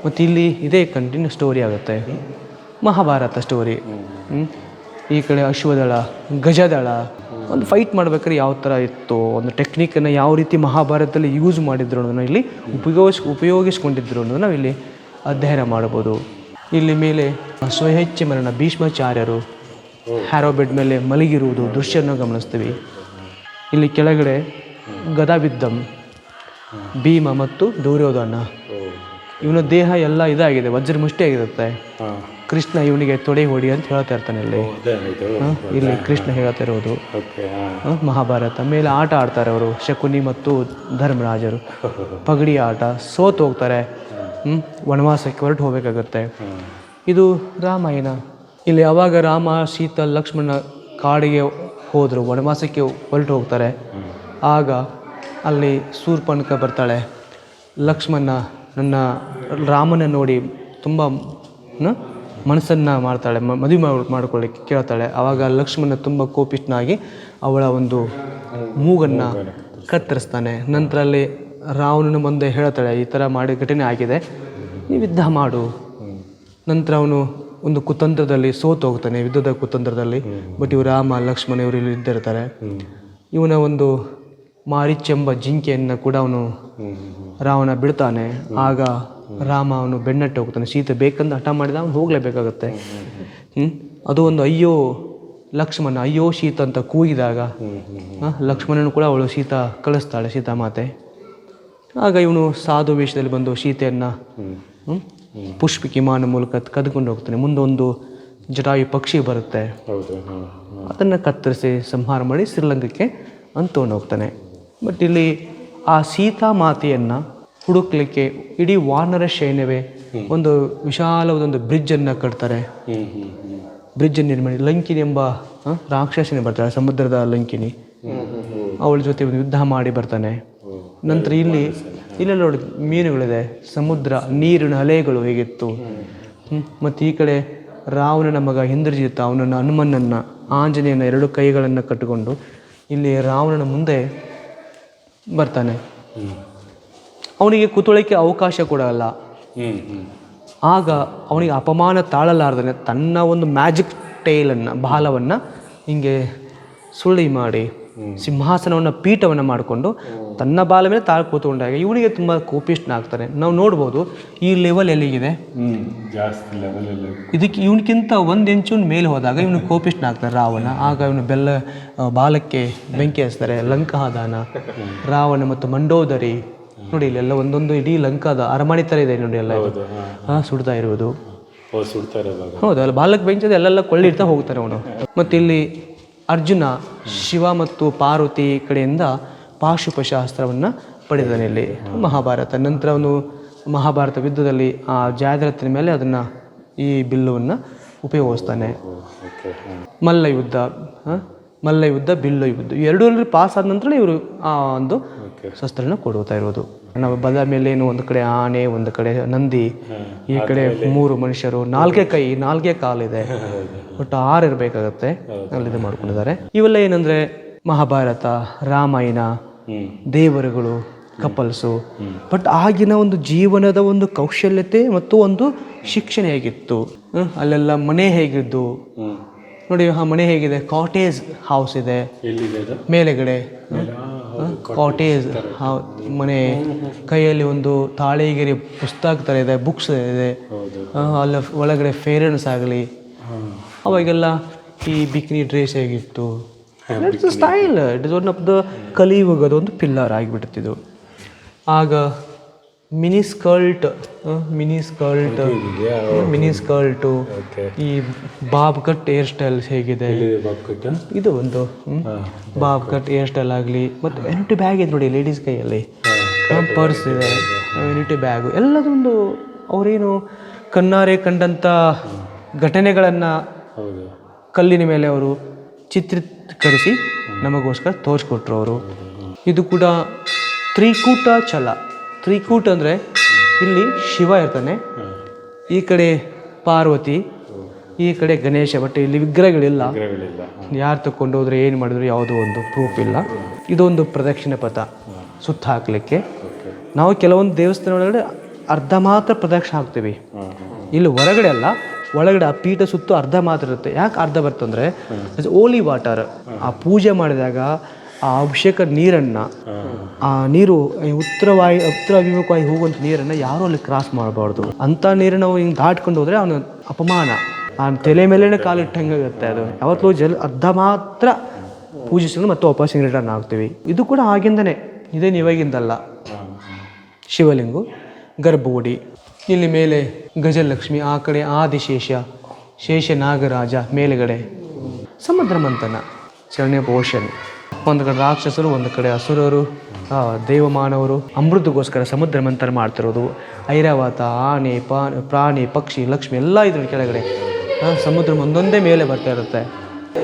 ಮತ್ತು ಇಲ್ಲಿ ಇದೇ ಕಂಟಿನ್ಯೂ ಸ್ಟೋರಿ ಆಗುತ್ತೆ, ಮಹಾಭಾರತ ಸ್ಟೋರಿ. ಈ ಕಡೆ ಅಶ್ವದಳ, ಗಜದಳ. ಒಂದು ಫೈಟ್ ಮಾಡ್ಬೇಕಾದ್ರೆ ಯಾವ ಥರ ಇತ್ತು, ಒಂದು ಟೆಕ್ನಿಕನ್ನು ಯಾವ ರೀತಿ ಮಹಾಭಾರತದಲ್ಲಿ ಯೂಸ್ ಮಾಡಿದ್ರು ಅನ್ನೋದನ್ನು ಇಲ್ಲಿ ಉಪಯೋಗಿಸ್ಕೊಂಡಿದ್ರು ಅನ್ನೋದನ್ನು ನಾವು ಇಲ್ಲಿ ಅಧ್ಯಯನ ಮಾಡ್ಬೋದು. ಇಲ್ಲಿ ಮೇಲೆ ಸ್ವಯಚ್ಛೆ ಮರಣ, ಭೀಷ್ಮಾಚಾರ್ಯರು ಹ್ಯಾರೋ ಬೆಡ್ ಮೇಲೆ ಮಲಗಿರುವುದು ದೃಶ್ಯವನ್ನು ಗಮನಿಸ್ತೀವಿ. ಇಲ್ಲಿ ಕೆಳಗಡೆ ಗದಾವಿದ್ದಂ, ಭೀಮ ಮತ್ತು ದುರ್ಯೋಧನ. ಇವನ ದೇಹ ಎಲ್ಲ ಇದಾಗಿದೆ, ವಜ್ರ ಮುಷ್ಟಿ ಆಗಿರುತ್ತೆ. ಕೃಷ್ಣ ಇವನಿಗೆ ತೊಡೆ ಹೊಡಿ ಅಂತ ಹೇಳ್ತಾ ಇರ್ತಾನೆ. ಇಲ್ಲಿ ಕೃಷ್ಣ ಹೇಳ್ತಾ ಇರೋದು ಮಹಾಭಾರತ. ಮೇಲೆ ಆಟ ಆಡ್ತಾರೆ ಅವರು, ಶಕುನಿ ಮತ್ತು ಧರ್ಮರಾಜರು, ಪಗಡಿ ಆಟ. ಸೋತು ಹೋಗ್ತಾರೆ, ವನವಾಸಕ್ಕೆ ಹೊರಟು ಹೋಗಬೇಕಾಗತ್ತೆ. ಇದು ರಾಮಾಯಣ. ಇಲ್ಲಿ ಯಾವಾಗ ರಾಮ, ಸೀತಾ, ಲಕ್ಷ್ಮಣ ಕಾಡಿಗೆ ಹೋದರು, ವನವಾಸಕ್ಕೆ ಹೊರಟು ಹೋಗ್ತಾರೆ. ಆಗ ಅಲ್ಲಿ ಶೂರ್ಪಣಖ ಬರ್ತಾಳೆ. ಲಕ್ಷ್ಮಣ ನನ್ನ ರಾಮನ ನೋಡಿ ತುಂಬ ಮನಸ್ಸನ್ನು ಮಾಡ್ತಾಳೆ, ಮದುವೆ ಮಾಡ್ಕೊಳ್ಳಿಕ್ಕೆ ಕೇಳ್ತಾಳೆ. ಆವಾಗ ಲಕ್ಷ್ಮಣ ತುಂಬ ಕೋಪಿಷ್ಠನಾಗಿ ಅವಳ ಒಂದು ಮೂಗನ್ನು ಕತ್ತರಿಸ್ತಾನೆ. ನಂತರ ಅಲ್ಲಿ ರಾವಣನ ಮುಂದೆ ಹೇಳ್ತಾಳೆ, ಈ ಥರ ಮಾಡಿ ಘಟನೆ ಆಗಿದೆ, ನೀವು ಯುದ್ಧ ಮಾಡು. ನಂತರ ಅವನು ಒಂದು ಕುತಂತ್ರದಲ್ಲಿ ಸೋತು ಹೋಗ್ತಾನೆ, ಯುದ್ಧದ ಕುತಂತ್ರದಲ್ಲಿ. ಬಟ್ ಇವರು ರಾಮ, ಲಕ್ಷ್ಮಣ ಇವರು ಇಲ್ಲಿ ಇದ್ದಿರ್ತಾರೆ. ಇವನ ಒಂದು ಮಾರಿಚೆಂಬ ಜಿಂಕೆಯನ್ನು ಕೂಡ ಅವನು ರಾವಣ ಬಿಡ್ತಾನೆ. ಆಗ ರಾಮ ಅವನು ಬೆನ್ನಟ್ಟಿ ಹೋಗ್ತಾನೆ. ಸೀತೆ ಬೇಕಂತ ಹಠ ಮಾಡಿದ, ಅವನು ಹೋಗಲೇಬೇಕಾಗತ್ತೆ. ಅದು ಒಂದು ಅಯ್ಯೋ ಲಕ್ಷ್ಮಣ, ಅಯ್ಯೋ ಸೀತ ಅಂತ ಕೂಗಿದಾಗ ಲಕ್ಷ್ಮಣನು ಕೂಡ ಅವಳು ಸೀತಾ ಕಳಿಸ್ತಾಳೆ, ಸೀತಾ ಮಾತೆ. ಆಗ ಇವನು ಸಾಧು ವೇಷದಲ್ಲಿ ಬಂದು ಸೀತೆಯನ್ನು ಪುಷ್ಪಕ ವಿಮಾನ ಮೂಲಕ ಕದ್ಕೊಂಡು ಹೋಗ್ತಾನೆ. ಮುಂದೊಂದು ಜಟಾಯು ಪಕ್ಷಿ ಬರುತ್ತೆ, ಹೌದು. ಅದನ್ನು ಕತ್ತರಿಸಿ ಸಂಹಾರ ಮಾಡಿ ಶ್ರೀಲಂಕಾಕ್ಕೆ ಅಂತಕೊಂಡು ಹೋಗ್ತಾನೆ. ಬಟ್ ಇಲ್ಲಿ ಆ ಸೀತಾಮಾತೆಯನ್ನು ಹುಡುಕ್ಲಿಕ್ಕೆ ಇಡೀ ವಾನರ ಸೈನ್ಯವೇ ಒಂದು ವಿಶಾಲವಾದೊಂದು ಬ್ರಿಡ್ಜನ್ನು ಕಟ್ತಾರೆ. ಬ್ರಿಡ್ಜನ್ನು ನಿರ್ಮಾಣ ಲಂಕಿನಿ ಎಂಬ ರಾಕ್ಷಸನಿ ಬರ್ತಾಳೆ, ಸಮುದ್ರದ ಲಂಕಿನಿ, ಅವಳ ಜೊತೆ ಒಂದು ಯುದ್ಧ ಮಾಡಿ ಬರ್ತಾನೆ. ನಂತರ ಇಲ್ಲಿ ನೋಡಿ ಮೀನುಗಳಿದೆ, ಸಮುದ್ರ ನೀರಿನ ಅಲೆಗಳು ಹೇಗಿತ್ತು. ಮತ್ತು ಈ ಕಡೆ ರಾವಣನ ಮಗ ಇಂದ್ರಜಿತ್ ಅವನನ್ನು ಹನುಮನನ್ನು ಆಂಜನೇಯನ 2 ಕೈಗಳನ್ನು ಕಟ್ಟಿಕೊಂಡು ಇಲ್ಲಿ ರಾವಣನ ಮುಂದೆ ಬರ್ತಾನೆ. ಅವನಿಗೆ ಕುತೂಹಲಕ್ಕೆ ಅವಕಾಶ ಕೊಡಲ್ಲ. ಆಗ ಅವನಿಗೆ ಅಪಮಾನ ತಾಳಲಾರ್ದಾನೆ ತನ್ನ ಒಂದು ಮ್ಯಾಜಿಕ್ ಟೈಲನ್ನು ಬಾಲವನ್ನು ಹಿಂಗೆ ಸುಳ್ಳಿ ಮಾಡಿ ಸಿಂಹಾಸನವನ್ನು ಪೀಠವನ್ನು ಮಾಡಿಕೊಂಡು ತನ್ನ ಬಾಲ ಮೇಲೆ ತಾಳು ಕೂತ್ಕೊಂಡಾಗ ಇವನಿಗೆ ತುಂಬ ಕೋಪಿಷ್ಠನಾಗ್ತಾನೆ. ನಾವು ನೋಡ್ಬೋದು ಈ ಲೆವೆಲ್ ಎಲ್ಲಿಗಿದೆ, ಜಾಸ್ತಿ ಲೆವೆಲ್ ಇದಕ್ಕೆ ಇವನಿಗಿಂತ 1 ಇಂಚು ಮೇಲೆ ಹೋದಾಗ ಇವನು ಕೋಪಿಷ್ಠನಾಗ್ತಾನೆ ರಾವಣ. ಆಗ ಇವನು ಬಾಲಕ್ಕೆ ಬೆಂಕಿ ಹಚ್ತಾರೆ. ಲಂಕಾದಾನ, ರಾವಣ ಮತ್ತು ಮಂಡೋದರಿ ನೋಡಿ, ಇಲ್ಲೆಲ್ಲ ಒಂದೊಂದು ಇಡೀ ಲಂಕಾದ ಅರಮನೆ ಥರ ಇದೆ ನೋಡಿ, ಎಲ್ಲ ಸುಡ್ತಾ ಇರುವುದು. ಹೌದು, ಅಲ್ಲಿ ಬಾಲಕ್ಕೆ ಬೆಂಕಿ ಎಲ್ಲೆಲ್ಲ ಕೊಳ್ಳಿಡ್ತಾ ಹೋಗ್ತಾನೆ ಅವನು. ಮತ್ತು ಇಲ್ಲಿ ಅರ್ಜುನ ಶಿವ ಮತ್ತು ಪಾರ್ವತಿ ಕಡೆಯಿಂದ ಪಾಶುಪಶಾಸ್ತ್ರವನ್ನು ಪಡೆದಾನೆ. ಇಲ್ಲಿ ಮಹಾಭಾರತ ನಂತರ ಅವನು ಮಹಾಭಾರತ ಯುದ್ಧದಲ್ಲಿ ಆ ಜಯದ್ರಥನ ಮೇಲೆ ಅದನ್ನು ಈ ಬಿಲ್ಲುವನ್ನು ಉಪಯೋಗಿಸ್ತಾನೆ. ಮಲ್ಲ ಯುದ್ಧ ಬಿಲ್ಲು ಯುದ್ಧ ಎರಡರಲ್ಲಿ ಪಾಸ್ ಆದ ನಂತರ ಇವರು ಆ ಒಂದು ಶಸ್ತ್ರನ ಕೊಡುತ್ತಾ ಇರೋದು. ನಾವು ಬದ ಮೇಲೆ ಒಂದು ಕಡೆ ಆನೆ, ಒಂದು ಕಡೆ ನಂದಿ, ಈ ಕಡೆ 3 ಮನುಷ್ಯರು, 4 ಕೈ 4 ಕಾಲಿದೆ, ಒಟ್ಟು 6 ಇರಬೇಕಾಗತ್ತೆ. ಅಲ್ಲಿದೆ ಮಾಡ್ಕೊಂಡಿದ್ದಾರೆ. ಇವೆಲ್ಲ ಏನಂದ್ರೆ ಮಹಾಭಾರತ, ರಾಮಾಯಣ, ದೇವರುಗಳು, ಕಪಲ್ಸು. ಬಟ್ ಆಗಿನ ಒಂದು ಜೀವನದ ಒಂದು ಕೌಶಲ್ಯತೆ ಮತ್ತು ಒಂದು ಶಿಕ್ಷಣ ಹೇಗಿತ್ತು, ಅಲ್ಲೆಲ್ಲ ಮನೆ ಹೇಗಿದ್ದು ನೋಡಿ. ಆ ಮನೆ ಹೇಗಿದೆ, ಕಾಟೇಜ್ ಹೌಸ್ ಇದೆ ಮೇಲೆಗಡೆ, ಕಾಟೇಜ್ ಮನೆ, ಕೈಯಲ್ಲಿ ಒಂದು ತಾಳೆಗಿರಿ ಪುಸ್ತಕ ಥರ ಇದೆ, ಬುಕ್ಸ್ ಇದೆ, ಅಲ್ಲ ಒಳಗಡೆ ಫೇರೆನ್ಸ್ ಆಗಲಿ, ಅವಾಗೆಲ್ಲ ಈ ಬಿಕಿನಿ ಡ್ರೆಸ್ ಹೇಗಿತ್ತು, it's style. It is one of the ಕಲಿಯುಗದ ಒಂದು ಪಿಲ್ಲರ್ ಆಗಿಬಿಟ್ಟಿದ್ದು. ಆಗ ಮಿನಿ ಸ್ಕರ್ಟು, ಈ ಬಾಬ್ ಕಟ್ ಹೇರ್ ಸ್ಟೈಲ್ ಹೇಗಿದೆ, ಇದು ಒಂದು ಬಾಬ್ ಕಟ್ ಹೇರ್ ಸ್ಟೈಲ್ ಆಗಲಿ. ಮತ್ತು ವೆನಿಟಿ ಬ್ಯಾಗ್ ಇದೆ ನೋಡಿ ಲೇಡೀಸ್ ಕೈಯಲ್ಲಿ, ಪರ್ಸ್ ಇದೆ, ವೆನಿಟಿ ಬ್ಯಾಗು, ಎಲ್ಲದೊಂದು ಅವರೇನು ಕಣ್ಣಾರೆ ಕಂಡಂಥ ಘಟನೆಗಳನ್ನು ಕಲ್ಲಿನ ಮೇಲೆ ಅವರು ಚಿತ್ರೀಕರಿಸಿ ನಮಗೋಸ್ಕರ ತೋರಿಸ್ಕೊಟ್ರು ಅವರು. ಇದು ಕೂಡ ತ್ರಿಕೂಟ ಛಲ. ತ್ರಿಕೂಟ ಅಂದರೆ ಇಲ್ಲಿ ಶಿವ ಇರ್ತಾನೆ, ಈ ಕಡೆ ಪಾರ್ವತಿ, ಈ ಕಡೆ ಗಣೇಶ. ಬಟ್ ಇಲ್ಲಿ ವಿಗ್ರಹಗಳಿಲ್ಲ, ಯಾರು ತಗೊಂಡು ಹೋದ್ರೆ ಏನು ಮಾಡಿದ್ರು ಯಾವುದೋ ಒಂದು ಪ್ರೂಫ್ ಇಲ್ಲ. ಇದೊಂದು ಪ್ರದಕ್ಷಿಣೆ ಪಥ ಸುತ್ತ ಹಾಕಲಿಕ್ಕೆ. ನಾವು ಕೆಲವೊಂದು ದೇವಸ್ಥಾನ ಒಳಗಡೆ ಅರ್ಧ ಮಾತ್ರ ಪ್ರದಕ್ಷಿಣೆ ಹಾಕ್ತೀವಿ, ಇಲ್ಲಿ ಹೊರಗಡೆ ಅಲ್ಲ, ಒಳಗಡೆ ಆ ಪೀಠ ಸುತ್ತು ಅರ್ಧ ಮಾತ್ರ ಇರುತ್ತೆ. ಯಾಕೆ ಅರ್ಧ ಬರ್ತಂದರೆ ಓಲಿ ವಾಟರ್, ಆ ಪೂಜೆ ಮಾಡಿದಾಗ ಆ ಅಭಿಷೇಕ ನೀರನ್ನು, ಆ ನೀರು ಉತ್ತರ ಅಭಿಮುಖವಾಗಿ ಹೋಗುವಂಥ ನೀರನ್ನು ಯಾರೂ ಅಲ್ಲಿ ಕ್ರಾಸ್ ಮಾಡಬಾರ್ದು. ಅಂಥ ನೀರನ್ನು ನಾವು ಹಿಂಗೆ ದಾಟ್ಕೊಂಡು ಹೋದರೆ ಅವನು ಅಪಮಾನ, ಆ ತಲೆ ಮೇಲೇ ಕಾಲಿಟ್ಟಂಗಾಗುತ್ತೆ. ಅದು ಯಾವತ್ತೂ ಅರ್ಧ ಮಾತ್ರ ಪೂಜಿಸಿದ್ರೆ ಮತ್ತೆ ವಾಪಸ್ ರಿಟರ್ನ್ ಆಗ್ತೀವಿ. ಇದು ಕೂಡ ಆಗಿಂದನೇ, ಇದೇನು ಇವಾಗಿಂದಲ್ಲ. ಶಿವಲಿಂಗು, ಗರ್ಭಗುಡಿ, ಇಲ್ಲಿ ಮೇಲೆ ಗಜಲಕ್ಷ್ಮಿ, ಆ ಕಡೆ ಆದಿಶೇಷ, ಶೇಷ ನಾಗರಾಜ, ಮೇಲುಗಡೆ ಸಮುದ್ರ ಮಂಥನ, ಚರಣ್ಯ ಓಷನ್. ಒಂದು ಕಡೆ ರಾಕ್ಷಸರು, ಒಂದು ಕಡೆ ಅಸುರರು, ದೇವಮಾನವರು ಅಮೃತಗೋಸ್ಕರ ಸಮುದ್ರ ಮಂಥನ ಮಾಡ್ತಿರೋದು. ಐರಾವತ, ಆನೆ, ಪ್ರಾಣಿ, ಪಕ್ಷಿ, ಲಕ್ಷ್ಮಿ ಎಲ್ಲ ಇದ್ರ ಕೆಳಗಡೆ. ಸಮುದ್ರ ಒಂದೊಂದೇ ಮೇಲೆ ಬರ್ತಾ ಇರುತ್ತೆ.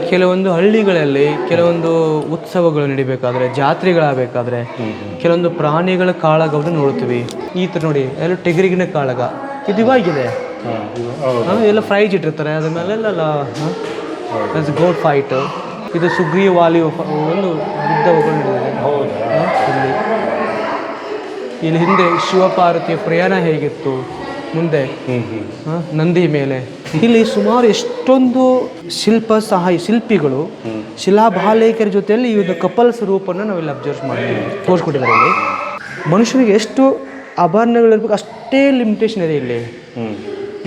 ಕೆಲವೊಂದು ಹಳ್ಳಿಗಳಲ್ಲಿ ಕೆಲವೊಂದು ಉತ್ಸವಗಳು ನಡಿಬೇಕಾದ್ರೆ, ಜಾತ್ರೆಗಳಾಗಬೇಕಾದ್ರೆ ಕೆಲವೊಂದು ಪ್ರಾಣಿಗಳ ಕಾಳಗವನ್ನು ನೋಡ್ತೀವಿ. ಈ ಥರ ನೋಡಿ, ಎಲ್ಲ ಟೆಗರಿಗಿನ ಕಾಳಗ ಇದು ಇವಾಗಿದೆ. ಎಲ್ಲ ಪ್ರೈಜ್ ಇಟ್ಟಿರ್ತಾರೆ, ಅದ್ರ ಮೇಲೆಲ್ಲ ಗೋಟ್ ಫೈಟ್. ಇದು ಸುಗ್ರೀವ ವಾಲಿ ಒಂದು ಯುದ್ಧಗಳು ನಡೆದಿದೆ ಇಲ್ಲಿ ಹಿಂದೆ. ಶಿವಪಾರ್ವತಿಯ ಪ್ರಯಾಣ ಹೇಗಿತ್ತು ಮುಂದೆ ನಂದಿ ಮೇಲೆ. ಇಲ್ಲಿ ಸುಮಾರು ಎಷ್ಟೊಂದು ಶಿಲ್ಪಿಗಳು ಶಿಲಾಭಾಲೇಖರ ಜೊತೆಯಲ್ಲಿ ಈ ಒಂದು ಕಪಲ್ಸ್ ರೂಪನ್ನು ನಾವಿಲ್ಲಿ ಅಬ್ಸರ್ವ್ ಮಾಡ್ತೀವಿ, ತೋರಿಸ್ಕೊಟ್ಟಿದ್ದಾರೆ. ಇಲ್ಲಿ ಮನುಷ್ಯನಿಗೆ ಎಷ್ಟು ಆಭರಣಗಳಿರ್ಬೇಕು ಅಷ್ಟೇ ಲಿಮಿಟೇಷನ್ ಇದೆ ಇಲ್ಲಿ.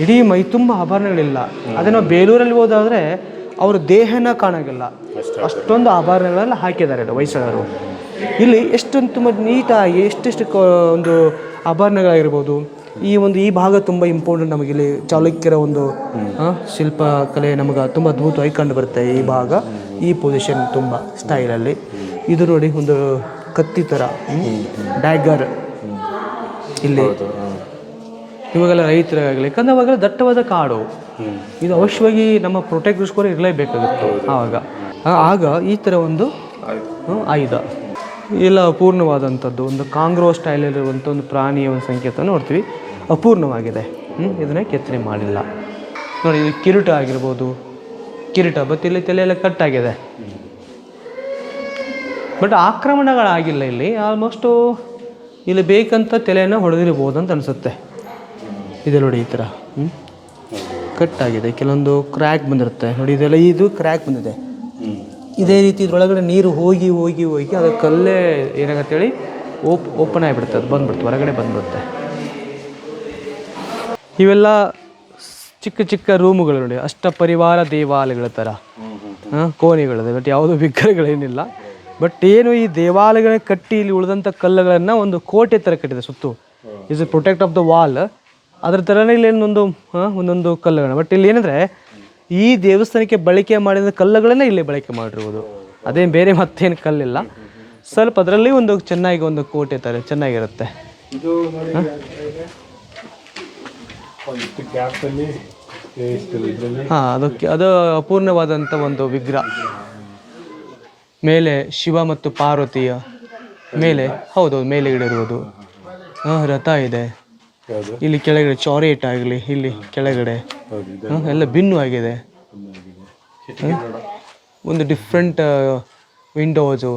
ಇಡೀ ಮೈ ತುಂಬ ಆಭರಣಗಳಿಲ್ಲ. ಅದೇ ನಾವು ಬೇಲೂರಲ್ಲಿ ಹೋದಾದರೆ ಅವ್ರ ದೇಹನ ಕಾಣೋಂಗಿಲ್ಲ, ಅಷ್ಟೊಂದು ಆಭರಣಗಳೆಲ್ಲ ಹಾಕಿದ್ದಾರೆ ವಯಸ್ಸಾದವರು. ಇಲ್ಲಿ ಎಷ್ಟೊಂದು ತುಂಬ ನೀಟಾಗಿ ಎಷ್ಟೆಷ್ಟು ಒಂದು ಆಭರಣಗಳಾಗಿರ್ಬೋದು, ಈ ಭಾಗ ತುಂಬ ಇಂಪಾರ್ಟೆಂಟ್ ನಮಗೆ. ಇಲ್ಲಿ ಚಾಲುಕ್ಯರ ಒಂದು ಶಿಲ್ಪಕಲೆ ನಮಗೆ ತುಂಬ ಅದ್ಭುತವಾಗಿ ಕಂಡು ಬರುತ್ತೆ. ಈ ಭಾಗ, ಈ ಪೊಸಿಷನ್ ತುಂಬ ಸ್ಟೈಲಲ್ಲಿ. ಇದು ನೋಡಿ ಒಂದು ಕತ್ತಿ ಥರ, ಡ್ಯಾಗರ್ ಇಲ್ಲಿ. ಇವಾಗೆಲ್ಲ ರೈತರಾಗಲಿ, ಯಾಕಂದ್ರೆ ಅವಾಗೆಲ್ಲ ದಟ್ಟವಾದ ಕಾಡು, ಇದು ಅವಶ್ಯವಾಗಿ ನಮ್ಮ ಪ್ರೊಟೆಕ್ಟರ್ಸ್ಗೋಸ್ಕರ ಇರಲೇಬೇಕಾಗುತ್ತೆ. ಆಗ ಈ ಥರ ಒಂದು ಆಯುಧ ಎಲ್ಲ ಅಪೂರ್ಣವಾದಂಥದ್ದು, ಒಂದು ಕಾಂಗ್ರೋ ಸ್ಟೈಲಲ್ಲಿರುವಂಥ ಒಂದು ಪ್ರಾಣಿಯ ಒಂದು ಸಂಕೇತ ನೋಡ್ತೀವಿ, ಅಪೂರ್ಣವಾಗಿದೆ. ಇದನ್ನೇ ಕೆತ್ತನೆ ಮಾಡಿಲ್ಲ ನೋಡಿ. ಇದು ಕಿರೀಟ ಆಗಿರ್ಬೋದು, ಕಿರೀಟ ಬಟ್ ಇಲ್ಲಿ ತಲೆಯೆಲ್ಲ ಕಟ್ಟಾಗಿದೆ. ಬಟ್ ಆಕ್ರಮಣಗಳಾಗಿಲ್ಲ ಇಲ್ಲಿ. ಆಲ್ಮೋಸ್ಟು ಇಲ್ಲಿ ಬೇಕಂತ ತಲೆಯನ್ನು ಹೊಡೆದಿರ್ಬೋದು ಅಂತ ಅನಿಸುತ್ತೆ. ಇದೆ ನೋಡಿ, ಈ ಥರ ಕಟ್ಟಾಗಿದೆ. ಕೆಲವೊಂದು ಕ್ರ್ಯಾಕ್ ಬಂದಿರುತ್ತೆ ನೋಡಿ, ಇದೆಲ್ಲ ಇದು ಕ್ರ್ಯಾಕ್ ಬಂದಿದೆ. ಇದೇ ರೀತಿ ಇದ್ರೊಳಗಡೆ ನೀರು ಹೋಗಿ ಹೋಗಿ ಹೋಗಿ ಅದು ಕಲ್ಲೇ ಏನಾಗತ್ತೇಳಿ ಓಪನ್ ಆಗಿಬಿಡುತ್ತೆ, ಅದು ಬಂದ್ಬಿಡುತ್ತೆ, ಹೊರಗಡೆ ಬಂದ್ಬಿಡುತ್ತೆ. ಇವೆಲ್ಲ ಚಿಕ್ಕ ಚಿಕ್ಕ ರೂಮುಗಳು ನೋಡಿ, ಅಷ್ಟಪರಿವಾರ ದೇವಾಲಯಗಳ ಥರ ಕೋಣೆಗಳಿದೆ. ಬಟ್ ಯಾವುದೂ ವಿಗ್ರಹಗಳೇನಿಲ್ಲ. ಬಟ್ ಏನು ಈ ದೇವಾಲಯಗಳ ಕಟ್ಟಿ ಇಲ್ಲಿ ಉಳಿದಂಥ ಕಲ್ಲುಗಳನ್ನು ಒಂದು ಕೋಟೆ ಥರ ಕಟ್ಟಿದೆ ಸುತ್ತು. Is protect of the wall. ಅದ್ರ ಥರನೇ ಇಲ್ಲಿ ಒಂದೊಂದು ಕಲ್ಲುಗಳು. ಬಟ್ ಇಲ್ಲಿ ಏನಂದರೆ ಈ ದೇವಸ್ಥಾನಕ್ಕೆ ಬಳಕೆ ಮಾಡಿದ ಕಲ್ಲುಗಳನ್ನೇ ಇಲ್ಲಿ ಬಳಕೆ ಮಾಡಿರುವುದು, ಅದೇನು ಬೇರೆ ಮತ್ತೇನು ಕಲ್ಲಿಲ್ಲ. ಸ್ವಲ್ಪ ಅದರಲ್ಲಿ ಒಂದು ಚೆನ್ನಾಗಿ ಒಂದು ಕೋಟೆ ಥರ ಚೆನ್ನಾಗಿರುತ್ತೆ. ಅದು ಅಪೂರ್ಣವಾದಂಥ ಒಂದು ವಿಗ್ರಹ. ಮೇಲೆ ಶಿವ ಮತ್ತು ಪಾರ್ವತಿಯ ಮೇಲೆ, ಹೌದು ಮೇಲೆಗಡೆ ಇರುವುದು ರಥ ಇದೆ. ಇಲ್ಲಿ ಕೆಳಗಡೆ ಚಾರೇಟ್ ಆಗಲಿ, ಇಲ್ಲಿ ಕೆಳಗಡೆ ಎಲ್ಲ ಭಿನ್ನು ಆಗಿದೆ. ಒಂದು ಡಿಫ್ರೆಂಟ್ ವಿಂಡೋಸು,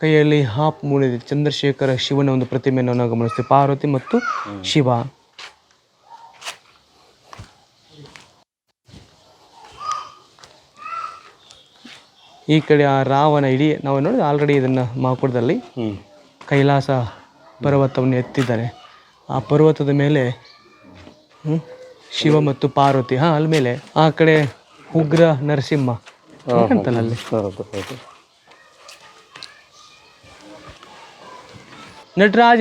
ಕೈಯಲ್ಲಿ ಹಾಫ್ ಮೂನ್ ಇದೆ. ಚಂದ್ರಶೇಖರ ಶಿವನ ಒಂದು ಪ್ರತಿಮೆಯನ್ನು ನಾವು ಗಮನಿಸ್ತೀವಿ, ಪಾರ್ವತಿ ಮತ್ತು ಶಿವ. ಈ ಕಡೆ ಆ ರಾವಣ ಇಡೀ ನಾವು ನೋಡಿ ಆಲ್ರೆಡಿ ಇದನ್ನು ಮಾಕುಡದಲ್ಲಿ ಕೈಲಾಸ ಪರ್ವತವನ್ನು ಎತ್ತಿದ್ದಾರೆ. ಆ ಪರ್ವತದ ಮೇಲೆ ಶಿವ ಮತ್ತು ಪಾರ್ವತಿ, ಅಲ್ಲಿ ಮೇಲೆ ಆ ಕಡೆ ಉಗ್ರ ನರಸಿಂಹ ಅಂತಲ್ಲ ಅಲ್ಲಿ. ನಟರಾಜ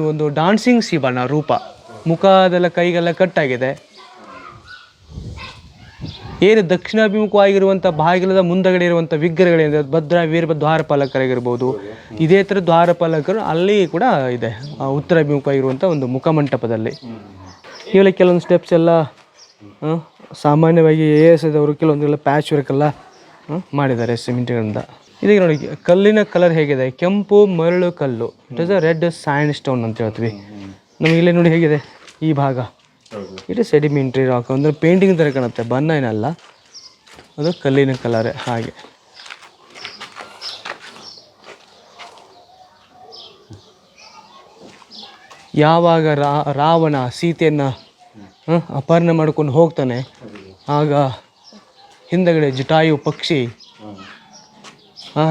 ಒಂದು ಡಾನ್ಸಿಂಗ್ ಶಿವನ ರೂಪ. ಮುಖದೆಲ್ಲ ಕೈಗೆಲ್ಲ ಕಟ್ಟಾಗಿದೆ. ಏನು ದಕ್ಷಿಣಾಭಿಮುಖವಾಗಿರುವಂಥ ಬಾಗಿಲದ ಮುಂದಗಡೆ ಇರುವಂಥ ವಿಗ್ರಹಗಳಿಂದ ಭದ್ರ ವೀರಭದ್ರ ದ್ವಾರಪಾಲಕರಾಗಿರ್ಬೋದು, ಇದೇ ಥರ ದ್ವಾರಪಾಲಕರು ಅಲ್ಲಿ ಕೂಡ ಇದೆ ಉತ್ತರಾಭಿಮುಖವಾಗಿರುವಂಥ ಒಂದು ಮುಖಮಂಟಪದಲ್ಲಿ. ಇವೆಲ್ಲ ಕೆಲವೊಂದು ಸ್ಟೆಪ್ಸ್ ಎಲ್ಲ ಸಾಮಾನ್ಯವಾಗಿ ಎಸದವರು ಕೆಲವೊಂದೆಲ್ಲ ಪ್ಯಾಚ್ ವರ್ಕ್ ಎಲ್ಲ ಮಾಡಿದ್ದಾರೆ ಸಿಮೆಂಟ್ಗಳಿಂದ. ಇದೀಗ ನೋಡಿ ಕಲ್ಲಿನ ಕಲರ್ ಹೇಗಿದೆ, ಕೆಂಪು ಮರಳು ಕಲ್ಲು. It is a red sand stone ಅಂತ ಹೇಳ್ತೀವಿ. ನಮಗೆ ಇಲ್ಲೇ ನೋಡಿ ಹೇಗಿದೆ ಈ ಭಾಗ, ಇಟ್ ಇಸ್ ಸೆಡಿಮೆಂಟ್ರಿ ರಾಕ್. ಅಂದರೆ ಪೇಂಟಿಂಗ್ ಥರ ಕಾಣುತ್ತೆ, ಬಣ್ಣ ಏನಲ್ಲ, ಅದು ಕಲ್ಲಿನ ಕಲರ್. ಹಾಗೆ ಯಾವಾಗ ರಾವಣ ಸೀತೆಯನ್ನು ಅಪಹರಣ ಮಾಡ್ಕೊಂಡು ಹೋಗ್ತಾನೆ, ಆಗ ಹಿಂದಗಡೆ ಜಟಾಯು ಪಕ್ಷಿ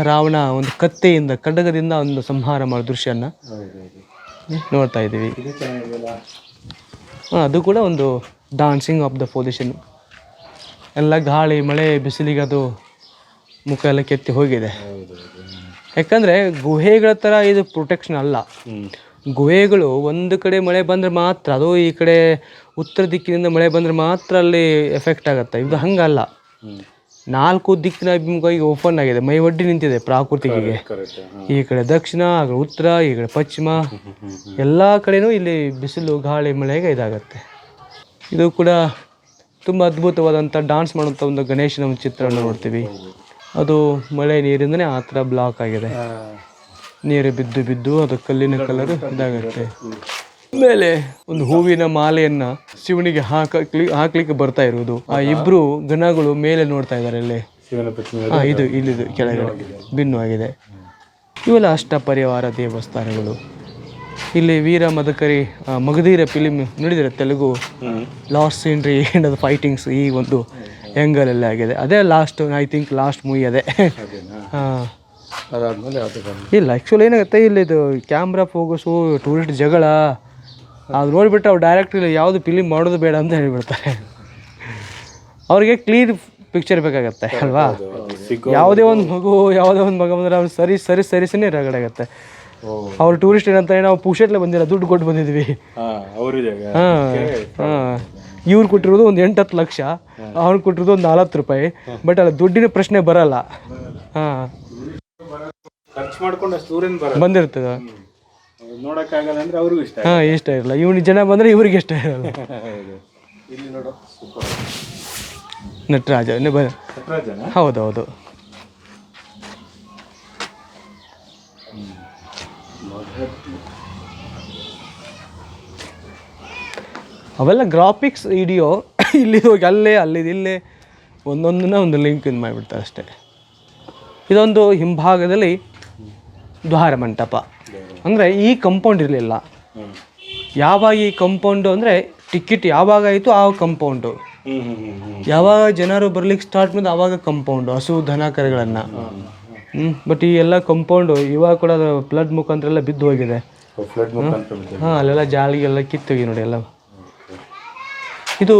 ರಾವಣ ಒಂದು ಕತ್ತೆಯಿಂದ ಖಡ್ಗದಿಂದ ಒಂದು ಸಂಹಾರ ಮಾಡೋ ದೃಶ್ಯನ ನೋಡ್ತಾ ಇದ್ದೀವಿ. ಅದು ಕೂಡ ಒಂದು ಡಾನ್ಸಿಂಗ್ ಆಫ್ ದ ಪೊಸಿಷನ್. ಎಲ್ಲ ಗಾಳಿ ಮಳೆ ಬಿಸಿಲಿಗೆ ಅದು ಮುಖ ಎಲ್ಲ ಕೆತ್ತಿ ಹೋಗಿದೆ. ಯಾಕಂದರೆ ಗುಹೆಗಳ ಥರ ಇದು ಪ್ರೊಟೆಕ್ಷನ್ ಅಲ್ಲ. ಗುಹೆಗಳು ಒಂದು ಕಡೆ ಮಳೆ ಬಂದರೆ ಮಾತ್ರ, ಅದು ಈ ಕಡೆ ಉತ್ತರ ದಿಕ್ಕಿನಿಂದ ಮಳೆ ಬಂದರೆ ಮಾತ್ರ ಅಲ್ಲಿ ಎಫೆಕ್ಟ್ ಆಗುತ್ತೆ. ಇದು ಹಂಗಲ್ಲ, 4 ದಿಕ್ಕಿನ ಅಭಿಮುಖವಾಗಿ ಓಪನ್ ಆಗಿದೆ, ಮೈ ಒಡ್ಡಿ ನಿಂತಿದೆ ಪ್ರಾಕೃತಿಗೆ. ಈ ಕಡೆ ದಕ್ಷಿಣ, ಆ ಕಡೆ ಉತ್ತರ, ಈ ಕಡೆ ಪಶ್ಚಿಮ, ಎಲ್ಲ ಕಡೆನೂ ಇಲ್ಲಿ ಬಿಸಿಲು ಗಾಳಿ ಮಳೆಗೆ ಇದಾಗತ್ತೆ. ಇದು ಕೂಡ ತುಂಬ ಅದ್ಭುತವಾದಂಥ ಡಾನ್ಸ್ ಮಾಡುವಂಥ ಒಂದು ಗಣೇಶನ ಒಂದು ಚಿತ್ರವನ್ನು ನೋಡ್ತೀವಿ. ಅದು ಮಳೆ ನೀರಿಂದನೇ ಆ ಥರ ಬ್ಲಾಕ್ ಆಗಿದೆ, ನೀರು ಬಿದ್ದು ಬಿದ್ದು ಅದು ಕಲ್ಲಿನ ಕಲರು ಇದಾಗುತ್ತೆ. ಮೇಲೆ ಒಂದು ಹೂವಿನ ಮಾಲೆಯನ್ನ ಶಿವನಿಗೆ ಹಾಕ್ಲಿಕ್ಕೆ ಬರ್ತಾ ಇರುವುದು. ಆ ಇಬ್ರು ಗಣಗಳು ಮೇಲೆ ನೋಡ್ತಾ ಇದ್ದಾರೆ. ಇಲ್ಲಿ ಇದು ಇಲ್ಲಿದು ಕೆಳಗಡೆ ಭಿನ್ನು ಆಗಿದೆ. ಇವೆಲ್ಲ ಅಷ್ಟಪರಿವಾರ ದೇವಸ್ಥಾನಗಳು. ಇಲ್ಲಿ ವೀರ ಮಗಧೀರ ಫಿಲಿಮ್ ನೋಡಿದರೆ ತೆಲುಗು, ಲಾಸ್ಟ್ ಸೀನ್ರಿ ಎಂಡ್ ಅದು ಫೈಟಿಂಗ್ಸ್ ಈ ಒಂದು ಆ್ಯಂಗಲಲ್ಲಿ ಆಗಿದೆ. ಅದೇ last, I think last movie ಅದೇ. ಅದಾದಮೇಲೆ ಇಲ್ಲ, ಆ್ಯಕ್ಚುಲಿ ಏನಾಗುತ್ತೆ, ಇಲ್ಲಿ ಇದು ಕ್ಯಾಮ್ರಾ ಫೋಕಸು, ಟೂರಿಸ್ಟ್ ಜಗಳ, ಅದು ನೋಡಿಬಿಟ್ಟು ಅವ್ರು ಡೈರೆಕ್ಟ್ ಇಲ್ಲಿ ಯಾವುದು ಫಿಲಿಮ್ ಮಾಡೋದು ಬೇಡ ಅಂತ ಹೇಳಿಬಿಡ್ತಾರೆ. ಅವ್ರಿಗೆ ಕ್ಲೀನ್ ಪಿಕ್ಚರ್ ಬೇಕಾಗತ್ತೆ ಅಲ್ವಾ. ಯಾವುದೇ ಒಂದು ಮಗ ಬಂದರೆ ಅವ್ನು ಸರಿಸೇ ರಗಡಾಗತ್ತೆ. ಅವ್ರು ಟೂರಿಸ್ಟ್ ಏನಂತಾರೆ, ನಾವು ಪುಕ್ಷಟ್ಲೆ ಬಂದಿಲ್ಲ, ದುಡ್ಡು ಕೊಟ್ಟು ಬಂದಿದ್ವಿ. ಇವ್ರು ಕೊಟ್ಟಿರೋದು ಒಂದು 8-10 ಲಕ್ಷ, ಅವ್ನು ಕೊಟ್ಟಿರೋದು ಒಂದು 40 ರೂಪಾಯಿ. ಬಟ್ ಅಲ್ಲಿ ದುಡ್ಡಿನ ಪ್ರಶ್ನೆ ಬರಲ್ಲ. ಖರ್ಚು ಮಾಡ್ಕೊಂಡು ಅಷ್ಟು ಬಂದಿರ್ತದ, ನೋಡಕ್ಕಾಗಲ್ಲ ಅಂದ್ರೆ ಅವ್ರಿಗೂ ಇಷ್ಟ. ಇಷ್ಟ ಇರಲ್ಲ. ಇವ್ನ ಜನ ಬಂದರೆ ಇವ್ರಿಗೆ ಇಷ್ಟ ಇರಲ್ಲ. ಇಲ್ಲಿ ನೋಡು, ಸೂಪರ್ ನಟರಾಜ. ಹೌದೌದು. ಅವೆಲ್ಲ ಗ್ರಾಫಿಕ್ಸ್ ವಿಡಿಯೋ ಇಲ್ಲಿ ಹೋಗಿ ಅಲ್ಲೇ ಅಲ್ಲಿದೆ ಒಂದೊಂದನ್ನ ಒಂದು ಲಿಂಕ್ ಇದು ಮಾಡಿಬಿಡ್ತಾರೆ ಅಷ್ಟೇ. ಇದೊಂದು ಹಿಂಭಾಗದಲ್ಲಿ ದ್ವಾರ ಮಂಟಪ. ಅಂದರೆ ಈ ಕಂಪೌಂಡ್ ಇರಲಿಲ್ಲ. ಯಾವಾಗ ಈ ಕಂಪೌಂಡು ಅಂದರೆ ಟಿಕೆಟ್ ಯಾವಾಗ ಆಯಿತು ಆ ಕಂಪೌಂಡು, ಯಾವಾಗ ಜನರು ಬರ್ಲಿಕ್ಕೆ ಸ್ಟಾರ್ಟ್ ಮಾಡಿದ ಆವಾಗ ಕಂಪೌಂಡು, ಹಸು ದನ ಕರುಗಳನ್ನು. ಬಟ್ ಈ ಎಲ್ಲ ಕಂಪೌಂಡು ಇವಾಗ ಕೂಡ ಫ್ಲಡ್ ಮುಖಾಂತರ ಎಲ್ಲ ಬಿದ್ದು ಹೋಗಿದೆ. ಅಲ್ಲೆಲ್ಲ ಜಾಲಿಗೆಲ್ಲ ಕಿತ್ತೋಗಿ ನೋಡಿ ಎಲ್ಲ. ಇದು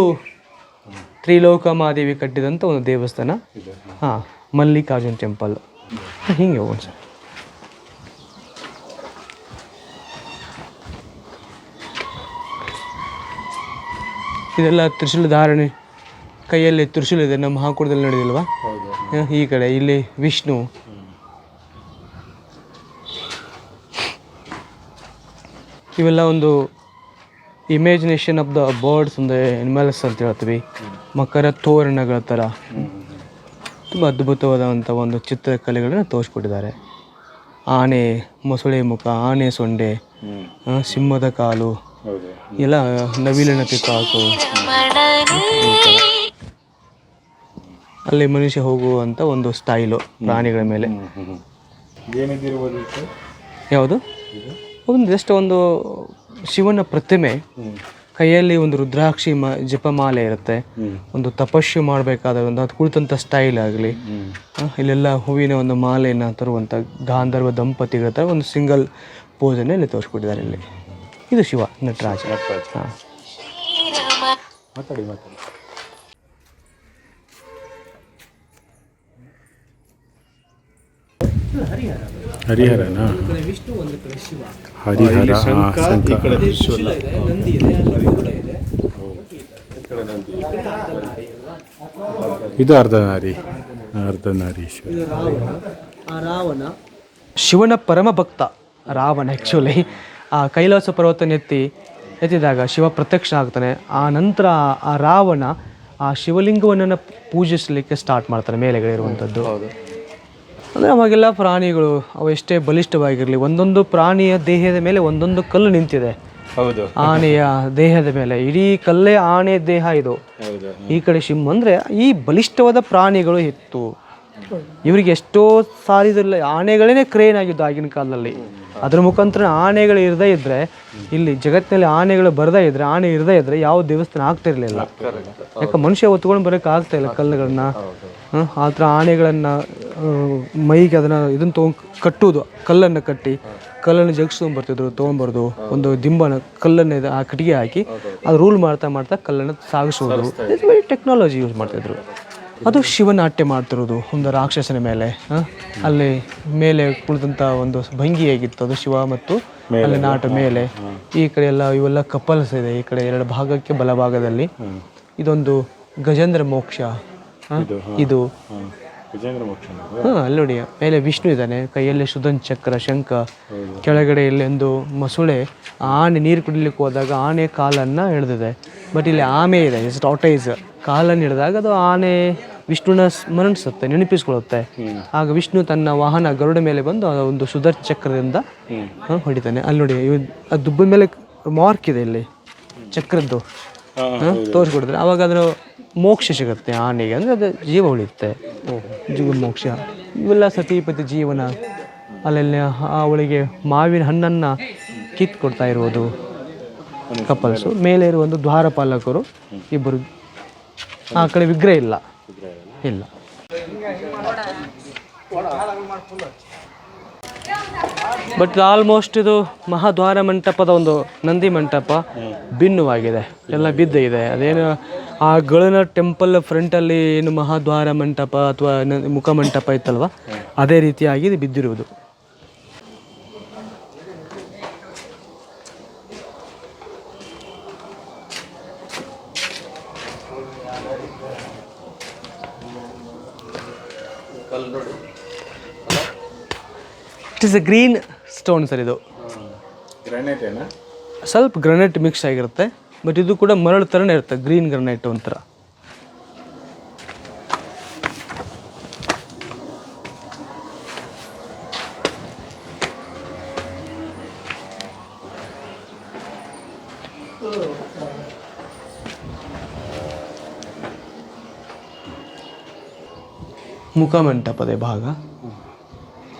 ತ್ರಿಲೋಕ ಮಹಾದೇವಿ ಕಟ್ಟಿದಂಥ ಒಂದು ದೇವಸ್ಥಾನ. ಮಲ್ಲಿಕಾರ್ಜುನ್ ಟೆಂಪಲ್. ಹಿಂಗೆ ಒಂದು ಸರ್ ಇದೆಲ್ಲ ತ್ರಿಶೂಲ ಧಾರಣೆ, ಕೈಯಲ್ಲಿ ತ್ರಿಶೂಲ ಇದೆ. ನಮ್ಮ ಮಹಾಕೂಟದಲ್ಲಿ ನಡೆದಿಲ್ವಾ, ಈ ಕಡೆ ಇಲ್ಲಿ ವಿಷ್ಣು. ಇವೆಲ್ಲ ಒಂದು ಇಮ್ಯಾಜಿನೇಷನ್ ಆಫ್ ದ ಬರ್ಡ್ಸ್, ಒಂದು ಎನಿಮಲ್ಸ್ ಅಂತ ಹೇಳ್ತೀವಿ. ಮಕರ ತೋರಣಗಳ ಥರ ತುಂಬ ಅದ್ಭುತವಾದಂಥ ಒಂದು ಚಿತ್ರಕಲೆಗಳನ್ನು ತೋರಿಸ್ಕೊಟ್ಟಿದ್ದಾರೆ. ಆನೆ ಮೊಸಳೆ ಮುಖ, ಆನೆ ಸೊಂಡೆ, ಸಿಂಹದ ಕಾಲು, ಎಲ್ಲ ನವಿಲಿನ ಪಿಕಾಕು. ಅಲ್ಲಿ ಮನುಷ್ಯ ಹೋಗುವಂಥ ಒಂದು ಸ್ಟೈಲು ಪ್ರಾಣಿಗಳ ಮೇಲೆ. ಯಾವುದು? ಒಂದು ಜಸ್ಟ್ ಒಂದು ಶಿವನ ಪ್ರತಿಮೆ, ಕೈಯಲ್ಲಿ ಒಂದು ರುದ್ರಾಕ್ಷಿ ಜಪಮಾಲೆ ಇರುತ್ತೆ. ಒಂದು ತಪಸ್ಸು ಮಾಡಬೇಕಾದ ಒಂದು ಅದು ಕುಳಿತಂಥ ಸ್ಟೈಲ್ ಆಗಲಿ, ಇಲ್ಲೆಲ್ಲ ಹೂವಿನ ಒಂದು ಮಾಲೆಯನ್ನು ತರುವಂಥ ಗಾಂಧರ್ವ ದಂಪತಿಗಳ ಥರ ಒಂದು ಸಿಂಗಲ್ ಪೋಸನ್ನು ಇಲ್ಲಿ ತೋರಿಸ್ಕೊಟ್ಟಿದ್ದಾರೆ. ಇಲ್ಲಿ ಇದು ಶಿವ ನಟರಾಜ. ಹರಿಹರನಾ? ವಿಷ್ಣು ಒಂದು ಕಡೆ ಶಿವ, ಹರಿಹರ ಇದು ಅರ್ಧನಾರೀಶ್ವರ. ರಾವಣ ಶಿವನ ಪರಮ ಭಕ್ತ. ರಾವಣ ಆ್ಯಕ್ಚುಲಿ ಆ ಕೈಲಾಸ ಪರ್ವತ ಎತ್ತಿದಾಗ ಶಿವ ಪ್ರತ್ಯಕ್ಷ ಆಗ್ತಾನೆ. ಆ ನಂತರ ಆ ರಾವಣ ಆ ಶಿವಲಿಂಗವನ್ನು ಪೂಜಿಸಲಿಕ್ಕೆ ಸ್ಟಾರ್ಟ್ ಮಾಡ್ತಾನೆ, ಮೇಲೆಗಡೆ ಇರುವಂಥದ್ದು. ಅಂದರೆ ಅವಾಗೆಲ್ಲ ಪ್ರಾಣಿಗಳು ಅವು ಎಷ್ಟೇ ಬಲಿಷ್ಠವಾಗಿರಲಿ, ಒಂದೊಂದು ಪ್ರಾಣಿಯ ದೇಹದ ಮೇಲೆ ಒಂದೊಂದು ಕಲ್ಲು ನಿಂತಿದೆ. ಆನೆಯ ದೇಹದ ಮೇಲೆ ಇಡೀ ಕಲ್ಲೇ ಆನೆ ದೇಹ ಇದು. ಈ ಕಡೆ ಸಿಂಹ. ಅಂದರೆ ಈ ಬಲಿಷ್ಠವಾದ ಪ್ರಾಣಿಗಳು ಇತ್ತು. ಇವರಿಗೆ ಎಷ್ಟೋ ಸಾರಿದಿಲ್ಲ, ಆನೆಗಳೇ ಕ್ರೇನ್ ಆಗಿದ್ದು ಆಗಿನ ಕಾಲದಲ್ಲಿ. ಅದ್ರ ಮುಖಾಂತರ ಆನೆಗಳು ಇರದೇ ಇದ್ದರೆ, ಇಲ್ಲಿ ಜಗತ್ತಿನಲ್ಲಿ ಆನೆಗಳು ಬರದೇ ಇದ್ದರೆ, ಆನೆ ಇರದೇ ಇದ್ದರೆ ಯಾವ ದೇವಸ್ಥಾನ ಆಗ್ತಿರ್ಲಿಲ್ಲ. ಯಾಕೆ ಮನುಷ್ಯ ಹೊತ್ಕೊಂಡು ಬರೋಕ್ಕೆ ಆಗ್ತಾ ಇಲ್ಲ ಕಲ್ಲುಗಳನ್ನ. ಆ ಥರ ಆನೆಗಳನ್ನು ಮೈಗೆ ಇದನ್ನು ಕಟ್ಟುವುದು, ಕಲ್ಲನ್ನು ಕಟ್ಟಿ ಕಲ್ಲನ್ನು ಜಗ್ಸ್ಕೊಂಡ್ಬರ್ತಿದ್ರು, ತೊಗೊಂಬರ್ದು ಒಂದು ದಿಂಬನ ಕಲ್ಲನ್ನು ಆ ಕಟ್ಟಿಗೆ ಹಾಕಿ ಅದು ರೂಲ್ ಮಾಡ್ತಾ ಕಲ್ಲನ್ನು ಸಾಗಿಸೋದು. ಟೆಕ್ನಾಲಜಿ ಯೂಸ್ ಮಾಡ್ತಿದ್ರು. ಅದು ಶಿವನಾಟ್ಯ ಮಾಡ್ತಿರೋದು ಒಂದು ರಾಕ್ಷಸನ ಮೇಲೆ. ಅಲ್ಲಿ ಮೇಲೆ ಕುಳಿತಂಥ ಒಂದು ಭಂಗಿ ಹೇಗಿತ್ತು ಅದು ಶಿವ, ಮತ್ತು ಅಲ್ಲಿ ನಾಟ ಮೇಲೆ. ಈ ಕಡೆ ಎಲ್ಲ ಇವೆಲ್ಲ ಕಪಲ್ಸ್ ಇದೆ. ಈ ಕಡೆ 2 ಭಾಗಕ್ಕೆ ಬಲಭಾಗದಲ್ಲಿ ಇದೊಂದು ಗಜೇಂದ್ರ ಮೋಕ್ಷ. ಇದು ಅಲ್ಲಿ ನೋಡಿ, ಮೇಲೆ ವಿಷ್ಣು ಇದ್ದಾನೆ, ಕೈಯಲ್ಲಿ ಸುದರ್ಶನ ಚಕ್ರ, ಶಂಖ. ಕೆಳಗಡೆ ಇಲ್ಲಿ ಒಂದು ಮೊಸಳೆ. ಆನೆ ನೀರು ಕುಡಿಲಿಕ್ಕೆ ಹೋದಾಗ ಆನೆ ಕಾಲನ್ನು ಹಿಡಿದಿದೆ. ಬಟ್ ಇಲ್ಲಿ ಆಮೆ ಇದೆ, ಟಾರ್ಟೈಸ್. ಕಾಲನ್ನು ಹಿಡಿದಾಗ ಅದು ಆನೆ ವಿಷ್ಣುನ ಸ್ಮರಿಸುತ್ತೆ, ನೆನಪಿಸ್ಕೊಳ್ಳುತ್ತೆ. ಆಗ ವಿಷ್ಣು ತನ್ನ ವಾಹನ ಗರುಡ ಮೇಲೆ ಬಂದು ಒಂದು ಸುದರ್ಶನ ಚಕ್ರದಿಂದ ಹೊಡಿತಾನೆ. ಅಲ್ಲಿ ನೋಡಿ, ಆ ದುಬ್ಬದ ಮೇಲೆ ಮಾರ್ಕ್ ಇದೆ ಇಲ್ಲಿ ಚಕ್ರದ್ದು, ತೋರಿಸ್ಕೊಡಿದ್ರೆ ಆವಾಗ ಅದರ ಮೋಕ್ಷ ಸಿಗುತ್ತೆ ಆನೆಗೆ. ಅಂದರೆ ಅದು ಜೀವ ಉಳಿಯುತ್ತೆ, ಜೀವ ಮೋಕ್ಷ. ಇವೆಲ್ಲ ಸತೀಪತಿ ಜೀವನ. ಅಲ್ಲೆಲ್ಲ ಅವಳಿಗೆ ಮಾವಿನ ಹಣ್ಣನ್ನು ಕಿತ್ತು ಕೊಡ್ತಾ ಇರುವುದು ಕಪಲ್ಸು. ಮೇಲೆ ಇರುವ ಒಂದು ದ್ವಾರಪಾಲಕರು ಇಬ್ಬರು. ಆ ಕಡೆ ವಿಗ್ರಹ ಇಲ್ಲ. ಬಟ್ ಆಲ್ಮೋಸ್ಟ್ ಇದು ಮಹಾದ್ವಾರ ಮಂಟಪದ ಒಂದು ನಂದಿ ಮಂಟಪ ಭಿನ್ನವಾಗಿದೆ, ಎಲ್ಲ ಬಿದ್ದಿದೆ. ಅದೇನು ಆ ಗಳನ ಟೆಂಪಲ್ ಫ್ರಂಟಲ್ಲಿ ಏನು ಮಹಾದ್ವಾರ ಮಂಟಪ ಅಥವಾ ಮುಖ ಮಂಟಪ ಇತ್ತಲ್ವ, ಅದೇ ರೀತಿಯಾಗಿ ಇದು ಬಿದ್ದಿರುವುದು. It is a green stone sir. ಇದು ಗ್ರಾನೈಟ್ ಏನಾ? ಸ್ವಲ್ಪ ಗ್ರಾನೈಟ್ ಮಿಕ್ಸ್ ಆಗಿರುತ್ತೆ, ಬಟ್ ಇದು ಕೂಡ ಮರಳು ಥರನೇ ಇರುತ್ತೆ, ಗ್ರೀನ್ ಗ್ರಾನೈಟ್ ಒಂಥರ. ಮುಖಮಂಟಪದ ಭಾಗ.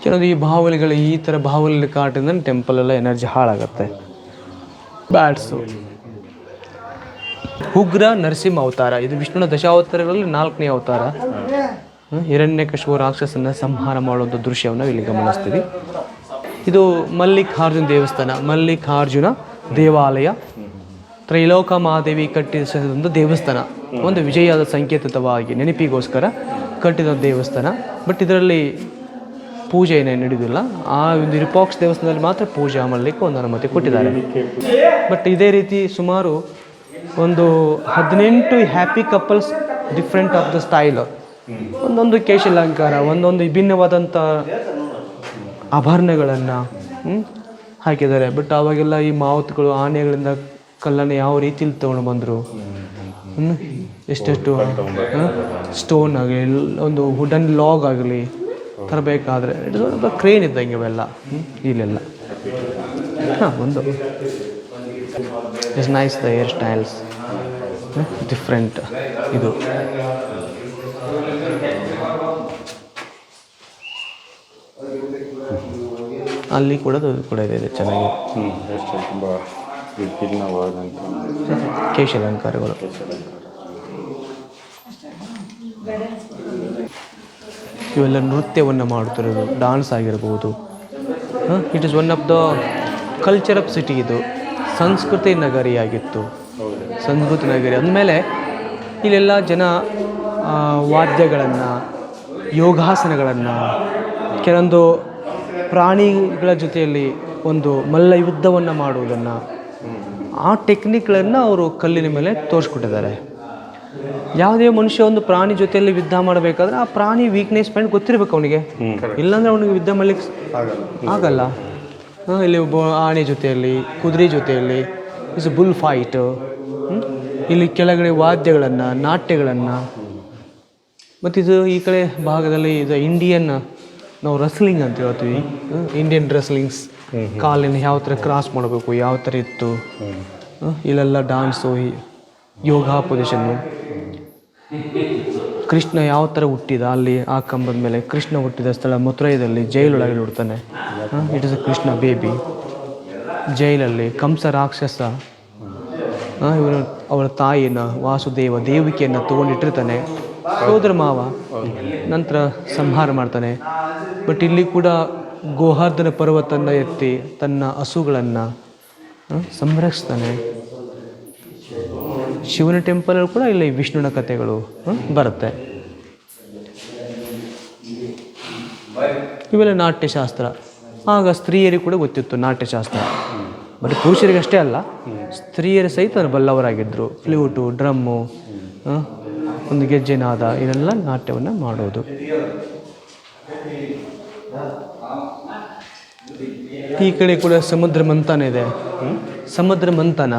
ಕೆಲವೊಂದು ಈ ಬಾಹುಬಲಿಗಳು, ಈ ಥರ ಬಾಹುಬಲಿ ಕಾಟಿಂದ ಟೆಂಪಲ್ ಎಲ್ಲ ಎನರ್ಜಿ ಹಾಳಾಗುತ್ತೆ. ಬ್ಯಾಟ್ಸು. ಉಗ್ರ ನರಸಿಂಹ ಅವತಾರ, ಇದು ವಿಷ್ಣುನ ದಶಾವತಾರಗಳಲ್ಲಿ 4ನೇ ಅವತಾರ. ಹಿರಣ್ಯಕಶಿಪು ರಾಕ್ಷಸನ ಸಂಹಾರ ಮಾಡುವಂಥ ದೃಶ್ಯವನ್ನು ಇಲ್ಲಿ ಗಮನಿಸ್ತೀವಿ. ಇದು ಮಲ್ಲಿಕಾರ್ಜುನ ದೇವಸ್ಥಾನ, ಮಲ್ಲಿಕಾರ್ಜುನ ದೇವಾಲಯ. ತ್ರೈಲೋಕ ಮಹಾದೇವಿ ಕಟ್ಟಿಸಿದ ದೇವಸ್ಥಾನ, ಒಂದು ವಿಜಯದ ಸಂಕೇತವಾಗಿ ನೆನಪಿಗೋಸ್ಕರ ಕಟ್ಟಿದ ದೇವಸ್ಥಾನ. ಬಟ್ ಇದರಲ್ಲಿ ಪೂಜೆ ಏನೇನು ನಡೆಯೋದಿಲ್ಲ. ಆ ಒಂದು ವಿರೂಪಾಕ್ಷ ದೇವಸ್ಥಾನದಲ್ಲಿ ಮಾತ್ರ ಪೂಜೆ ಮಾಡಲಿಕ್ಕೆ ಒಂದು ಅನುಮತಿ ಕೊಟ್ಟಿದ್ದಾರೆ. ಬಟ್ ಇದೇ ರೀತಿ ಸುಮಾರು ಒಂದು 18 happy couples different of the style, ಒಂದೊಂದು ಕೇಶಾಲಂಕಾರ, ಒಂದೊಂದು ವಿಭಿನ್ನವಾದಂಥ ಆಭರಣಗಳನ್ನು ಹಾಕಿದ್ದಾರೆ. ಬಟ್ ಆವಾಗೆಲ್ಲ ಈ ಮಾವುತಗಳು ಆನೆಗಳಿಂದ ಕಲ್ಲನ್ನು ಯಾವ ರೀತಿಯಲ್ಲಿ ತೊಗೊಂಡು ಬಂದರು, ಎಷ್ಟೆಷ್ಟು ಸ್ಟೋನ್ ಆಗಲಿ, ಒಂದು ವುಡನ್ ಲಾಗ್ ಆಗಲಿ ತರಬೇಕಾದ್ರೆ ಇದು ಕ್ರೇನ್ ಇದ್ದಂಗೆ ಇವೆಲ್ಲ ಇಲ್ಲೆಲ್ಲ. ಒಂದು it's nice the hair styles different. ಇದು ಅಲ್ಲಿ ಕೂಡ ಇದೆ ಚೆನ್ನಾಗಿ. ತುಂಬ ವಿಭಿನ್ನವಾದಂಥ ಕೇಶಾಲಂಕಾರಗಳು. ಇವೆಲ್ಲ ನೃತ್ಯವನ್ನು ಮಾಡುತ್ತಿರೋದು, ಡಾನ್ಸ್ ಆಗಿರ್ಬೋದು. It is one of the culture of city. ಇದು ಸಂಸ್ಕೃತಿ ನಗರಿಯಾಗಿತ್ತು, ಸಂಸ್ಕೃತಿ ನಗರಿ ಅಂದಮೇಲೆ ಇಲ್ಲೆಲ್ಲ ಜನ ವಾದ್ಯಗಳನ್ನು, ಯೋಗಾಸನಗಳನ್ನು, ಕೆಲವೊಂದು ಪ್ರಾಣಿಗಳ ಜೊತೆಯಲ್ಲಿ ಒಂದು ಮಲ್ಲ ಯುದ್ಧವನ್ನು ಮಾಡುವುದನ್ನು, ಆ ಟೆಕ್ನಿಕ್ಗಳನ್ನು ಅವರು ಕಲ್ಲಿನ ಮೇಲೆ ತೋರಿಸ್ಕೊಟ್ಟಿದ್ದಾರೆ. ಯಾವುದೇ ಮನುಷ್ಯ ಒಂದು ಪ್ರಾಣಿ ಜೊತೆಯಲ್ಲಿ ಯುದ್ಧ ಮಾಡಬೇಕಾದ್ರೆ ಆ ಪ್ರಾಣಿ ವೀಕ್ನೆಸ್ ಪಾಯಿಂಟ್ ಗೊತ್ತಿರಬೇಕು ಅವನಿಗೆ, ಇಲ್ಲಾಂದರೆ ಅವನಿಗೆ ಯುದ್ಧ ಮಾಡಲಿಕ್ಕೆ ಆಗಲ್ಲ. ಇಲ್ಲಿ ಆನೆ ಜೊತೆಯಲ್ಲಿ, ಕುದುರೆ ಜೊತೆಯಲ್ಲಿ ಇಸ್ ಬುಲ್ ಫೈಟ್. ಇಲ್ಲಿ ಕೆಳಗಡೆ ವಾದ್ಯಗಳನ್ನು, ನಾಟ್ಯಗಳನ್ನು, ಮತ್ತು ಇದು ಈ ಕಡೆ ಭಾಗದಲ್ಲಿ ಇದು ಇಂಡಿಯನ್ ನಾವು ರಸ್ಲಿಂಗ್ ಅಂತ ಹೇಳ್ತೀವಿ. ಇಂಡಿಯನ್ ರೆಸ್ಲಿಂಗ್ಸ್, ಕಾಲಿನ ಯಾವ ಥರ ಕ್ರಾಸ್ ಮಾಡಬೇಕು, ಯಾವ ಥರ ಇತ್ತು, ಇಲ್ಲೆಲ್ಲ ಡಾನ್ಸು, ಯೋಗ ಪೊಸಿಷನ್ನು. ಕೃಷ್ಣ ಯಾವ ಥರ ಹುಟ್ಟಿದ, ಅಲ್ಲಿ ಆ ಕಂಬದ ಮೇಲೆ ಕೃಷ್ಣ ಹುಟ್ಟಿದ ಸ್ಥಳ ಮಥುರೈದಲ್ಲಿ ಜೈಲೊಳಗೆ ನೋಡ್ತಾನೆ. It is a Krishna baby. ಜೈಲಲ್ಲಿ ಕಂಸ ರಾಕ್ಷಸ ಇವನು ಅವರ ತಾಯಿನ ವಾಸುದೇವ ದೇವಿಕೆಯನ್ನು ತೊಗೊಂಡಿಟ್ಟಿರ್ತಾನೆ, ಸೋದರ ಮಾವ, ನಂತರ ಸಂಹಾರ ಮಾಡ್ತಾನೆ. ಬಟ್ ಇಲ್ಲಿ ಕೂಡ ಗೋವರ್ಧನ ಪರ್ವತನ್ನು ಎತ್ತಿ ತನ್ನ ಹಸುಗಳನ್ನು ಸಂರಕ್ಷಿಸ್ತಾನೆ. ಶಿವನ ಟೆಂಪಲಲ್ಲಿ ಕೂಡ ಇಲ್ಲಿ ವಿಷ್ಣುವಿನ ಕಥೆಗಳು ಬರುತ್ತೆ. ಇವೆಲ್ಲ ನಾಟ್ಯಶಾಸ್ತ್ರ. ಆಗ ಸ್ತ್ರೀಯರಿಗೆ ಕೂಡ ಗೊತ್ತಿತ್ತು ನಾಟ್ಯಶಾಸ್ತ್ರ. ಬರೀ ಪುರುಷರಿಗಷ್ಟೇ ಅಲ್ಲ, ಸ್ತ್ರೀಯರು ಸಹಿತ ಬಲ್ಲವರಾಗಿದ್ದರು. ಫ್ಲೂಟು, ಡ್ರಮ್ಮು, ಒಂದು ಗೆಜ್ಜೆನಾದ, ಇದೆಲ್ಲ ನಾಟ್ಯವನ್ನು ಮಾಡೋದು. ಈ ಕಡೆ ಕೂಡ ಸಮುದ್ರ ಮಂಥನ ಇದೆ. ಸಮುದ್ರ ಮಂಥನ.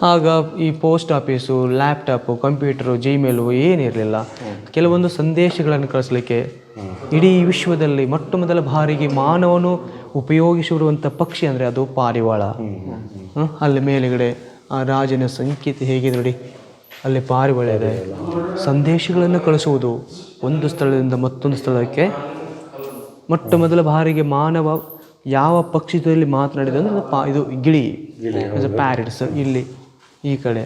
ಆಗ ಈ post office, laptop, computer, Gmail ಏನಿರಲಿಲ್ಲ. ಕೆಲವೊಂದು ಸಂದೇಶಗಳನ್ನು ಕಳಿಸ್ಲಿಕ್ಕೆ ಇಡೀ ವಿಶ್ವದಲ್ಲಿ ಮೊಟ್ಟ ಮೊದಲ ಬಾರಿಗೆ ಮಾನವನು ಉಪಯೋಗಿಸಿರುವಂಥ ಪಕ್ಷಿ ಅಂದರೆ ಅದು ಪಾರಿವಾಳ. ಅಲ್ಲಿ ಮೇಲುಗಡೆ ಆ ರಾಜನ ಸಂಕೇತ ಹೇಗಿದೆ ನೋಡಿ, ಅಲ್ಲಿ ಪಾರಿವಾಳ ಇದೆ. ಸಂದೇಶಗಳನ್ನು ಕಳಿಸುವುದು ಒಂದು ಸ್ಥಳದಿಂದ ಮತ್ತೊಂದು ಸ್ಥಳಕ್ಕೆ. ಮೊಟ್ಟ ಮೊದಲ ಬಾರಿಗೆ ಮಾನವ ಯಾವ ಪಕ್ಷಿದಲ್ಲಿ ಮಾತನಾಡಿದ ಅಂದರೆ ಇದು ಗಿಳಿ, ಪ್ಯಾರೆಟ್ಸ್. ಇಲ್ಲಿ ಈ ಕಡೆ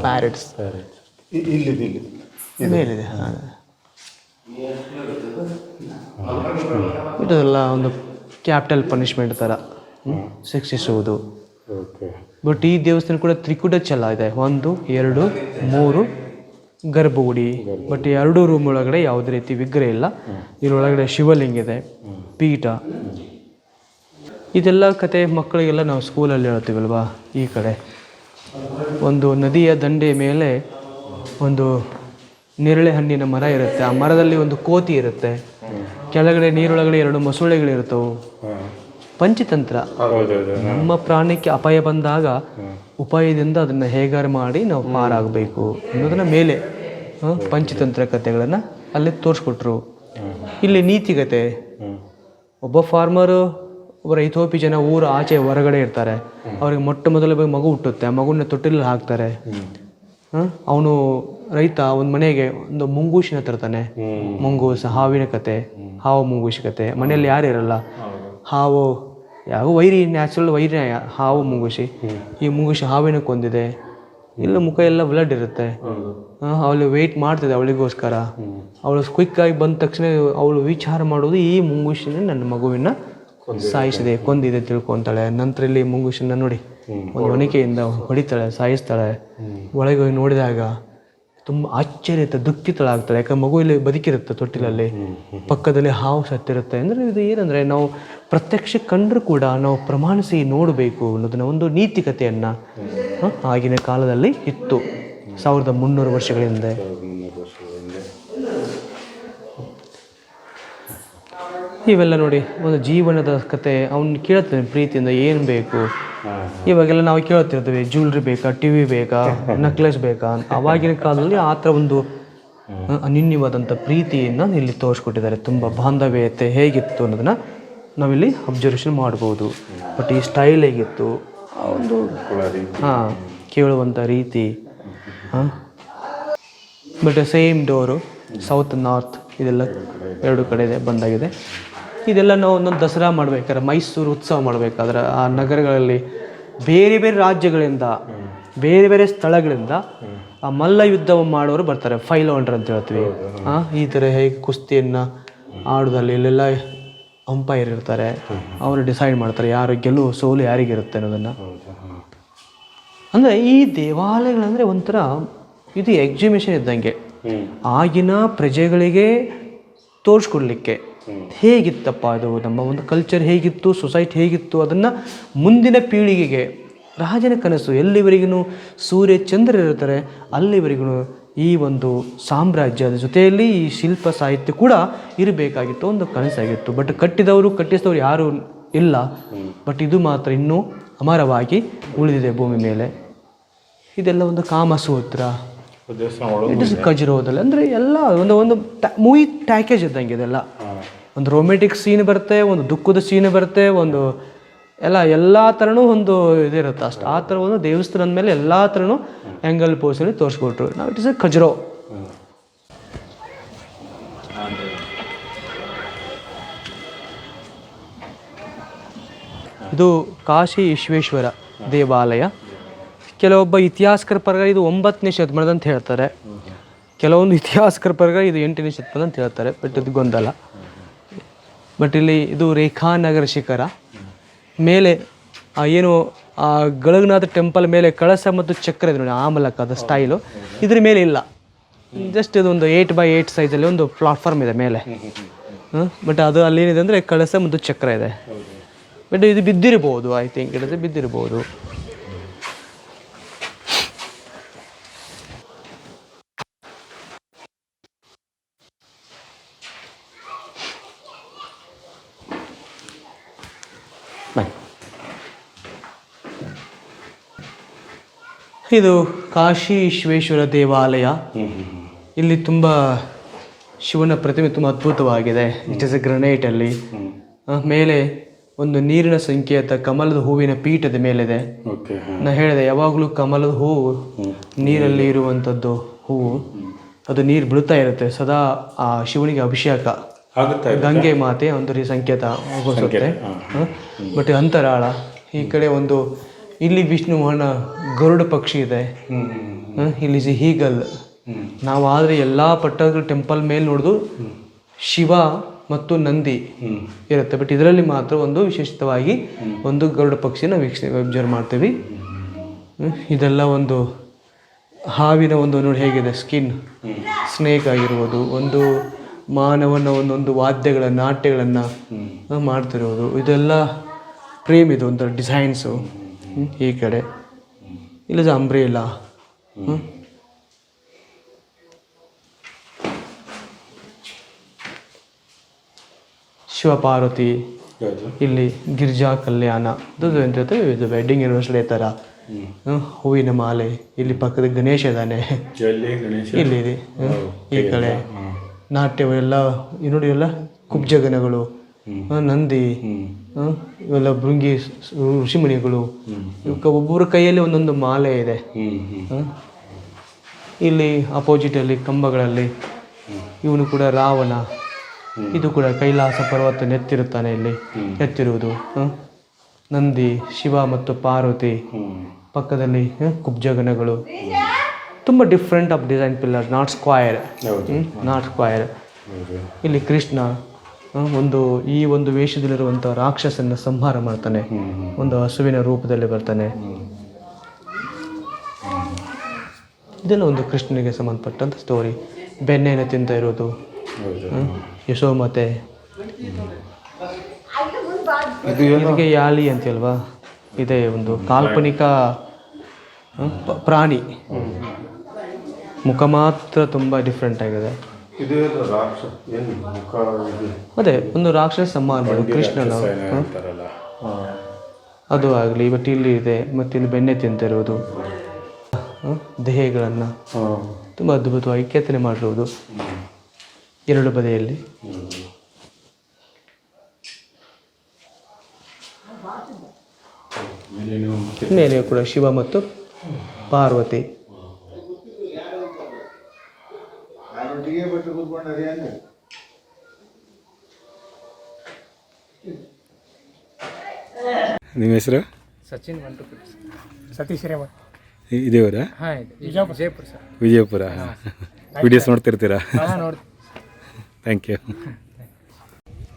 ಪ್ಯಾರೆಟ್ಸ್ ಮೇಲಿದೆ. ಇದೆಲ್ಲ ಒಂದು ಕ್ಯಾಪಿಟಲ್ ಪನಿಷ್ಮೆಂಟ್ ಥರ ಶಿಕ್ಷಿಸುವುದು. ಬಟ್ ಈ ದೇವಸ್ಥಾನ ಕೂಡ ತ್ರಿಕುಟ ಛಲ ಇದೆ. 1, 2, 3 ಗರ್ಭಗುಡಿ. ಬಟ್ 2 ರೂಮ್ ಒಳಗಡೆ ಯಾವುದೇ ರೀತಿ ವಿಗ್ರಹ ಇಲ್ಲ. ಇದರೊಳಗಡೆ ಶಿವಲಿಂಗ ಇದೆ, ಪೀಠ. ಇದೆಲ್ಲ ಕತೆ ಮಕ್ಕಳಿಗೆಲ್ಲ ನಾವು ಸ್ಕೂಲಲ್ಲಿ ಹೇಳ್ತೀವಲ್ವಾ. ಈ ಕಡೆ ಒಂದು ನದಿಯ ದಂಡೆ ಮೇಲೆ ಒಂದು ನೇರಳೆ ಹಣ್ಣಿನ ಮರ ಇರುತ್ತೆ. ಆ ಮರದಲ್ಲಿ ಒಂದು ಕೋತಿ ಇರುತ್ತೆ. ಕೆಳಗಡೆ ನೀರೊಳಗಡೆ 2 ಮೊಸಳೆಗಳಿರ್ತವೆ. ಪಂಚತಂತ್ರ. ನಮ್ಮ ಪ್ರಾಣಕ್ಕೆ ಅಪಾಯ ಬಂದಾಗ ಉಪಾಯದಿಂದ ಅದನ್ನು ಹೇಗಾರು ಮಾಡಿ ನಾವು ಪಾರಾಗಬೇಕು ಅನ್ನೋದನ್ನ ಮೇಲೆ ಪಂಚತಂತ್ರ ಕಥೆಗಳನ್ನು ಅಲ್ಲಿ ತೋರಿಸ್ಕೊಟ್ರು. ಇಲ್ಲಿ ನೀತಿಕತೆ. ಒಬ್ಬ ಫಾರ್ಮರು, ಒಬ್ಬ ರೈತೋಪಿ ಜನ ಊರು ಆಚೆ ಹೊರಗಡೆ ಇರ್ತಾರೆ. ಅವ್ರಿಗೆ ಮೊದಲ ಮಗು ಹುಟ್ಟುತ್ತೆ. ಆ ಮಗುನ ತೊಟ್ಟಿಲಲ್ಲಿ ಹಾಕ್ತಾರೆ. ಅವನು ರೈತ ಒಂದು ಮನೆಗೆ ಒಂದು ಮುಂಗೂಸಿನ ತರ್ತಾನೆ. ಮುಂಗೂಸು, ಹಾವಿನ ಕತೆ, ಹಾವು ಮುಂಗೂಸಿ ಕತೆ. ಮನೆಯಲ್ಲಿ ಯಾರು ಇರಲ್ಲ. ಹಾವು ಯಾವ ವೈರಿ, ನ್ಯಾಚುರಲ್ ವೈರಿ ಹಾವು ಮುಂಗೂಸಿ. ಈ ಮುಂಗೂಸಿ ಹಾವಿನ ಕೊಂದಿದೆ. ಇಲ್ಲ ಮುಖ ಎಲ್ಲ ಬ್ಲಡ್ ಇರುತ್ತೆ. ಅವಳು ವೆಯ್ಟ್ ಮಾಡ್ತಿದೆ ಅವಳಿಗೋಸ್ಕರ. ಅವಳು ಕ್ವಿಕ್ಕಾಗಿ ಬಂದ ತಕ್ಷಣ ಅವಳು ವಿಚಾರ ಮಾಡೋದು ಈ ಮುಂಗೂಸಿನ ನನ್ನ ಮಗುವಿನ ಸಾಯಿಸಿದೆ, ಕೊಂದಿದೆ ತಿಳ್ಕೊತಾಳೆ. ನಂತರ ಇಲ್ಲಿ ಮುಂಗೂಸಿನ ನೋಡಿ ಒಂದು ಒನಕೆಯಿಂದ ಹೊಡಿತಾಳೆ, ಸಾಯಿಸ್ತಾಳೆ. ಒಳಗೆ ಹೋಗಿ ನೋಡಿದಾಗ ತುಂಬ ಆಶ್ಚರ್ಯ, ದುಃಖಿತಳಾಗ್ತಾಳೆ. ಯಾಕಂದ್ರೆ ಮಗು ಇಲ್ಲಿ ಬದುಕಿರುತ್ತೆ ತೊಟ್ಟಿಲಲ್ಲಿ, ಪಕ್ಕದಲ್ಲಿ ಹಾವು ಸತ್ತಿರುತ್ತೆ. ಅಂದರೆ ಇದು ಏನಂದರೆ ನಾವು ಪ್ರತ್ಯಕ್ಷ ಕಂಡ್ರೂ ಕೂಡ ನಾವು ಪ್ರಮಾಣಿಸಿ ನೋಡಬೇಕು ಅನ್ನೋದನ್ನ ಒಂದು ನೀತಿಕತೆಯನ್ನು ಆಗಿನ ಕಾಲದಲ್ಲಿ ಇತ್ತು. 1300 ವರ್ಷಗಳ ಹಿಂದೆ. ಇವೆಲ್ಲ ನೋಡಿ ಒಂದು ಜೀವನದ ಕತೆ. ಅವ್ನು ಕೇಳ್ತಾನೆ ಪ್ರೀತಿಯಿಂದ ಏನು ಬೇಕು. ಇವಾಗೆಲ್ಲ ನಾವು ಕೇಳ್ತಿರ್ತೀವಿ, ಜ್ಯುವೆಲ್ರಿ ಬೇಕಾ, ಟಿವಿ ಬೇಕಾ, ನೆಕ್ಲೆಸ್ ಬೇಕಾ. ಅವಾಗಿನ ಕಾಲದಲ್ಲಿ ಆ ಥರ ಒಂದು ಅನನ್ಯವಾದಂಥ ಪ್ರೀತಿಯನ್ನು ಇಲ್ಲಿ ತೋರಿಸ್ಕೊಟ್ಟಿದ್ದಾರೆ. ತುಂಬ ಬಾಂಧವ್ಯತೆ ಹೇಗಿತ್ತು ಅನ್ನೋದನ್ನು ನಾವಿಲ್ಲಿ ಅಬ್ಸರ್ವೇಷನ್ ಮಾಡ್ಬೋದು. ಬಟ್ ಈ ಸ್ಟೈಲ್ ಹೇಗಿತ್ತು, ಆ ಒಂದು ಕೇಳುವಂಥ ರೀತಿ. But same door, south north ಇದೆಲ್ಲ 2 ಕಡೆ ಇದೆ, ಬಂದಾಗಿದೆ. ಇದೆಲ್ಲ ನಾವು ಒಂದೊಂದು ದಸರಾ ಮಾಡಬೇಕಾದ್ರೆ, ಮೈಸೂರು ಉತ್ಸವ ಮಾಡಬೇಕಾದ್ರೆ ಆ ನಗರಗಳಲ್ಲಿ ಬೇರೆ ಬೇರೆ ರಾಜ್ಯಗಳಿಂದ, ಬೇರೆ ಬೇರೆ ಸ್ಥಳಗಳಿಂದ ಆ ಮಲ್ಲ ಯುದ್ಧ ಮಾಡೋರು ಬರ್ತಾರೆ. ಫೈಲೌಂಡರ್ ಅಂತ ಹೇಳ್ತೀವಿ. ಈ ಥರ ಹೇಗೆ ಕುಸ್ತಿಯನ್ನು ಆಡೋದಲ್ಲಿ ಇಲ್ಲೆಲ್ಲ ಅಂಪೈರ್ ಇರ್ತಾರೆ. ಅವರು ಡಿಸೈಡ್ ಮಾಡ್ತಾರೆ ಯಾರು ಗೆಲುವು ಸೋಲು ಯಾರಿಗಿರುತ್ತೆ ಅನ್ನೋದನ್ನು. ಅಂದರೆ ಈ ದೇವಾಲಯಗಳಂದರೆ ಒಂಥರ ಇದು ಎಕ್ಸಿಬಿಷನ್ ಇದ್ದಂಗೆ. ಆಗಿನ ಪ್ರಜೆಗಳಿಗೆ ತೋರಿಸ್ಕೊಡ್ಲಿಕ್ಕೆ ಹೇಗಿತ್ತಪ್ಪ ಅದು, ನಮ್ಮ ಒಂದು ಕಲ್ಚರ್ ಹೇಗಿತ್ತು, ಸೊಸೈಟಿ ಹೇಗಿತ್ತು, ಅದನ್ನು ಮುಂದಿನ ಪೀಳಿಗೆಗೆ. ರಾಜನ ಕನಸು ಎಲ್ಲಿವರೆಗೂ ಸೂರ್ಯ ಚಂದ್ರ ಇರ್ತಾರೆ ಅಲ್ಲಿವರೆಗೂ ಈ ಒಂದು ಸಾಮ್ರಾಜ್ಯದ ಜೊತೆಯಲ್ಲಿ ಈ ಶಿಲ್ಪ ಸಾಹಿತ್ಯ ಕೂಡ ಇರಬೇಕಾಗಿತ್ತು, ಒಂದು ಕನಸಾಗಿತ್ತು. ಬಟ್ ಕಟ್ಟಿಸಿದವರು ಯಾರೂ ಇಲ್ಲ. ಬಟ್ ಇದು ಮಾತ್ರ ಇನ್ನೂ ಅಮರವಾಗಿ ಉಳಿದಿದೆ ಭೂಮಿ ಮೇಲೆ. ಇದೆಲ್ಲ ಒಂದು ಕಾಮಸೂತ್ರ, ಇಟ್ ಇಸ್ ಖಜುರೋದಲ್ಲಿ. ಅಂದರೆ ಎಲ್ಲ ಒಂದು ಮೂವಿ ಪ್ಯಾಕೇಜ್ ಇದ್ದಂಗೆ ಇದೆಲ್ಲ. ಒಂದು ರೊಮ್ಯಾಂಟಿಕ್ ಸೀನ್ ಬರುತ್ತೆ, ಒಂದು ದುಃಖದ ಸೀನ್ ಬರುತ್ತೆ, ಒಂದು ಎಲ್ಲ ಥರನೂ ಒಂದು ಇದಿರುತ್ತೆ ಅಷ್ಟು. ಆ ಥರ ಒಂದು ದೇವಸ್ಥಾನದ ಮೇಲೆ ಎಲ್ಲ ಥರನೂ ಆ್ಯಂಗಲ್ ಪೋಸಲ್ಲಿ ತೋರಿಸ್ಕೊಟ್ರು. ನಾವು ಇಟ್ ಇಸ್ ಎ ಖಜುರೋ. ಇದು ಕಾಶಿ ವಿಶ್ವೇಶ್ವರ ದೇವಾಲಯ. ಕೆಲವೊಬ್ಬ ಇತಿಹಾಸಕರ ಪ್ರಕಾರ ಇದು 9ನೇ ಶತಮಾನದ ಅಂತ ಹೇಳ್ತಾರೆ. ಕೆಲವೊಂದು ಇತಿಹಾಸಕರ ಪ್ರಕಾರ ಇದು 8ನೇ ಶತಮಾನ ಅಂತ ಹೇಳ್ತಾರೆ. ಬಟ್ ಇದು ಗೊಂದಲ. ಬಟ್ ಇಲ್ಲಿ ಇದು ರೇಖಾನಗರ ಶಿಖರ ಮೇಲೆ ಏನು ಆ ಗಳಗನಾಥ ಟೆಂಪಲ್ ಮೇಲೆ ಕಳಸ ಮತ್ತು ಚಕ್ರ ಇದೆ ನೋಡಿ, ಆ ಮೂಲಕ ಅದು ಸ್ಟೈಲು. ಇದ್ರ ಮೇಲೆ ಇಲ್ಲ, ಜಸ್ಟ್ ಇದೊಂದು 8x8 ಸೈಜಲ್ಲಿ ಒಂದು ಪ್ಲಾಟ್ಫಾರ್ಮ್ ಇದೆ ಮೇಲೆ. ಬಟ್ ಅದು ಅಲ್ಲೇನಿದೆ ಅಂದರೆ ಕಳಸ ಮತ್ತು ಚಕ್ರ ಇದೆ. ಬಟ್ ಇದು ಬಿದ್ದಿರ್ಬೋದು, ಐ ಥಿಂಕ್ ಇದು ಬಿದ್ದಿರ್ಬೋದು. ಇದು ಕಾಶಿ ವಿಶ್ವೇಶ್ವರ ದೇವಾಲಯ. ಇಲ್ಲಿ ತುಂಬ ಶಿವನ ಪ್ರತಿಮೆ ತುಂಬ ಅದ್ಭುತವಾಗಿದೆ. ಇಟ್ ಇಸ್ ಎ ಗ್ರನೈಟಲ್ಲಿ. ಮೇಲೆ ಒಂದು ನೀರಿನ ಸಂಕೇತ ಕಮಲದ ಹೂವಿನ ಪೀಠದ ಮೇಲಿದೆ. ನಾ ಹೇಳಿದೆ ಯಾವಾಗಲೂ ಕಮಲದ ಹೂವು ನೀರಲ್ಲಿ ಇರುವಂಥದ್ದು ಹೂವು, ಅದು ನೀರು ಬೀಳ್ತಾ ಇರುತ್ತೆ ಸದಾ. ಆ ಶಿವನಿಗೆ ಅಭಿಷೇಕ ಗಂಗೆ ಮಾತೆ ಒಂದು ಸಂಕೇತ ಹೋಗುತ್ತೆ. ಬಟ್ ಅಂತರಾಳ ಈ ಕಡೆ ಒಂದು, ಇಲ್ಲಿ ವಿಷ್ಣುವನ ಗರುಡ ಪಕ್ಷಿ ಇದೆ, ಇಲ್ಲಿ ಹೀಗಲ್. ನಾವು ಆದರೆ ಎಲ್ಲ ಪಟ್ಟದ ಟೆಂಪಲ್ ಮೇಲೆ ನೋಡಿದು ಶಿವ ಮತ್ತು ನಂದಿ ಇರುತ್ತೆ. ಬಟ್ ಇದರಲ್ಲಿ ಮಾತ್ರ ಒಂದು ವಿಶೇಷವಾಗಿ ಒಂದು ಗರುಡ ಪಕ್ಷಿನ ಅಬ್ಸರ್ವ್ ಮಾಡ್ತೀವಿ. ಇದೆಲ್ಲ ಒಂದು ಹಾವಿನ ಒಂದು ನೋಡಿ ಹೇಗಿದೆ ಸ್ಕಿನ್, ಸ್ನೇಕ್ ಆಗಿರ್ಬೋದು, ಒಂದು ಮಾನವನ ಒಂದೊಂದು ವಾದ್ಯಗಳ ನಾಟ್ಯಗಳನ್ನು ಮಾಡ್ತಿರೋದು. ಇದೆಲ್ಲ ಫ್ರೇಮ್ ಇದು ಒಂದು ಡಿಸೈನ್ಸು ಈ ಕಡೆ ಇಲ್ಲದ ಅಂಬ್ರೆಲ್ಲ ಶಿವಪಾರ್ವತಿ, ಇಲ್ಲಿ ಗಿರಿಜಾ ಕಲ್ಯಾಣ, ಇದು ವೆಡ್ಡಿಂಗ್ ಆ್ಯನಿವರ್ಸರಿ ಥರ ಹೂವಿನ ಮಾಲೆ, ಇಲ್ಲಿ ಪಕ್ಕದ ಗಣೇಶ ಇದ್ದಾನೆ, ಇಲ್ಲಿ ಇದೆ ಈ ಕಡೆ ನಾಟ್ಯವೆಲ್ಲ ನೋಡಿ, ಎಲ್ಲ ಕುಬ್ಜಗಣಗಳು, ನಂದಿ, ಇವೆಲ್ಲ ಭೃಂಗಿ ಋಷಿಮುನಿಗಳು, ಒಬ್ಬೊಬ್ಬರ ಕೈಯಲ್ಲಿ ಒಂದೊಂದು ಮಾಲೆ ಇದೆ. ಇಲ್ಲಿ ಅಪೋಸಿಟಲ್ಲಿ ಕಂಬಗಳಲ್ಲಿ ಇವನು ಕೂಡ ರಾವಣ, ಇದು ಕೂಡ ಕೈಲಾಸ ಪರ್ವತ ನೆತ್ತಿರುತ್ತಾನೆ, ಇಲ್ಲಿ ಎತ್ತಿರುವುದು ನಂದಿ, ಶಿವ ಮತ್ತು ಪಾರ್ವತಿ, ಪಕ್ಕದಲ್ಲಿ ಕುಬ್ಜಗಣಗಳು, ತುಂಬ different of design pillar, not square. ಇಲ್ಲಿ ಕೃಷ್ಣ ಈ ಒಂದು ವೇಷದಲ್ಲಿರುವಂಥ ರಾಕ್ಷಸನ ಸಂಹಾರ ಮಾಡ್ತಾನೆ, ಒಂದು ಹಸುವಿನ ರೂಪದಲ್ಲಿ ಬರ್ತಾನೆ. ಇದೆಲ್ಲ ಒಂದು ಕೃಷ್ಣನಿಗೆ ಸಂಬಂಧಪಟ್ಟಂಥ ಸ್ಟೋರಿ. ಬೆಣ್ಣೆನ ತಿಂತ ಇರೋದು ಯಶೋಮತೆ, ಇದಕ್ಕೆ ಯಾಲಿ ಅಂತೀಲ್ವಾ, ಇದೇ ಒಂದು ಕಾಲ್ಪನಿಕ ಪ್ರಾಣಿ, ಮುಖ ಮಾತ್ರ ತುಂಬ ಡಿಫ್ರೆಂಟ್ ಆಗಿದೆ. ಅದೇ ಒಂದು ರಾಕ್ಷಸ ಸಂಹಾರ ಮಾಡೋದು ಕೃಷ್ಣನ, ಅದು ಆಗಲಿ. ಬಟ್ ಇಲ್ಲಿ ಇದೆ, ಮತ್ತು ಇಲ್ಲಿ ಬೆಣ್ಣೆ ತಿಂತಿರೋದು, ದೇಹಗಳನ್ನು ತುಂಬ ಅದ್ಭುತವಾಗಿ ಕೆತ್ತನೆ ಮಾಡಿರುವುದು ಎರಡು ಬದಿಯಲ್ಲಿ. ಮೇಲೆ ಕೂಡ ಶಿವ ಮತ್ತು ಪಾರ್ವತಿ. ನಿಮ್ಮ ಹೆಸರು? ಸಚಿನ್ ಸತೀಶ್ ರೇವ. ಇದೇವರ? ವಿಜಯಪುರ ಸರ್. ವಿಜಯಪುರ. ವಿಡಿಯೋಸ್ ನೋಡ್ತಿರ್ತೀರಾ? Thank you.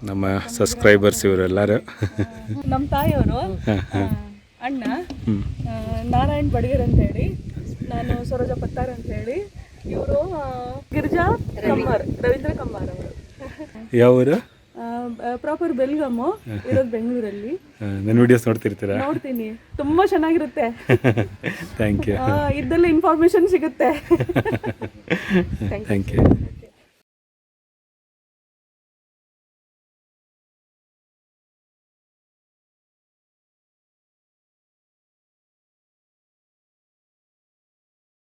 ನಮ್ಮ ಸಬ್ಸ್ಕ್ರೈಬರ್ಸ್ ಇವರೆಲ್ಲರೂ. ನಮ್ಮ ತಾಯಿಯವರು ಅಣ್ಣ ನಾರಾಯಣ್ ಬಡಿಗೇರ್ ಅಂತ ಹೇಳಿ, ನಾನು ಸರೋಜ ಪತ್ತಾರ್ ಅಂತ ಹೇಳಿ, ಇವರು ಗಿರಿಜಾ ಕಮ್ಮಾರ್, ರವೀಂದ್ರ ಕಮ್ಮಾರ್ ಅವರು. ಯಾವ ಊರು? ಪ್ರಾಪರ್ ಬೆಲ್ಗಮ್ಮು, ಇರೋದು ಬೆಂಗಳೂರಲ್ಲಿ. ನನ್ನ ವಿಡಿಯೋಸ್ ನೋಡ್ತಿರ್ತೀರಾ? ನೋಡ್ತೀನಿ, ತುಂಬಾ ಚೆನ್ನಾಗಿರುತ್ತೆ. Thank you. ಇದ್ದಲ್ಲೇ ಇನ್ಫಾರ್ಮೇಶನ್ ಸಿಗುತ್ತೆ. Thank you.